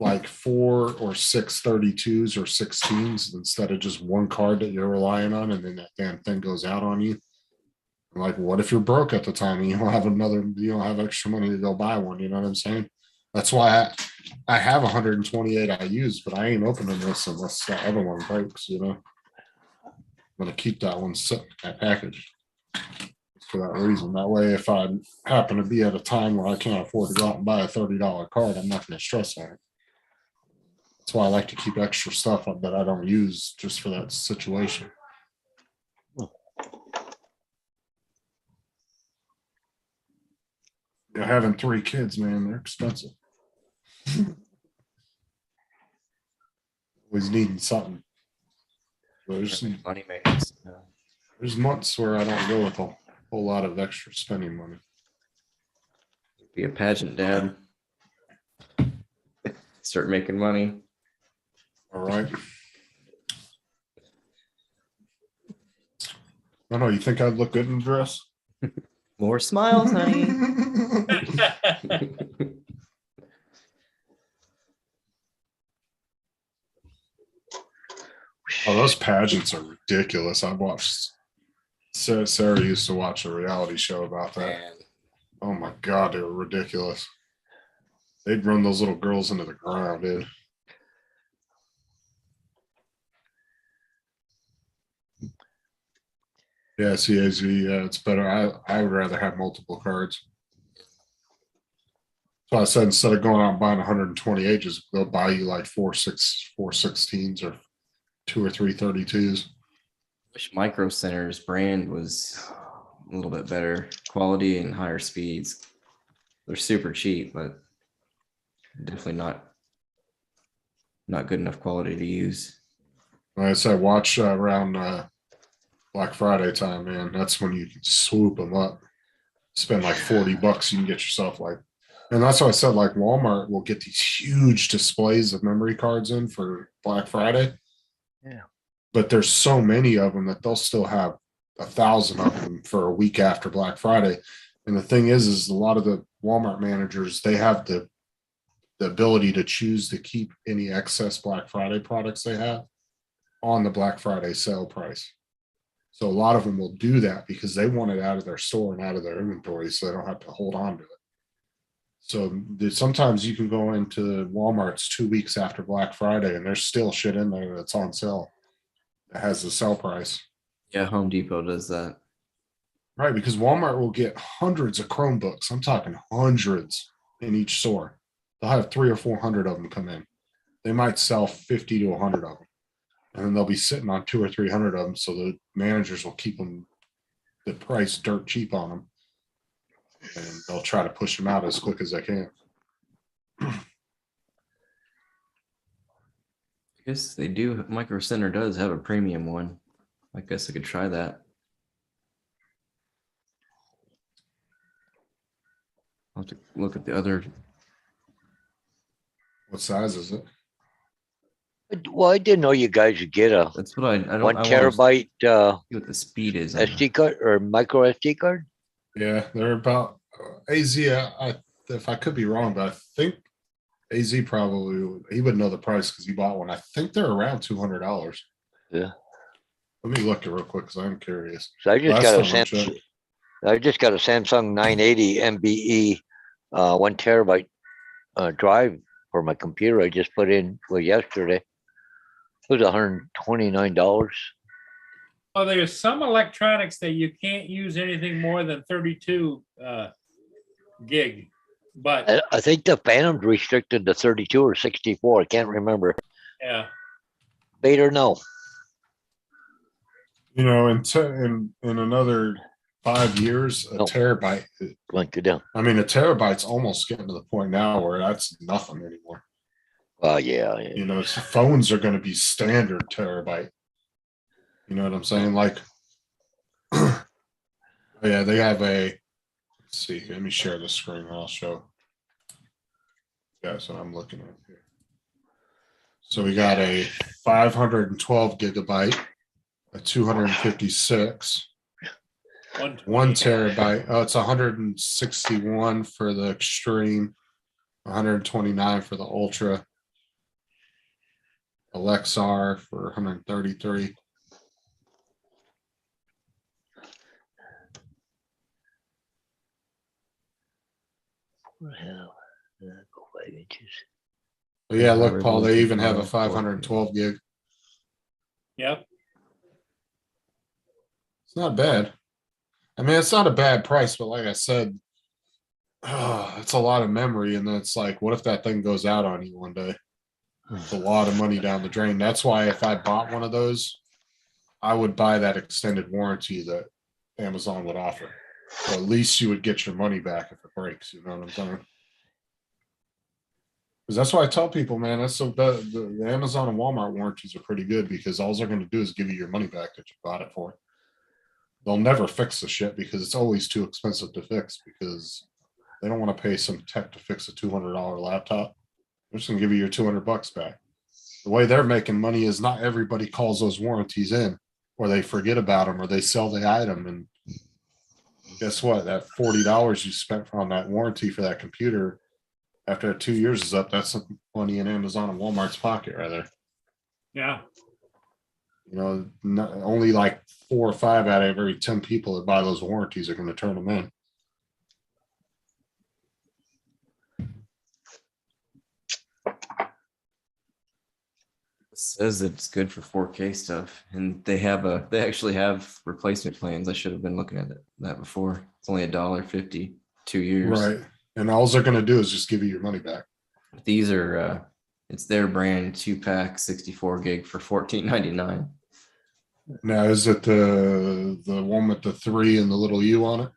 Speaker 5: like 4 or 6 32s or 16s instead of just one card that you're relying on and then that damn thing goes out on you? Like, what if you're broke at the time and you don't have extra money to go buy one? You know what I'm saying? That's why I have 128 I use, but I ain't opening this unless the other one breaks, you know. I'm gonna keep that one sitting, that package, for that reason. That way, if I happen to be at a time where I can't afford to go out and buy a $30 card, I'm not gonna stress on it. That's why I like to keep extra stuff that I don't use just for that situation. You know, having 3 kids, man, they're expensive. Always needing something.
Speaker 6: Money makers.
Speaker 5: There's months where I don't go with a whole lot of extra spending money.
Speaker 6: Be a pageant dad. Start making money.
Speaker 5: All right. I don't know. You think I'd look good in a dress?
Speaker 6: More smiles, honey.
Speaker 5: Oh, those pageants are ridiculous. I watched. Sarah used to watch a reality show about that.
Speaker 6: Man.
Speaker 5: Oh my God, they were ridiculous. They'd run those little girls into the ground, dude. Yeah, CAZ, yeah, it's better. I would rather have multiple cards. So I said instead of going out and buying 128, just they'll buy you like 4 16s or 2 or 3 32s.
Speaker 6: Wish Micro Center's brand was a little bit better quality and higher speeds. They're super cheap, but definitely not good enough quality to use.
Speaker 5: Like I said, watch around Black Friday time, man. That's when you can swoop them up. Spend like $40, you can get yourself like, and that's why I said like Walmart will get these huge displays of memory cards in for Black Friday.
Speaker 2: Yeah.
Speaker 5: But there's so many of them that they'll still have 1,000 of them for a week after Black Friday. And the thing is a lot of the Walmart managers, they have the ability to choose to keep any excess Black Friday products they have on the Black Friday sale price. So a lot of them will do that because they want it out of their store and out of their inventory so they don't have to hold on to it. So sometimes you can go into Walmart's 2 weeks after Black Friday and there's still shit in there that's on sale that has the sell price.
Speaker 6: Yeah, Home Depot does that.
Speaker 5: Right, because Walmart will get hundreds of Chromebooks. I'm talking hundreds in each store. They'll have 300 or 400 of them come in. They might sell 50 to 100 of them. And then they'll be sitting on 200 or 300 of them. So the managers will keep them the price dirt cheap on them. And they'll try to push them out as quick as they can.
Speaker 6: I guess they do. Micro Center does have a premium one. I guess I could try that. I'll have to look at the other.
Speaker 5: What size is it?
Speaker 2: Well, I didn't know you guys would get a
Speaker 6: That's what I don't.
Speaker 2: 1
Speaker 6: I wanna
Speaker 2: terabyte
Speaker 6: see what the speed is. on
Speaker 2: SD card or micro SD card.
Speaker 5: Yeah, they're about AZ. If I could be wrong, but I think AZ probably he would know the price because he bought one. I think they're around $200.
Speaker 2: Yeah.
Speaker 5: Let me look it real quick because I'm curious.
Speaker 2: So I just
Speaker 5: Last
Speaker 2: got a
Speaker 5: time I checked.
Speaker 2: Samsung. I just got a Samsung 980 MBE 1 terabyte drive for my computer. I just put in yesterday. was $129.
Speaker 3: Oh, there's some electronics that you can't use anything more than 32 gig, but
Speaker 2: I think the Phantom's restricted to 32 or 64. I can't remember.
Speaker 3: yeah,
Speaker 2: Vader, no.
Speaker 5: You know, in another 5 years, a
Speaker 2: Nope.
Speaker 5: terabyte.
Speaker 2: Blink it down.
Speaker 5: I mean, a terabyte's almost getting to the point now where that's nothing anymore.
Speaker 2: Yeah.
Speaker 5: You know, phones are going to be standard terabyte. You know what I'm saying? Like, yeah, they have a. Let's see. Let me share the screen. And I'll show. Yeah, that's what I'm looking at here. So we got a 512 gigabyte, a 256, 1 terabyte. Oh, it's 161 for the extreme, 129 for the ultra. Alexar for 133.
Speaker 2: What the hell? Go 5 inches.
Speaker 5: But yeah, look, Paul, they even have a 512 gig.
Speaker 3: yep.
Speaker 5: It's not bad. I mean, it's not a bad price, but like I said, it's a lot of memory. And then it's like, what if that thing goes out on you one day? It's a lot of money down the drain. That's why if I bought one of those, I would buy that extended warranty that Amazon would offer. So at least you would get your money back if it breaks. You know what I'm saying? Because that's why I tell people, man, that's so the Amazon and Walmart warranties are pretty good because all they're going to do is give you your money back that you bought it for. They'll never fix the shit because it's always too expensive to fix because they don't want to pay some tech to fix a $200 laptop. They're just going to give you your $200 back. The way they're making money is not everybody calls those warranties in or they forget about them or they sell the item. And guess what? That $40 you spent on that warranty for that computer after 2 years is up, that's some money in Amazon and Walmart's pocket right there.
Speaker 3: Yeah.
Speaker 5: You know, only like 4 or 5 out of every 10 people that buy those warranties are going to turn them in.
Speaker 6: It says that it's good for 4K stuff, and they actually have replacement plans. I should have been looking at that before. It's only $1.50, 2 years.
Speaker 5: Right. And all they're going to do is just give you your money back.
Speaker 6: These are it's their brand 2-pack 64 gig for $14.99.
Speaker 5: Now, is it the one with the 3 and the little U on it?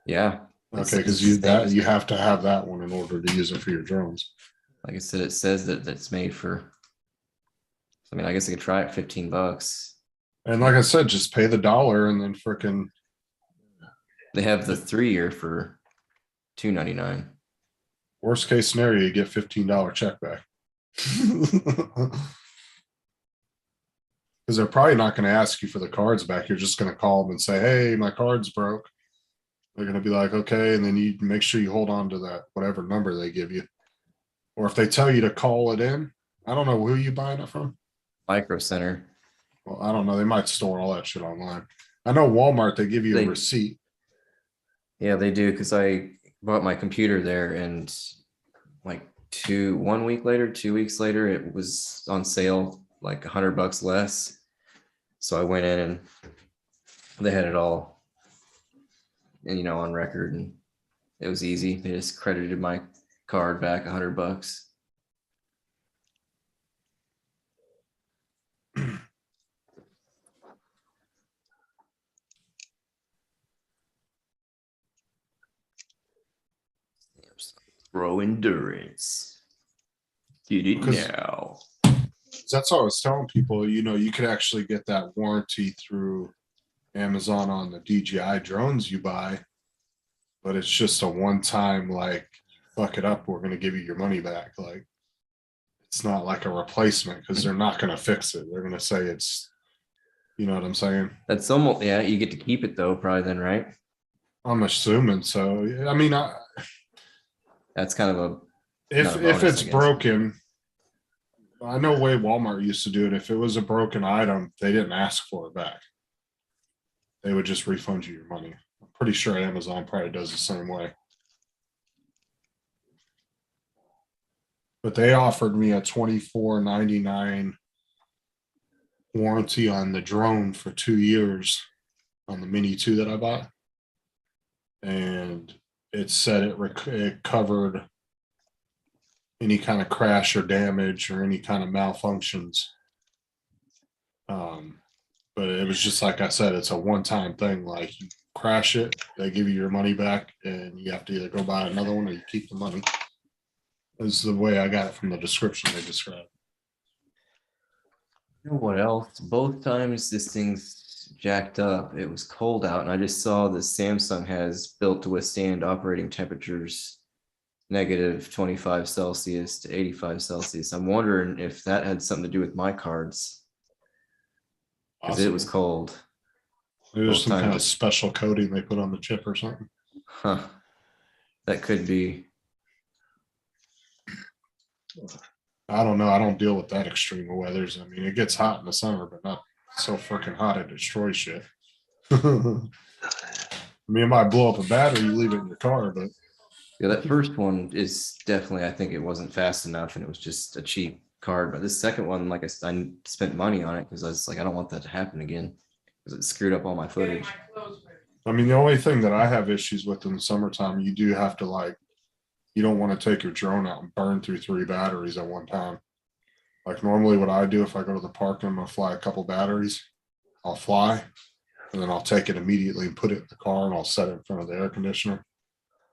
Speaker 6: Yeah.
Speaker 5: Okay, because you have to have that one in order to use it for your drones.
Speaker 6: Like I said, it says that it's made for. I mean, I guess I could try it $15.
Speaker 5: And like I said, just pay the $1 and then frickin'.
Speaker 6: They have the 3-year for $2.99.
Speaker 5: Worst case scenario, you get $15 check back. Because they're probably not going to ask you for the cards back. You're just going to call them and say, hey, my card's broke. They're going to be like, okay. And then you make sure you hold on to that, whatever number they give you. Or if they tell you to call it in, I don't know who you buying it from.
Speaker 6: Micro Center.
Speaker 5: Well, I don't know. They might store all that shit online. I know Walmart, they give you a receipt.
Speaker 6: Yeah, they do. Because I bought my computer there and like 1 week later, 2 weeks later, it was on sale like $100 less. So I went in and they had it all, and on record, and it was easy. They just credited my card back $100. Pro endurance. Get it now.
Speaker 5: That's what I was telling people. You could actually get that warranty through Amazon on the DJI drones you buy, but it's just a one-time, like, fuck it up, we're going to give you your money back. Like, it's not like a replacement because they're not going to fix it. They're going to say it's, you know what I'm saying?
Speaker 6: That's almost, yeah, you get to keep it though, probably then, right?
Speaker 5: I'm assuming so. I mean,
Speaker 6: that's kind of a
Speaker 5: if it's broken. I know way Walmart used to do it. If it was a broken item, they didn't ask for it back. They would just refund you your money. I'm pretty sure Amazon probably does the same way. But they offered me a $24.99 warranty on the drone for 2 years on the Mini 2 that I bought. And it said it covered any kind of crash or damage or any kind of malfunctions. But it was just like I said, it's a one-time thing. Like you crash it, they give you your money back, and you have to either go buy another one or you keep the money. This is the way I got it from the description they described.
Speaker 6: You know what else? Both times this thing's jacked up, it was cold out, and I just saw that Samsung has built to withstand operating temperatures -25 Celsius to 85 Celsius. I'm wondering if that had something to do with my cards, because it was cold.
Speaker 5: There's
Speaker 6: both
Speaker 5: some kind of
Speaker 6: times.
Speaker 5: special coating they put on the chip or something.
Speaker 6: Huh. That could be.
Speaker 5: I don't know. I don't deal with that extreme of weathers. I mean, it gets hot in the summer, but not so freaking hot it destroys shit. I mean, it might blow up a battery, you leave it in your car, but
Speaker 6: Yeah, that first one is definitely, I think it wasn't fast enough and it was just a cheap card. But this second one, like I said, I spent money on it because I was like, I don't want that to happen again because it screwed up all my footage.
Speaker 5: I mean, the only thing that I have issues with in the summertime, you do have to like, you don't want to take your drone out and burn through 3 batteries at one time. Like normally what I do if I go to the park and I'm gonna fly a couple batteries, I'll fly and then I'll take it immediately and put it in the car and I'll set it in front of the air conditioner.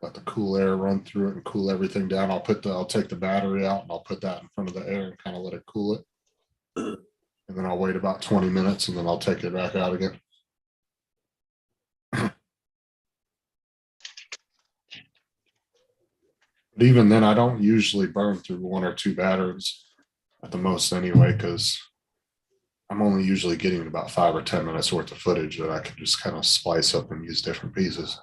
Speaker 5: Let the cool air run through it and cool everything down. I'll take the battery out and I'll put that in front of the air and kind of let it cool it. And then I'll wait about 20 minutes and then I'll take it back out again. But even then, I don't usually burn through 1 or 2 batteries at the most anyway, because I'm only usually getting about 5 or 10 minutes worth of footage that I can just kind of splice up and use different pieces.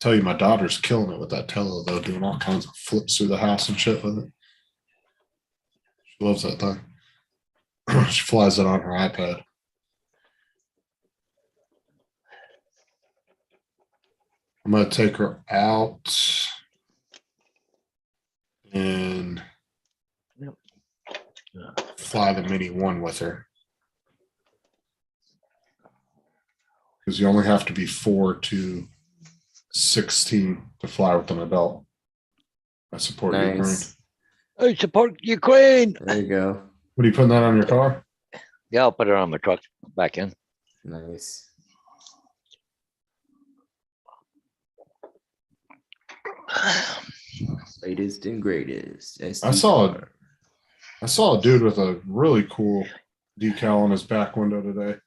Speaker 5: Tell you, my daughter's killing it with that Tello though, doing all kinds of flips through the house and shit with it. She loves that thing. She flies it on her iPad. I'm gonna take her out and fly the Mini 1 with her. Because you only have to be 4 to 16 to fly with an adult. I support Ukraine.
Speaker 6: Nice.
Speaker 2: I support Ukraine.
Speaker 6: There you go.
Speaker 5: What are you putting that on your car?
Speaker 2: Yeah, I'll put it on my truck back in.
Speaker 6: Nice. Latest and greatest.
Speaker 5: I saw a dude with a really cool decal on his back window today.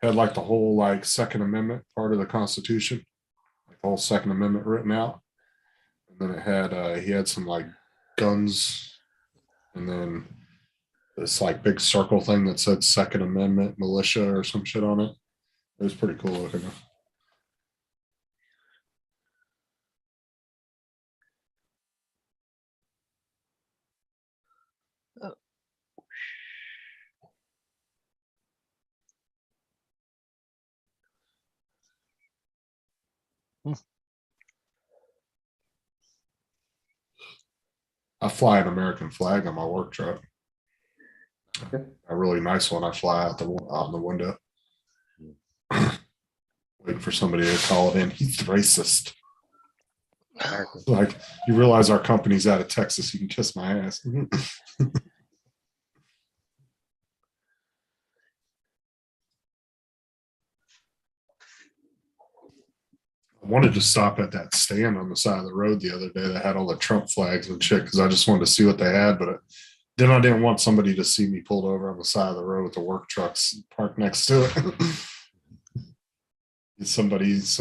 Speaker 5: Had like the whole like Second Amendment part of the Constitution, like the whole Second Amendment written out. And then it had he had some like guns, and then this like big circle thing that said Second Amendment militia or some shit on it. It was pretty cool looking. I fly an American flag on my work truck.
Speaker 6: Okay.
Speaker 5: A really nice one. I fly out the window. Waiting for somebody to call it in. He's racist. Like, you realize our company's out of Texas, you can kiss my ass. I wanted to stop at that stand on the side of the road the other day that had all the Trump flags and shit because I just wanted to see what they had, but then I didn't want somebody to see me pulled over on the side of the road with the work trucks parked next to it. Some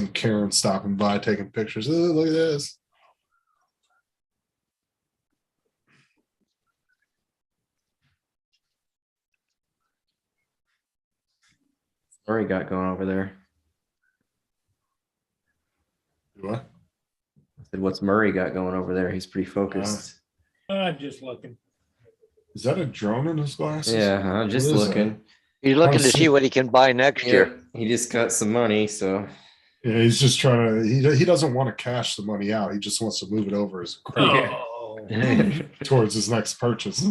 Speaker 5: Karen stopping by taking pictures. Oh, look at this.
Speaker 6: Murray got going over there?
Speaker 5: What?
Speaker 6: I said, what's Murray got going over there? He's pretty focused.
Speaker 3: I'm just looking.
Speaker 5: Is that a drone in his glasses?
Speaker 6: Yeah, I'm just
Speaker 5: What is
Speaker 6: looking.
Speaker 2: He's looking to see what he can buy next year.
Speaker 6: He just got some money, so
Speaker 5: Yeah, he's just trying to. He doesn't want to cash the money out. He just wants to move it over as a credit
Speaker 3: Oh,
Speaker 5: towards his next purchase.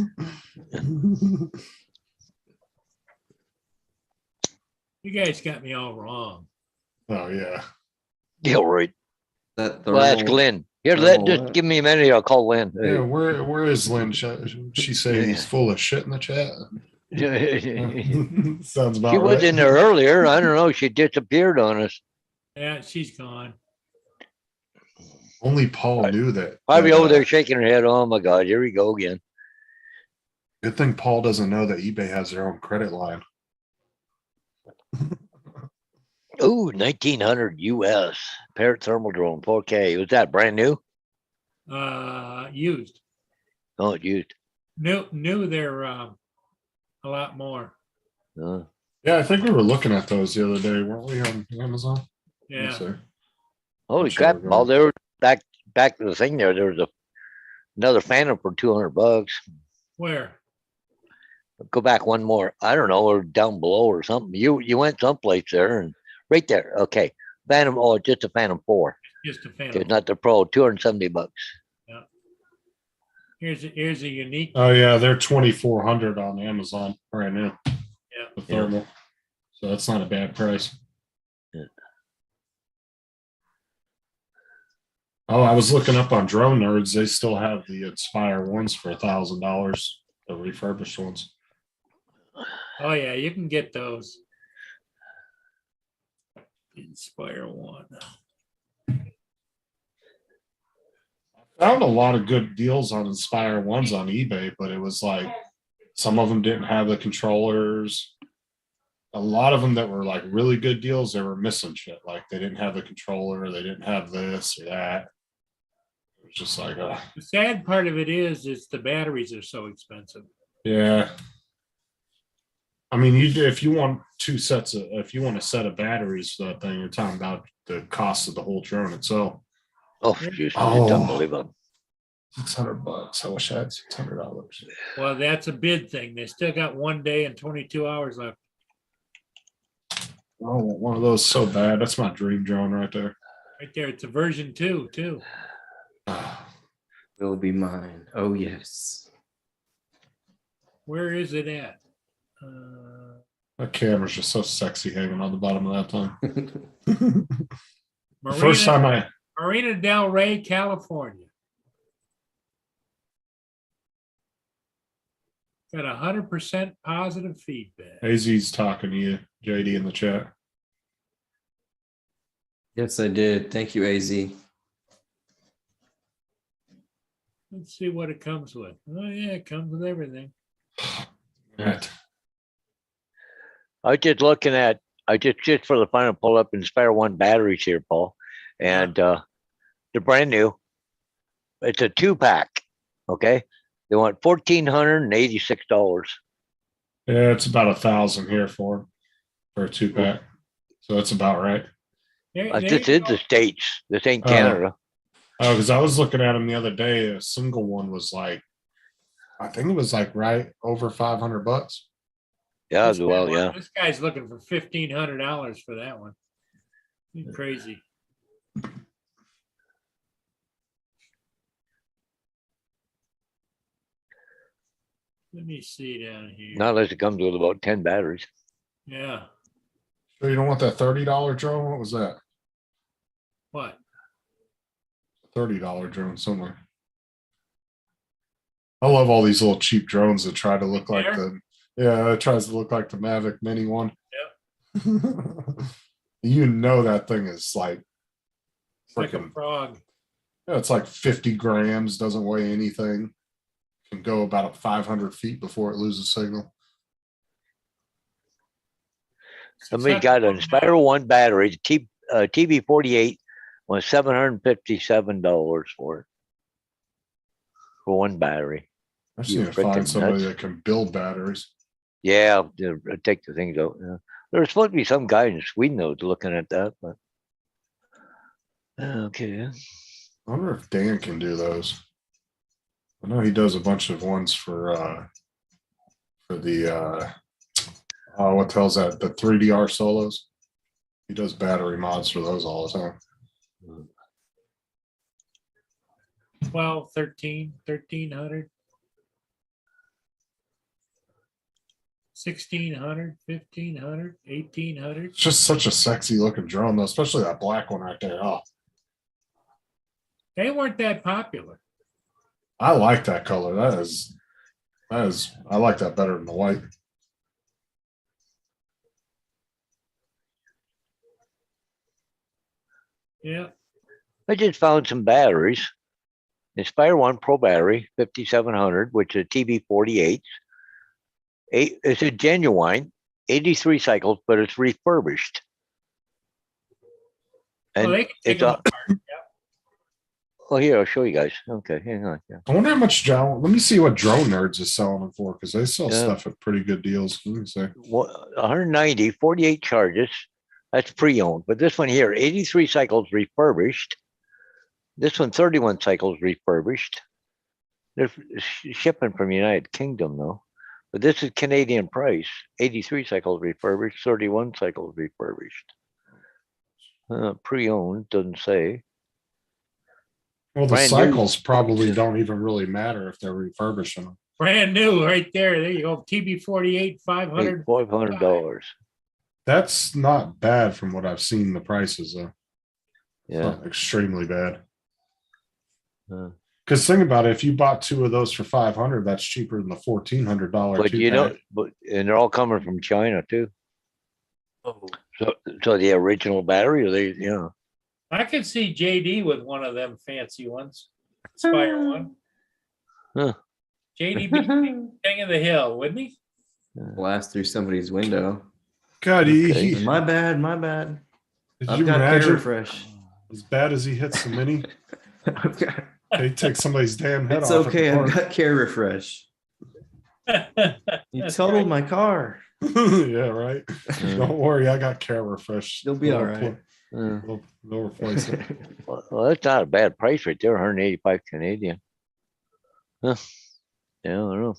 Speaker 3: you guys got me all wrong.
Speaker 5: Oh yeah.
Speaker 2: Yeah, right.
Speaker 6: That
Speaker 2: Well, ask
Speaker 6: thermal-
Speaker 2: Lynn. Here,
Speaker 6: thermal
Speaker 2: just
Speaker 6: what?
Speaker 2: give me a minute. I'll call Lynn.
Speaker 5: Yeah, where is Lynn? She say he's full of shit in the chat.
Speaker 2: She
Speaker 5: Sounds about
Speaker 2: was
Speaker 5: right.
Speaker 2: in there earlier. I don't know. She disappeared on us.
Speaker 3: Yeah, she's gone.
Speaker 5: Only Paul knew that.
Speaker 2: Probably
Speaker 5: that,
Speaker 2: over there shaking her head. Oh my God, here we go again.
Speaker 5: Good thing Paul doesn't know that eBay has their own credit line.
Speaker 2: Ooh, 1900 US Parrot thermal drone 4K. Was that brand new?
Speaker 3: Used.
Speaker 2: Oh, it used.
Speaker 3: New they're a lot more.
Speaker 2: Uh,
Speaker 5: Yeah, I think we were looking at those the other day, weren't we, on Amazon? Let me
Speaker 3: Yeah.
Speaker 5: see.
Speaker 2: holy
Speaker 5: Sure,
Speaker 2: crap!
Speaker 5: go
Speaker 2: Well,
Speaker 5: on.
Speaker 2: there back to the thing there. There was another Phantom for $200.
Speaker 3: Where?
Speaker 2: Go back one more. I don't know, or down below or something. You went someplace there and right there. Okay, Phantom. Oh, just a Phantom 4.
Speaker 3: Just a fan.
Speaker 2: Okay, not the Pro. $270.
Speaker 3: Here's a unique.
Speaker 5: Oh yeah, they're 2,400 on Amazon right now.
Speaker 3: Yeah.
Speaker 5: The thermal. So that's not a bad price.
Speaker 2: Yeah.
Speaker 5: Oh, I was looking up on Drone Nerds. They still have the Inspire ones for $1,000, the refurbished ones.
Speaker 3: Oh yeah, you can get those. Inspire one.
Speaker 5: Found a lot of good deals on Inspire ones on eBay, but it was like some of them didn't have the controllers. A lot of them that were like really good deals, they were missing shit. Like they didn't have the controller, they didn't have this or that. It was just like,
Speaker 3: The sad part of it is the batteries are so expensive.
Speaker 5: yeah. I mean, if you want if you want a set of batteries for that thing, you're talking about the cost of the whole drone itself.
Speaker 2: Oh, just
Speaker 5: Oh.
Speaker 2: it's unbelievable.
Speaker 5: $600. I wish I had $600.
Speaker 3: Well, that's a bid thing. They still got 1 day and 22 hours left.
Speaker 5: Oh, one of those so bad. That's my dream drone right there.
Speaker 3: Right there. It's a version 2 too.
Speaker 6: Will be mine. Oh yes.
Speaker 3: Where is it at?
Speaker 5: That camera's just so sexy hanging on the bottom of that thing.
Speaker 3: Marina,
Speaker 5: First time
Speaker 3: Marina Del Rey, California. Got 100% positive feedback.
Speaker 5: AZ's talking to you, JD, in the chat.
Speaker 6: Yes, I did. Thank you, AZ.
Speaker 3: Let's see what it comes with. Oh yeah, it comes with everything.
Speaker 5: Right.
Speaker 2: I was just looking at. I just for the fun of pull up Inspire 1 batteries here, Paul, and they're brand new. It's a 2-pack. Okay, they want $1,486.
Speaker 5: Yeah, it's about 1,000 here for a 2-pack. So that's about right.
Speaker 3: There
Speaker 2: This
Speaker 3: you
Speaker 2: is
Speaker 3: go.
Speaker 2: the States. This ain't
Speaker 5: Oh.
Speaker 2: Canada.
Speaker 5: Oh, because I was looking at them the other day. A single one was like, I think it was like right over $500.
Speaker 2: Yeah,
Speaker 3: This guy
Speaker 2: well,
Speaker 3: wa-
Speaker 2: yeah.
Speaker 3: This guy's looking for $1,500 for that one. You crazy. Let me see down here.
Speaker 2: Not unless it comes with about 10 batteries.
Speaker 3: Yeah.
Speaker 5: So you don't want that $30 drone? What was that?
Speaker 3: What?
Speaker 5: $30 drone somewhere. I love all these little cheap drones that try to look like it tries to look like the Mavic Mini one. Yep. You know that thing is like
Speaker 3: It's like a
Speaker 5: freaking,
Speaker 3: frog.
Speaker 5: it's like 50 grams, doesn't weigh anything. Can go about 500 feet before it loses signal.
Speaker 2: Somebody got an Inspire 1 battery, TB48 was $757 for it. For one battery.
Speaker 5: I just
Speaker 2: You
Speaker 5: need to find
Speaker 2: freaking
Speaker 5: somebody
Speaker 2: nuts.
Speaker 5: that can build batteries.
Speaker 2: Yeah, take the things out. Yeah. There's supposed to be some guy in Sweden that was looking at that, but okay.
Speaker 5: I wonder if Dan can do those. I know he does a bunch of ones for the what the hell's that? The 3DR solos. He does battery mods for those all the time.
Speaker 3: 12, 13, 1300. 1600, 1500, 1800.
Speaker 5: It's just such a sexy looking drone, though, especially that black one right there. Oh,
Speaker 3: They weren't that popular.
Speaker 5: I like that color. That is, I like that better than the white.
Speaker 3: Yeah.
Speaker 2: I just found some batteries. Inspire One Pro battery, 5700, which is TB48. It's a genuine, 83 cycles, but it's refurbished.
Speaker 3: Well,
Speaker 2: And
Speaker 3: they can take
Speaker 2: it's
Speaker 3: them
Speaker 2: a,
Speaker 3: apart.
Speaker 2: oh, here, I'll show you guys. Okay, hang on. Yeah.
Speaker 5: I wonder how much drone. Let me see what Drone Nerds is selling them for, because they sell
Speaker 2: Yeah.
Speaker 5: stuff at pretty good deals. Let me see.
Speaker 2: 190, 48 charges. That's pre-owned. But this one here, 83 cycles refurbished. This one, 31 cycles refurbished. They're shipping from United Kingdom though. But this is Canadian price. 83 cycles refurbished, 31 cycles refurbished. Pre-owned, doesn't say.
Speaker 5: Well, the
Speaker 2: Brand new.
Speaker 5: cycles probably don't even really matter if they're refurbishing them.
Speaker 3: Brand new right there. There you go. TB48, 500.
Speaker 2: $500.
Speaker 5: That's not bad from what I've seen the prices though. It's
Speaker 2: Yeah.
Speaker 5: not extremely bad.
Speaker 2: Uh,
Speaker 5: Because think about it, if you bought two of those for 500, that's cheaper than the $1,400.
Speaker 2: But you know, and they're all coming from China too. So the original battery, or they, you know,
Speaker 3: I could see JD with one of them fancy ones. Inspire One.
Speaker 2: Huh.
Speaker 3: JD be king of the hill, wouldn't he?
Speaker 6: Blast through somebody's window.
Speaker 5: God,
Speaker 2: Okay.
Speaker 6: My bad, my bad.
Speaker 5: did
Speaker 6: I've
Speaker 5: you
Speaker 6: got care
Speaker 5: imagine
Speaker 6: refresh.
Speaker 5: as bad as he hits the mini?
Speaker 6: I've got-
Speaker 5: They take somebody's damn head
Speaker 6: it's
Speaker 5: off. at the
Speaker 6: okay. I've
Speaker 5: park.
Speaker 6: got care refresh. You
Speaker 3: That's
Speaker 6: totaled
Speaker 3: right.
Speaker 6: my car.
Speaker 5: Yeah, right.
Speaker 2: Mm.
Speaker 5: Don't worry, I got care refresh.
Speaker 6: You'll be
Speaker 5: They'll
Speaker 6: all
Speaker 5: repl-
Speaker 6: right.
Speaker 5: They'll replace it.
Speaker 2: well, that's not a bad price right there. 185 Canadian. Huh. Yeah, I don't know.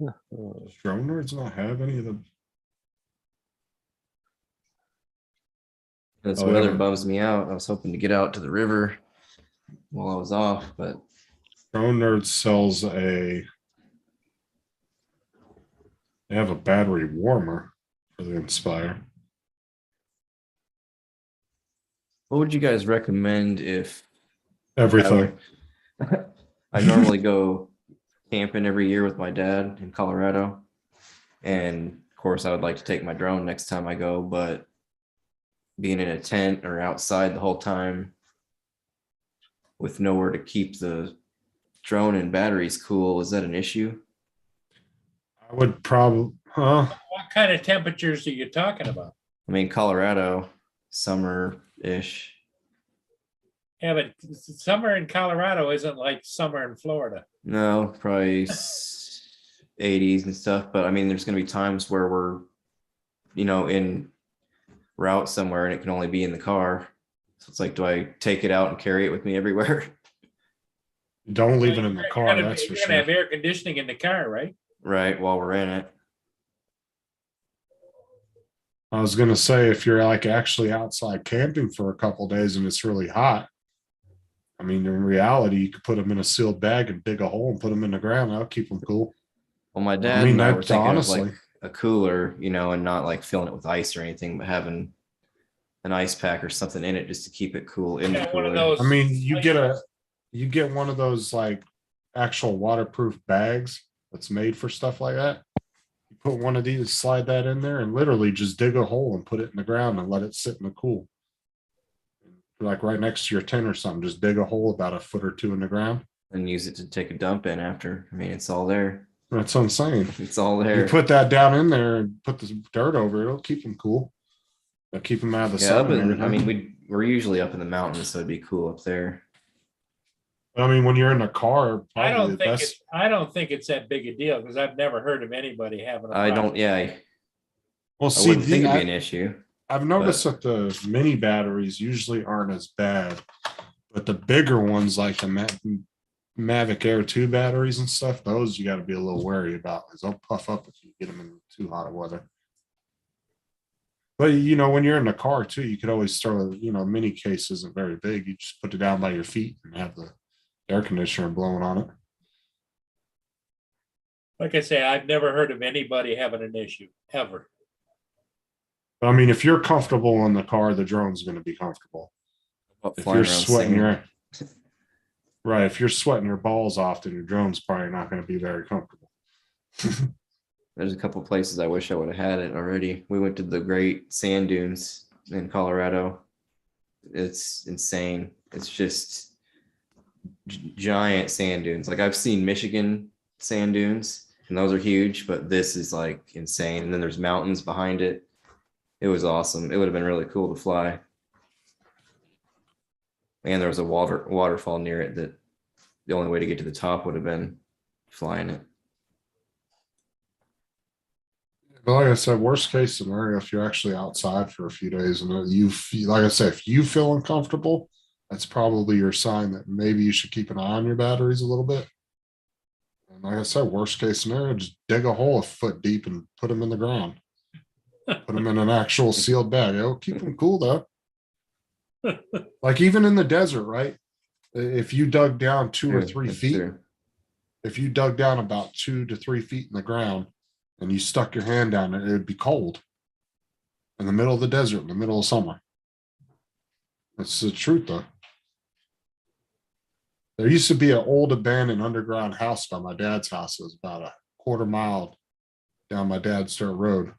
Speaker 5: Does Drone Nerds not have any of the?
Speaker 6: This
Speaker 5: Oh,
Speaker 6: weather
Speaker 5: yeah.
Speaker 6: bums me out. I was hoping to get out to the river while I was off, but
Speaker 5: Drone Nerds sells a. They have a battery warmer for the Inspire.
Speaker 6: what would you guys recommend if
Speaker 5: Everything.
Speaker 6: I normally go camping every year with my dad in Colorado. And of course, I would like to take my drone next time I go, but being in a tent or outside the whole time with nowhere to keep the drone and batteries cool, is that an issue?
Speaker 5: I would probably. Huh?
Speaker 3: What kind of temperatures are you talking about?
Speaker 6: I mean, Colorado, summer-ish.
Speaker 3: Yeah, but summer in Colorado isn't like summer in Florida.
Speaker 6: No, probably 80s and stuff. But I mean, there's going to be times where we're, in route somewhere and it can only be in the car. So it's like, do I take it out and carry it with me everywhere?
Speaker 5: Don't leave it in the car.
Speaker 3: You're
Speaker 5: That's for
Speaker 3: gonna have
Speaker 5: sure.
Speaker 3: air conditioning in the car, right?
Speaker 6: Right, while we're in it.
Speaker 5: I was gonna say if you're like actually outside camping for a couple days and it's really hot. I mean, in reality, you could put them in a sealed bag and dig a hole and put them in the ground. That'll keep them cool.
Speaker 6: Well, my dad
Speaker 5: mean,
Speaker 6: and I were
Speaker 5: that's
Speaker 6: thinking
Speaker 5: honestly-
Speaker 6: of like a cooler, and not like filling it with ice or anything, but having an ice pack or something in it just to keep it cool in the
Speaker 3: Yeah, one of
Speaker 6: cooler.
Speaker 3: those.
Speaker 5: I mean, you get one of those like actual waterproof bags that's made for stuff like that. You put one of these, slide that in there, and literally just dig a hole and put it in the ground and let it sit in the cool. Like right next to your tent or something, just dig a hole about a foot or two in the ground.
Speaker 6: And use it to take a dump in after. I mean, it's all there.
Speaker 5: That's what I'm saying.
Speaker 6: It's all
Speaker 5: You
Speaker 6: there.
Speaker 5: put that down in there and put the dirt over it, it'll keep them cool. It'll keep them out of the
Speaker 6: Yeah,
Speaker 5: sun.
Speaker 6: up
Speaker 5: and
Speaker 6: in, I
Speaker 5: everything.
Speaker 6: mean, we're usually up in the mountains, so it'd be cool up there.
Speaker 5: I mean, when you're in the car,
Speaker 3: I
Speaker 5: probably
Speaker 3: don't
Speaker 5: the
Speaker 3: think
Speaker 5: best.
Speaker 3: I don't think it's that big a deal because I've never heard of anybody having a
Speaker 6: I
Speaker 3: problem.
Speaker 6: don't, yeah,
Speaker 5: Well,
Speaker 6: I
Speaker 5: see,
Speaker 6: wouldn't think it'd be an
Speaker 5: I,
Speaker 6: issue.
Speaker 5: I've noticed that the mini batteries usually aren't as bad, but the bigger ones like the Mavic Air 2 batteries and stuff, those you got to be a little wary about because they'll puff up if you get them in too hot of weather. But you know, when you're in the car too, you could always throw, you know, mini case isn't very big. You just put it down by your feet and have the air conditioner blowing on it.
Speaker 3: Like I say, I've never heard of anybody having an issue, ever.
Speaker 5: But I mean, if you're comfortable in the car, the drone's going to be comfortable.
Speaker 6: About
Speaker 5: If
Speaker 6: flying
Speaker 5: you're
Speaker 6: around
Speaker 5: sweating
Speaker 6: singing.
Speaker 5: your right, if you're sweating your balls off, then your drone's probably not going to be very comfortable.
Speaker 6: There's a couple places I wish I would have had it already. We went to the Great Sand Dunes in Colorado. It's insane. It's just giant sand dunes. Like I've seen Michigan sand dunes, and those are huge, but this is like insane. And then there's mountains behind it. It was awesome. It would have been really cool to fly. And there was a waterfall near it that the only way to get to the top would have been flying it.
Speaker 5: But like I said, worst case scenario, if you're actually outside for a few days and you feel, like I said, if you feel uncomfortable, that's probably your sign that maybe you should keep an eye on your batteries a little bit. And like I said, worst case scenario, just dig a hole a foot deep and put them in the ground. Put them in an actual sealed bag. It'll keep them cool though. Like even in the desert, right? If you dug down 2 or
Speaker 6: Yeah,
Speaker 5: 3
Speaker 6: that's
Speaker 5: feet,
Speaker 6: true.
Speaker 5: if you dug down about 2 to 3 feet in the ground and you stuck your hand down it, it would be cold in the middle of the desert, in the middle of summer. That's the truth though. There used to be an old abandoned underground house by my dad's house. It was about a quarter mile down my dad's dirt road.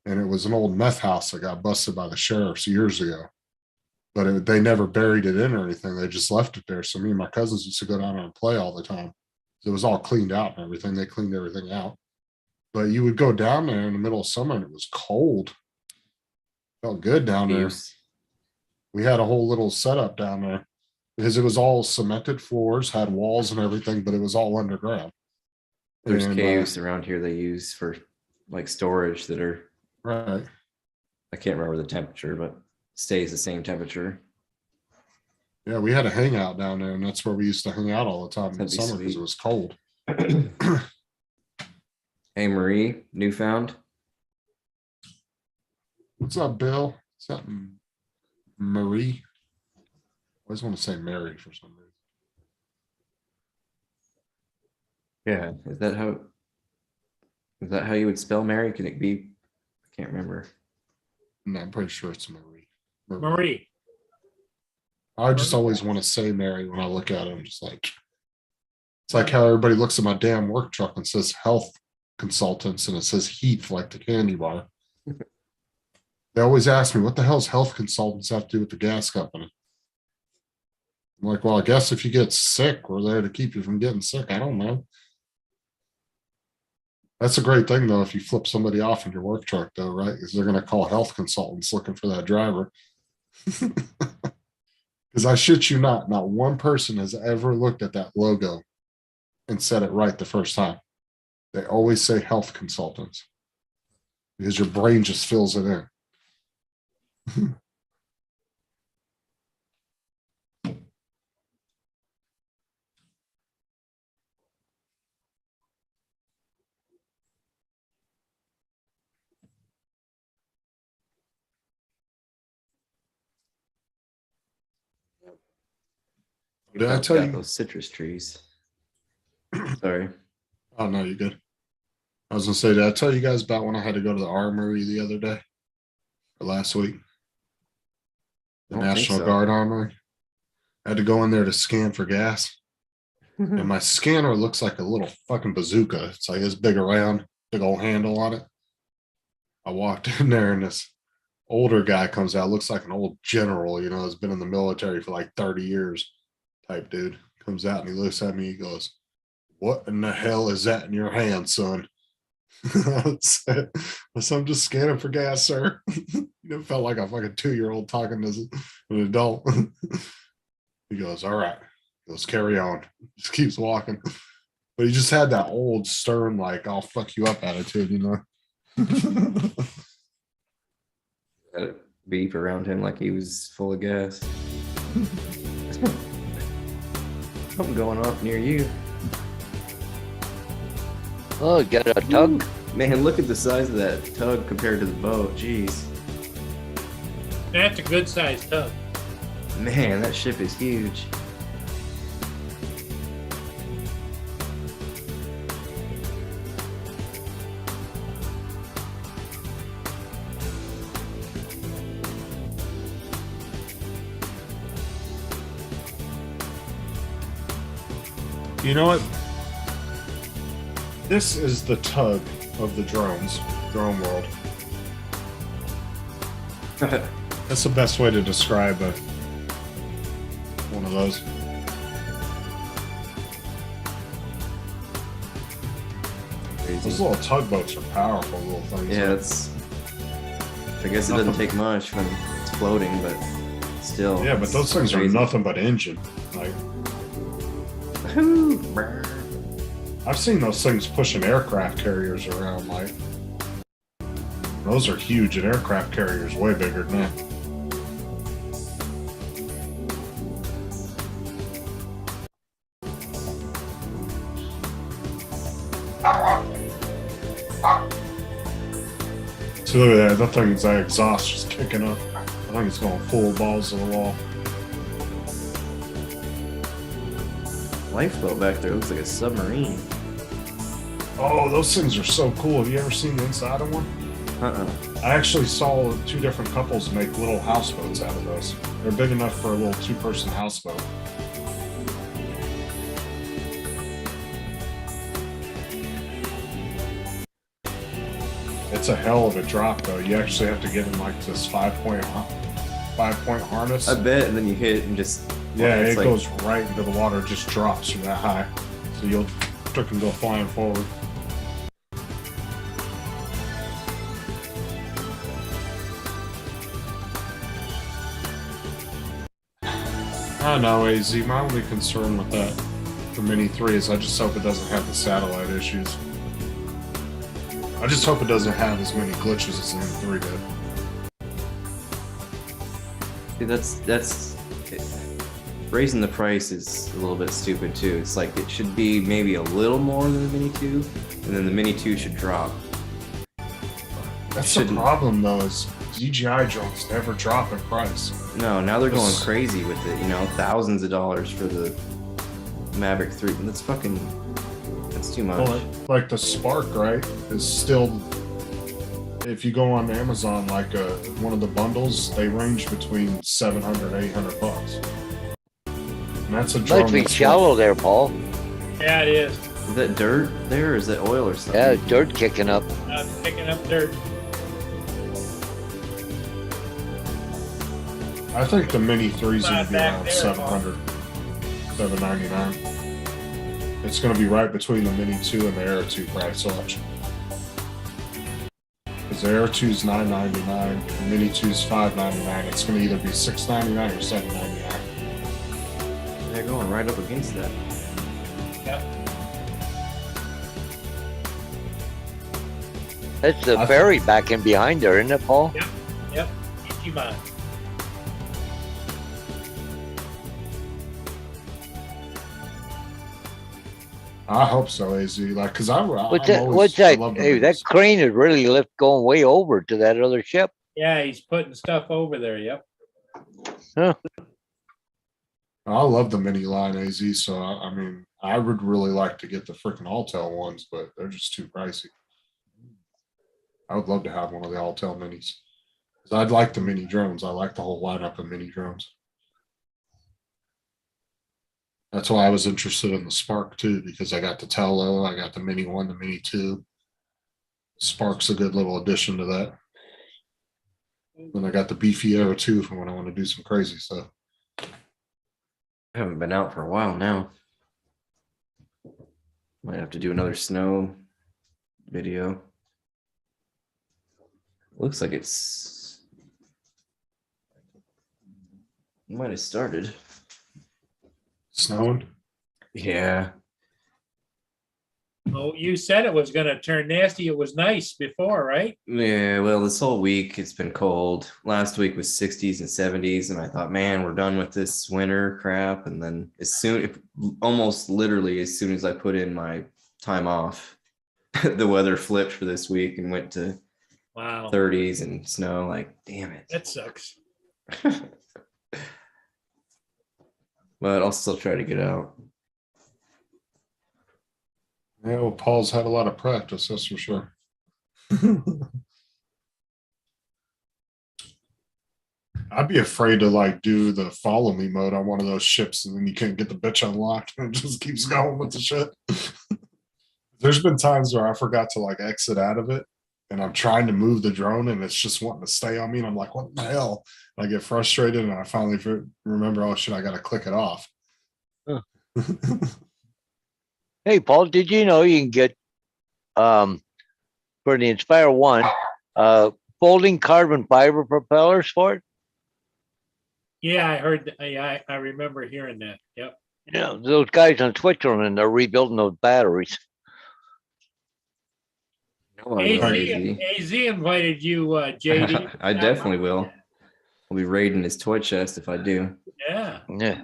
Speaker 5: And it was an old meth house that got busted by the sheriffs years ago. But they never buried it in or anything. They just left it there. So me and my cousins used to go down there and play all the time. It was all cleaned out and everything. They cleaned everything out. But you would go down there in the middle of summer and it was cold. Felt good down there.
Speaker 6: Caves.
Speaker 5: We had a whole little setup down there because it was all cemented floors, had walls and everything, but it was all underground.
Speaker 6: There's
Speaker 5: And,
Speaker 6: caves around here they use for like storage that are,
Speaker 5: right.
Speaker 6: I can't remember the temperature, but stays the same temperature.
Speaker 5: Yeah, we had a hangout down there, and that's where we used to hang out all the time in the
Speaker 6: That'd be
Speaker 5: summer because
Speaker 6: sweet.
Speaker 5: it was cold.
Speaker 6: Hey Marie, Newfound.
Speaker 5: What's up, Bill? Is that Marie? I always want to say Mary for some reason.
Speaker 6: Yeah, is that how you would spell Mary? Can it be? I can't remember.
Speaker 5: No, I'm pretty sure it's Marie.
Speaker 3: Marie,
Speaker 5: I just always want to say Mary when I look at it. I'm just like, it's like how everybody looks at my damn work truck and says health consultants and it says Heath like the candy bar. They always ask me, what the hell's health consultants have to do with the gas company? I'm like, well, I guess if you get sick, we're there to keep you from getting sick. I don't know. That's a great thing, though, if you flip somebody off in your work truck, though, right? Because they're going to call health consultants looking for that driver. Because I shit you not one person has ever looked at that logo and said it right the first time. They always say health consultants because your brain just fills it in. Did I
Speaker 6: Got
Speaker 5: tell you?
Speaker 6: those citrus trees? Sorry.
Speaker 5: Oh, no, you're good. I was going to say, did I tell you guys about when I had to go to the armory the other day or last week? The
Speaker 6: I don't think
Speaker 5: National
Speaker 6: so.
Speaker 5: Guard armory. I had to go in there to scan for gas. And my scanner looks like a little fucking bazooka. It's like this big around, big old handle on it. I walked in there and this older guy comes out, looks like an old general, you know, has been in the military for like 30 years type dude. Comes out and he looks at me, he goes, "What in the hell is that in your hand, son?" I said, "I'm just scanning for gas, sir." It felt like a fucking 2-year-old talking to an adult. He goes, "All right." He goes, "Carry on." Just keeps walking. But he just had that old stern, like, "I'll fuck you up" attitude, you know.
Speaker 6: Had it beep around him like he was full of gas. something going off near you.
Speaker 2: Oh, got a tug.
Speaker 6: Man, look at the size of that tug compared to the boat. Jeez.
Speaker 3: That's a good sized tug.
Speaker 6: Man, that ship is huge.
Speaker 5: You know what? This is the tug of the drones, drone world. That's the best way to describe one of those. Those
Speaker 6: Crazy.
Speaker 5: little tugboats are powerful little things.
Speaker 6: Yeah, it's. I guess it doesn't take much when it's floating, but still.
Speaker 5: Yeah, but
Speaker 6: it's
Speaker 5: those things are
Speaker 6: crazy.
Speaker 5: nothing but engine. Like,
Speaker 6: Woohoo, brr.
Speaker 5: I've seen those things pushing aircraft carriers around. Like, those are huge. An aircraft carrier is way bigger than that. So look at that. That thing's that exhaust just kicking up. I think it's going full balls to the wall.
Speaker 6: Lifeboat back there looks like a submarine.
Speaker 5: Oh, those things are so cool. Have you ever seen the inside of one? I actually saw two different couples make little houseboats out of those. They're big enough for a little two-person houseboat. It's a hell of a drop, though. You actually have to get in like this five-point harness.
Speaker 6: I bet, and then you hit and just.
Speaker 5: Yeah,
Speaker 6: it's
Speaker 5: it
Speaker 6: like-
Speaker 5: goes right into the water. It just drops from that high, so you'll freaking go flying forward. I know, AZ. My only concern with that, the Mini 3, is I just hope it doesn't have the satellite issues. I just hope it doesn't have as many glitches as the M3 did.
Speaker 6: See, that's raising the price is a little bit stupid too. It's like it should be maybe a little more than the Mini 2, and then the Mini 2 should drop.
Speaker 5: That's the
Speaker 6: Shouldn't-
Speaker 5: problem, though, is DJI drones never drop in price.
Speaker 6: No, now they're going
Speaker 5: This-
Speaker 6: crazy with it. You know, thousands of dollars for the Mavic 3. That's fucking. That's too much.
Speaker 5: Well, like the Spark, right, is still. If you go on Amazon, like one of the bundles, they range between 700 and 800 bucks. And that's a drone.
Speaker 2: Must be
Speaker 5: that's
Speaker 2: shallow there, Paul.
Speaker 3: Yeah, it is.
Speaker 6: Is that dirt there, or is that oil or something?
Speaker 2: Yeah, dirt kicking up.
Speaker 3: Picking up dirt.
Speaker 5: I think the Mini 3's going
Speaker 3: Not
Speaker 5: to be
Speaker 3: back
Speaker 5: around
Speaker 3: there,
Speaker 5: 700, 799. It's going to be right between the Mini 2 and the Air 2 price watch. Because the Air 2's $999, the Mini 2's $599. It's going to either be $699 or $799.
Speaker 6: They're going right up against that.
Speaker 2: That's the
Speaker 5: I
Speaker 2: ferry back in behind there, isn't it, Paul?
Speaker 3: Yep. Ichiban.
Speaker 5: I hope so, AZ. Like, because
Speaker 2: What's that? What's that? Hey, that crane is really going way over to that other ship.
Speaker 3: Yeah, he's putting stuff over there. Yep.
Speaker 5: I love the Mini line, AZ. So, I mean, I would really like to get the freaking Altel ones, but they're just too pricey. I would love to have one of the Altel Minis. 'Cause I'd like the mini drones. I like the whole lineup of mini drones. That's why I was interested in the Spark too, because I got the Tello, I got the Mini 1, the Mini 2. Spark's a good little addition to that. Then I got the Beefy Aero 2 for when I want to do some crazy stuff.
Speaker 6: I haven't been out for a while now. Might have to do another snow video. Looks like it's might have started.
Speaker 5: Snowing?
Speaker 6: Yeah.
Speaker 3: Oh, you said it was gonna turn nasty. It was nice before, right?
Speaker 6: Yeah, well, this whole week it's been cold. Last week was 60s and 70s, and I thought, man, we're done with this winter crap. And then almost literally as soon as I put in my time off, the weather flipped for this week and went to
Speaker 3: Wow,
Speaker 6: 30s and snow. Like, damn it.
Speaker 3: that sucks.
Speaker 6: But I'll still try to get out.
Speaker 5: Yeah, well, Paul's had a lot of practice, that's for sure. I'd be afraid to like do the follow me mode on one of those ships, and then you can't get the bitch unlocked and it just keeps going with the shit. There's been times where I forgot to like exit out of it, and I'm trying to move the drone and it's just wanting to stay on me, and I'm like, what the hell? And I get frustrated, and I finally remember, oh shit, I gotta click it off.
Speaker 2: Huh. Hey, Paul, did you know you can get for the Inspire 1 folding carbon fiber propellers for it?
Speaker 3: Yeah, I heard. I remember hearing that. Yep.
Speaker 2: Yeah, those guys in Switzerland are rebuilding those batteries.
Speaker 6: No, I will,
Speaker 3: AZ invited you, JD.
Speaker 6: I definitely will. I'll be raiding his toy chest if I do.
Speaker 3: Yeah.
Speaker 2: Yeah.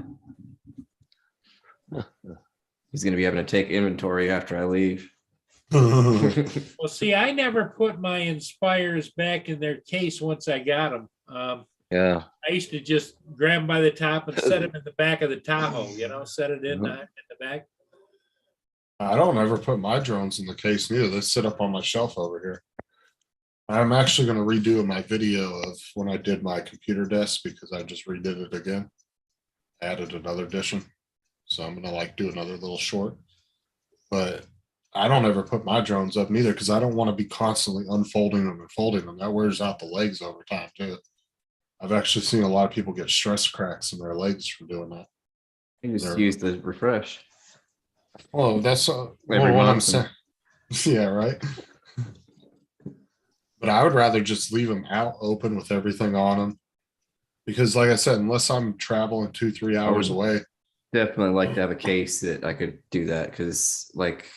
Speaker 6: He's going to be having to take inventory after I leave.
Speaker 3: Well, see, I never put my Inspires back in their case once I got them.
Speaker 2: Yeah.
Speaker 3: I used to just grab them by the top and set them in the back of the Tahoe, set it in the back.
Speaker 5: I don't ever put my drones in the case neither. They sit up on my shelf over here. I'm actually going to redo my video of when I did my computer desk, because I just redid it again. Added another addition. So I'm going to like do another little short. But I don't ever put my drones up neither, because I don't want to be constantly unfolding them and folding them. That wears out the legs over time too. I've actually seen a lot of people get stress cracks in their legs from doing that.
Speaker 6: You just use the refresh.
Speaker 5: Well, that's well,
Speaker 6: Every
Speaker 5: what I'm
Speaker 6: month.
Speaker 5: saying. Yeah, right. But I would rather just leave them out open with everything on them, because, like I said, unless I'm traveling 2-3 hours away,
Speaker 6: Definitely like to have a case that I could do that, because like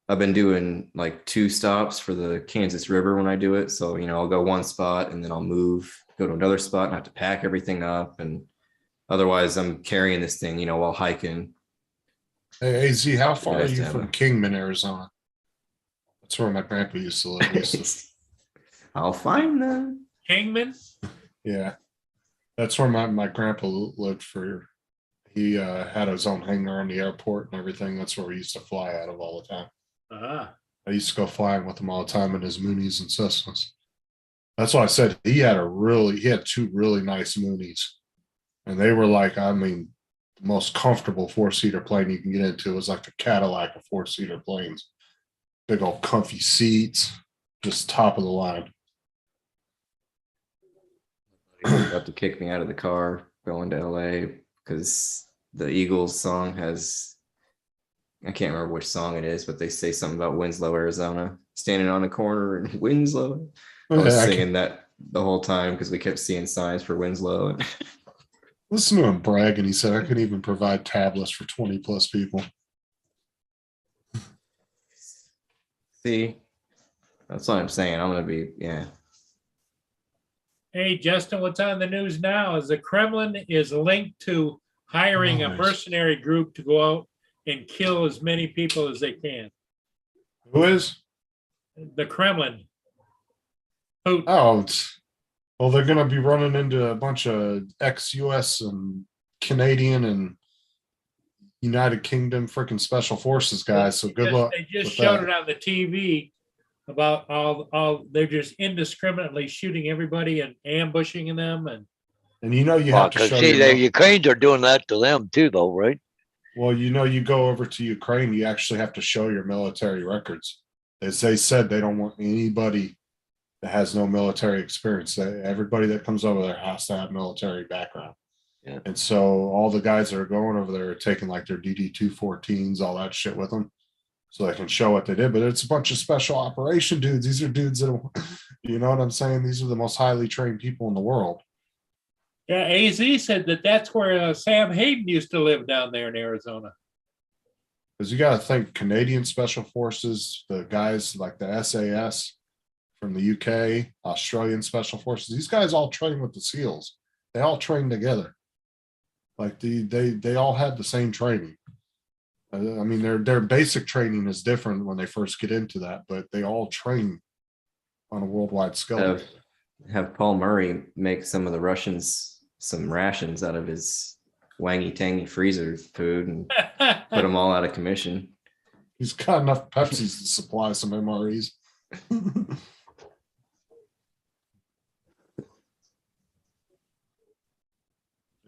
Speaker 6: I've been doing like 2 stops for the Kansas River when I do it. So, I'll go one spot and then I'll move, go to another spot and have to pack everything up. And otherwise I'm carrying this thing, while hiking.
Speaker 5: Hey, AZ, how far are
Speaker 6: Nice to
Speaker 5: you
Speaker 6: have
Speaker 5: from
Speaker 6: a-
Speaker 5: Kingman, Arizona? That's where my grandpa used to live.
Speaker 6: I'll find them.
Speaker 3: Kingman?
Speaker 5: Yeah, that's where my grandpa lived for. He had his own hangar on the airport and everything. That's where we used to fly out of all the time. I used to go flying with him all the time in his Moonies and Cessnas. That's why I said he had 2 really nice Moonies, and they were like, the most comfortable 4-seater plane you can get into. It was like a Cadillac of 4-seater planes. Big old comfy seats, just top of the line.
Speaker 6: About to kick me out of the car going to LA because the Eagles song has, I can't remember which song it is, but they say something about Winslow, Arizona, standing on a corner in Winslow. I was singing that the whole time because we kept seeing signs for Winslow.
Speaker 5: Listen to him brag, and he said, I can even provide tablets for 20 plus people.
Speaker 6: See, that's what I'm saying. I'm going to be, yeah.
Speaker 3: Hey, Justin, what's on the news now is the Kremlin is linked to hiring a
Speaker 5: Nice.
Speaker 3: mercenary group to go out and kill as many people as they can.
Speaker 5: Who is?
Speaker 3: The Kremlin. Putin.
Speaker 5: Oh, well, they're going to be running into a bunch of ex-US and Canadian and United Kingdom freaking special forces guys. So good luck.
Speaker 3: They just
Speaker 5: with
Speaker 3: showed
Speaker 5: that.
Speaker 3: it on the TV about all they're just indiscriminately shooting everybody and ambushing them. And
Speaker 5: And you have to show
Speaker 2: See,
Speaker 5: your
Speaker 2: the Ukrainians are doing that to them too, though, right?
Speaker 5: Well, you go over to Ukraine, you actually have to show your military records. As they said, they don't want anybody that has no military experience. Everybody that comes over there has to have military background.
Speaker 2: Yeah.
Speaker 5: And so all the guys that are going over there are taking like their DD-214s, all that shit with them, so they can show what they did. But it's a bunch of special operation dudes. These are dudes that, you know what I'm saying? These are the most highly trained people in the world.
Speaker 3: yeah, AZ said that's where Sam Hayden used to live down there in Arizona.
Speaker 5: Because you got to think Canadian Special Forces, the guys like the SAS from the UK, Australian Special Forces, these guys all train with the SEALs. They all train together. Like they all had the same training. I mean, their basic training is different when they first get into that, but they all train on a worldwide scale.
Speaker 6: Have Paul Murray make some of the Russians some rations out of his wangy tangy freezer food and put them all out of commission.
Speaker 5: He's got enough Pepsis to supply some MREs.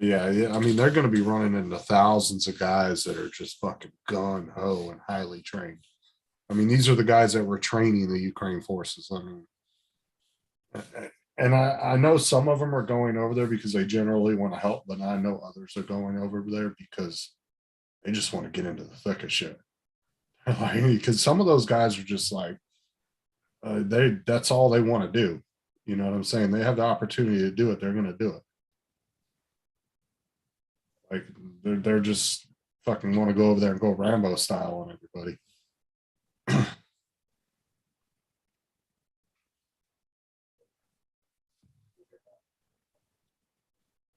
Speaker 5: Yeah. I mean, they're going to be running into thousands of guys that are just fucking gun ho and highly trained. I mean, these are the guys that were training the Ukraine forces. I mean, and I know some of them are going over there because they generally want to help, but I know others are going over there because they just want to get into the thick of shit. Like, because some of those guys are just like, that's all they want to do. You know what I'm saying? They have the opportunity to do it. They're going to do it. Like they're just fucking want to go over there and go Rambo style on everybody.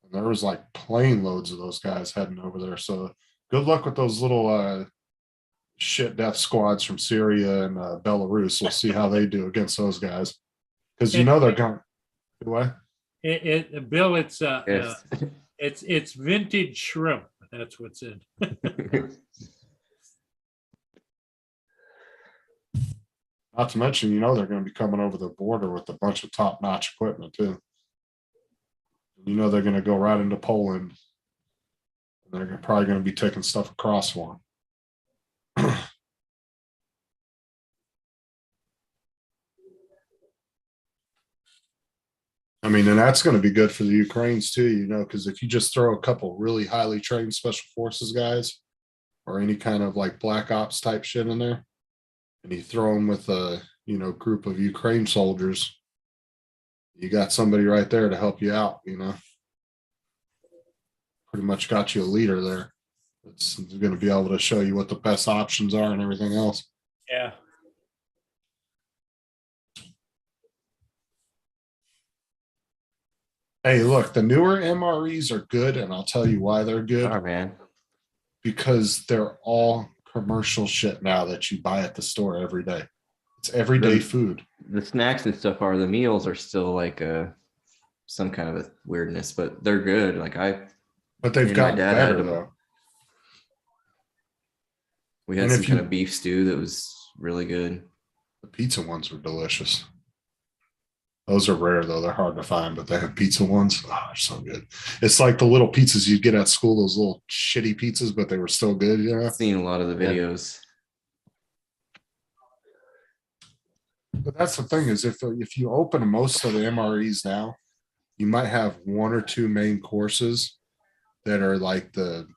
Speaker 5: And there was like plane loads of those guys heading over there. So good luck with those little shit death squads from Syria and Belarus. We'll see how they do against those guys. Because you know they're going. What?
Speaker 3: Bill, it's
Speaker 6: Yes.
Speaker 3: it's vintage shrimp. That's what's in.
Speaker 5: Not to mention, you know, they're going to be coming over the border with a bunch of top-notch equipment too. You know, they're going to go right into Poland. And they're probably going to be taking stuff across for them. I mean, and that's going to be good for the Ukrainians too, you know, because if you just throw a couple really highly trained special forces guys or any kind of like black ops type shit in there, and you throw them with a, you know, group of Ukraine soldiers, you got somebody right there to help you out, you know. Pretty much got you a leader there. It's going to be able to show you what the best options are and everything else.
Speaker 3: Yeah.
Speaker 5: Hey, look, the newer MREs are good, and I'll tell you why they're good.
Speaker 6: Oh man.
Speaker 5: Because they're all commercial shit now that you buy at the store every day. It's everyday food.
Speaker 6: The snacks and stuff the meals are still like some kind of a weirdness, but they're good.
Speaker 5: But they've
Speaker 6: me and my
Speaker 5: gotten
Speaker 6: dad had
Speaker 5: better
Speaker 6: them.
Speaker 5: though.
Speaker 6: We had
Speaker 5: And
Speaker 6: some
Speaker 5: if
Speaker 6: kind
Speaker 5: you-
Speaker 6: of beef stew that was really good.
Speaker 5: The pizza ones were delicious. Those are rare though. They're hard to find, but they have pizza ones. Oh, they're so good. It's like the little pizzas you get at school, those little shitty pizzas, but they were still good, you know?
Speaker 6: I've seen a lot of the
Speaker 5: Yeah.
Speaker 6: videos.
Speaker 5: But that's the thing is if you open most of the MREs now, you might have one or two main courses that are like the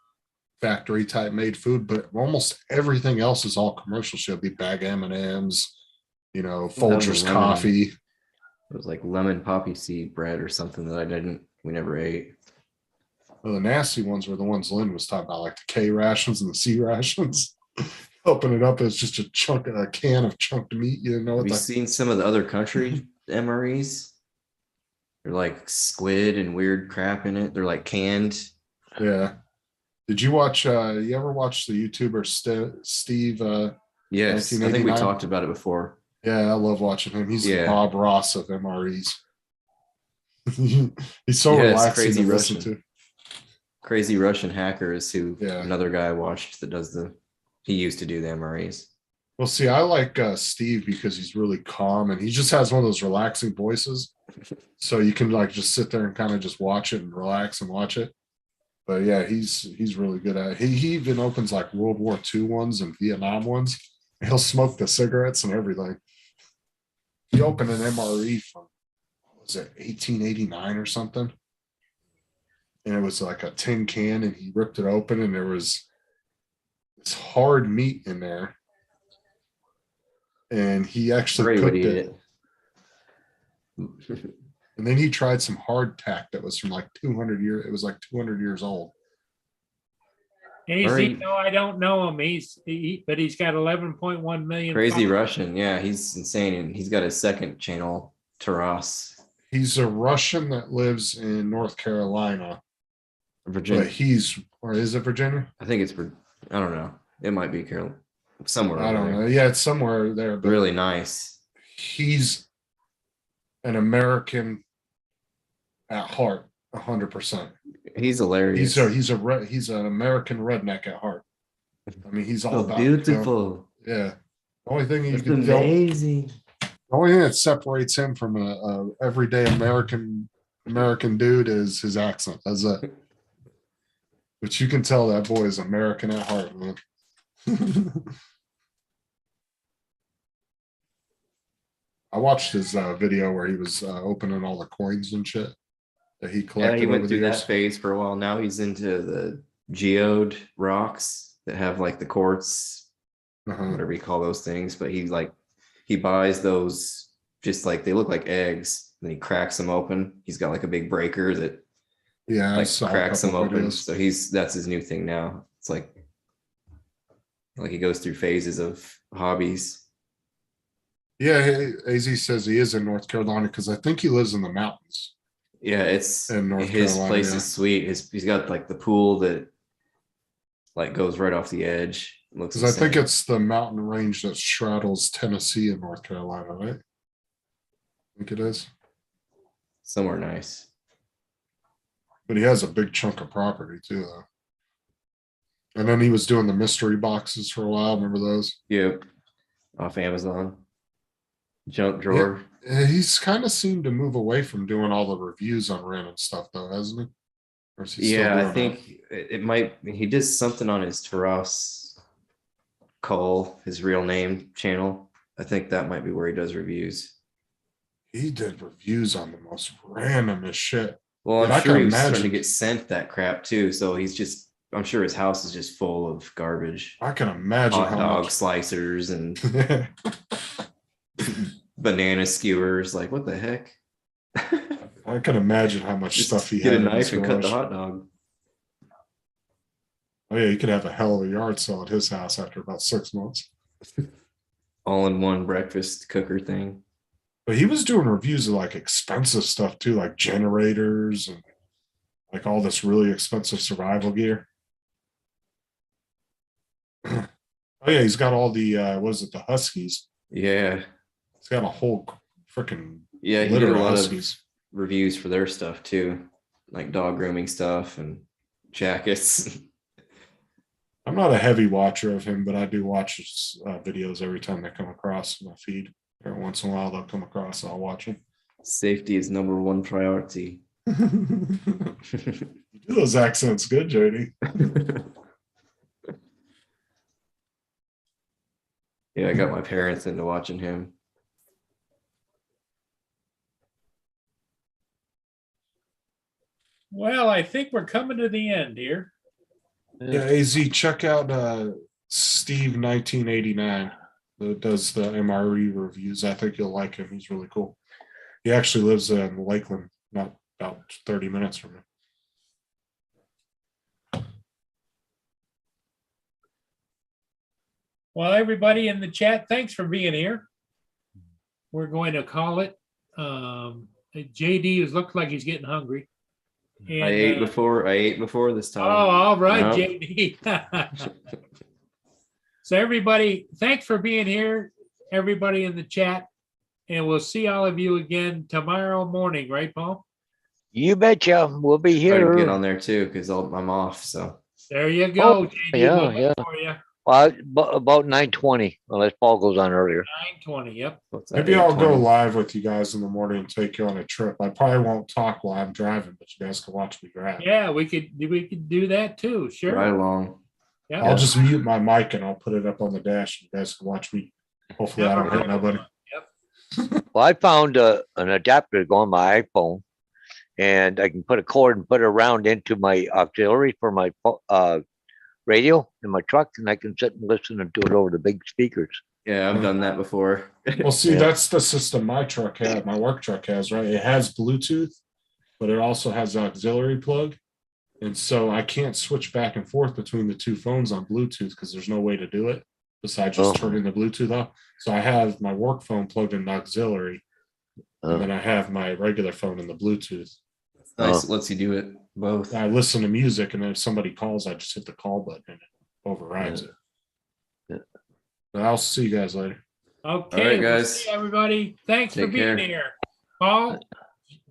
Speaker 5: factory type made food, but almost everything else is all commercial shit. It'll be bag M&Ms, you know,
Speaker 6: think that was
Speaker 5: Folgers
Speaker 6: lemon.
Speaker 5: coffee.
Speaker 6: It was like lemon poppy seed bread or something that we never ate.
Speaker 5: Well, the nasty ones were the ones Lynn was talking about, like the K rations and the C rations. Open it up as just a can of chunked meat. You didn't know
Speaker 6: Have
Speaker 5: what
Speaker 6: you
Speaker 5: the
Speaker 6: seen some of the other country MREs? They're like squid and weird crap in it. They're like canned.
Speaker 5: yeah. Did you watch you ever watch the YouTuber Steve
Speaker 6: Yes, I think we
Speaker 5: 1989?
Speaker 6: talked about it before.
Speaker 5: Yeah, I love watching him. He's the
Speaker 6: Yeah.
Speaker 5: Bob Ross of MREs. He's so
Speaker 6: Yeah, it's
Speaker 5: relaxing
Speaker 6: crazy
Speaker 5: to listen
Speaker 6: Russian.
Speaker 5: to.
Speaker 6: Crazy Russian Hacker is who
Speaker 5: Yeah.
Speaker 6: another guy I watched that does he used to do the MREs.
Speaker 5: Well, see, I like Steve because he's really calm and he just has one of those relaxing voices. So you can like just sit there and kind of just watch it and relax and watch it. But yeah, he's really good at it. He even opens like World War II ones and Vietnam ones. He'll smoke the cigarettes and everything. He opened an MRE from, what was it, 1889 or something? And it was like a tin can and he ripped it open and there was this hard meat in there. And he actually
Speaker 6: Ray would
Speaker 5: cooked
Speaker 6: eat
Speaker 5: it.
Speaker 6: it.
Speaker 5: And then he tried some hardtack that was from like 200 years. It was like 200 years old.
Speaker 3: AZ,
Speaker 6: Very-
Speaker 3: no, I don't know him. But he's got 11.1 million.
Speaker 6: Crazy
Speaker 3: followers.
Speaker 6: Russian. Yeah, he's insane. And he's got a second channel, Taras,
Speaker 5: He's a Russian that lives in North Carolina,
Speaker 6: Virginia.
Speaker 5: but or is it Virginia?
Speaker 6: I think it's, I don't know. It might be Carolina. Somewhere
Speaker 5: I
Speaker 6: over
Speaker 5: don't
Speaker 6: there.
Speaker 5: know. Yeah, it's somewhere there. But
Speaker 6: Really nice.
Speaker 5: he's an American at heart, 100%.
Speaker 6: He's hilarious.
Speaker 5: He's an American redneck at heart. I mean, he's all
Speaker 6: so
Speaker 5: about
Speaker 6: beautiful.
Speaker 5: Yeah. The only thing you
Speaker 6: It's
Speaker 5: can tell,
Speaker 6: amazing.
Speaker 5: the only thing that separates him from a everyday American dude is his accent. That's it. But you can tell that boy is American at heart, man. I watched his video where he was opening all the coins and shit that he
Speaker 6: Yeah,
Speaker 5: collected.
Speaker 6: he went
Speaker 5: over
Speaker 6: through
Speaker 5: the
Speaker 6: that
Speaker 5: years.
Speaker 6: phase for a while. Now he's into the geode rocks that have like the quartz,
Speaker 5: Uh-huh.
Speaker 6: whatever you call those things. But he buys those just like they look like eggs. Then he cracks them open. He's got like a big breaker that
Speaker 5: Yeah, I
Speaker 6: like
Speaker 5: saw a
Speaker 6: cracks them
Speaker 5: couple
Speaker 6: open.
Speaker 5: videos.
Speaker 6: So that's his new thing now. It's like he goes through phases of hobbies.
Speaker 5: Yeah, AZ says he is in North Carolina because I think he lives in the mountains.
Speaker 6: Yeah, it's
Speaker 5: In North
Speaker 6: his
Speaker 5: Carolina,
Speaker 6: place
Speaker 5: yeah.
Speaker 6: is sweet. He's got like the pool that like goes right off the edge. It looks
Speaker 5: Because I think
Speaker 6: insane.
Speaker 5: it's the mountain range that straddles Tennessee and North Carolina, right? I think it is.
Speaker 6: somewhere nice.
Speaker 5: But he has a big chunk of property too, though. And then he was doing the mystery boxes for a while. Remember those?
Speaker 6: Yep. Off Amazon. Junk drawer.
Speaker 5: He's kind of seemed to move away from doing all the reviews on random stuff, though, hasn't he? Or is he still
Speaker 6: Yeah, I
Speaker 5: doing
Speaker 6: think it might. He did something on his Taras Cole, his real name channel. I think that might be where he does reviews.
Speaker 5: that? He did reviews on the most randomest shit.
Speaker 6: Well,
Speaker 5: Dude,
Speaker 6: I'm
Speaker 5: I
Speaker 6: sure
Speaker 5: can
Speaker 6: he was starting to
Speaker 5: imagine.
Speaker 6: get sent that crap too. So I'm sure his house is just full of garbage.
Speaker 5: I can imagine
Speaker 6: Hot
Speaker 5: how
Speaker 6: dog
Speaker 5: much.
Speaker 6: slicers and banana skewers. Like, what the heck?
Speaker 5: I can imagine how much
Speaker 6: Just
Speaker 5: stuff he
Speaker 6: get
Speaker 5: had.
Speaker 6: a
Speaker 5: in his
Speaker 6: knife and cut the
Speaker 5: garage.
Speaker 6: hot dog.
Speaker 5: Oh yeah, you could have a hell of a yard sale at his house after about 6 months.
Speaker 6: All in one breakfast cooker thing.
Speaker 5: But he was doing reviews of like expensive stuff too, like generators and like all this really expensive survival gear. Oh yeah, he's got all the the Huskies.
Speaker 6: Yeah.
Speaker 5: He's got a whole freaking
Speaker 6: Yeah, he
Speaker 5: litter
Speaker 6: did a
Speaker 5: of
Speaker 6: lot of
Speaker 5: Huskies.
Speaker 6: reviews for their stuff too, like dog grooming stuff and jackets.
Speaker 5: I'm not a heavy watcher of him, but I do watch his videos every time they come across my feed. Every once in a while they'll come across and I'll watch them.
Speaker 6: Safety is number one priority.
Speaker 5: You do those accents good, JD.
Speaker 6: Yeah, I got my parents into watching him.
Speaker 3: Well, I think we're coming to the end here.
Speaker 5: Yeah, AZ, check out Steve 1989 that does the MRE reviews. I think you'll like him. He's really cool. He actually lives in Lakeland, not about 30 minutes from me.
Speaker 3: Well, everybody in the chat, thanks for being here. We're going to call it. JD looks like he's getting hungry. And,
Speaker 6: I ate before this time.
Speaker 3: Oh, all right,
Speaker 6: No.
Speaker 3: JD. So everybody, thanks for being here, everybody in the chat. And we'll see all of you again tomorrow morning, right, Paul?
Speaker 2: You betcha. We'll be
Speaker 6: Try to get
Speaker 2: here.
Speaker 6: on there too because I'm off. So
Speaker 3: There you go,
Speaker 2: Oh,
Speaker 3: JD.
Speaker 2: yeah,
Speaker 3: We'll wait
Speaker 2: yeah.
Speaker 3: For you.
Speaker 2: About 9:20, unless Paul goes on earlier.
Speaker 3: 9:20, yep.
Speaker 6: what's that?
Speaker 5: Maybe I'll go
Speaker 6: 8:20?
Speaker 5: live with you guys in the morning and take you on a trip. I probably won't talk while I'm driving, but you guys can watch me drive.
Speaker 3: Yeah, we could do that too, sure.
Speaker 6: Right along.
Speaker 3: Yeah.
Speaker 5: I'll just mute my mic and I'll put it up on the dash. You guys can watch me. Hopefully, I don't hit nobody.
Speaker 2: Well, I found an adapter to go on my iPhone, and I can put a cord and put it around into my auxiliary for my radio in my truck, and I can sit and listen and do it over the big speakers.
Speaker 6: Yeah, I've done that before.
Speaker 5: Well, see,
Speaker 2: Yeah.
Speaker 5: that's the system my truck has, my work truck has, right? It has Bluetooth, but it also has an auxiliary plug. And so I can't switch back and forth between the two phones on Bluetooth because there's no way to do it besides just
Speaker 2: Oh.
Speaker 5: turning the Bluetooth off. So I have my work phone plugged in auxiliary, and then I have my regular phone in the Bluetooth.
Speaker 6: Nice. It lets you do it both.
Speaker 5: I listen to music, and then if somebody calls, I just hit the call button and it overrides it.
Speaker 2: Yeah.
Speaker 5: But I'll see you guys later.
Speaker 3: Okay,
Speaker 6: All right,
Speaker 3: we'll
Speaker 6: guys.
Speaker 3: see everybody. Thanks for
Speaker 6: Take
Speaker 3: being
Speaker 6: care.
Speaker 3: here. Paul,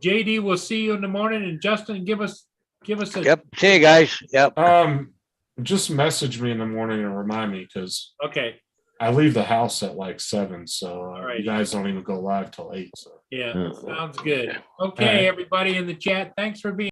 Speaker 3: JD, we'll see you in the morning, and Justin, give us a.
Speaker 2: Yep. See you guys. Yep.
Speaker 5: Just message me in the morning and remind me because
Speaker 3: Okay,
Speaker 5: I leave the house at like 7, so
Speaker 3: All right.
Speaker 5: you guys don't even go live till 8. So.
Speaker 3: yeah,
Speaker 2: Yeah.
Speaker 3: sounds good. Okay,
Speaker 5: All right.
Speaker 3: everybody in the chat, thanks for being.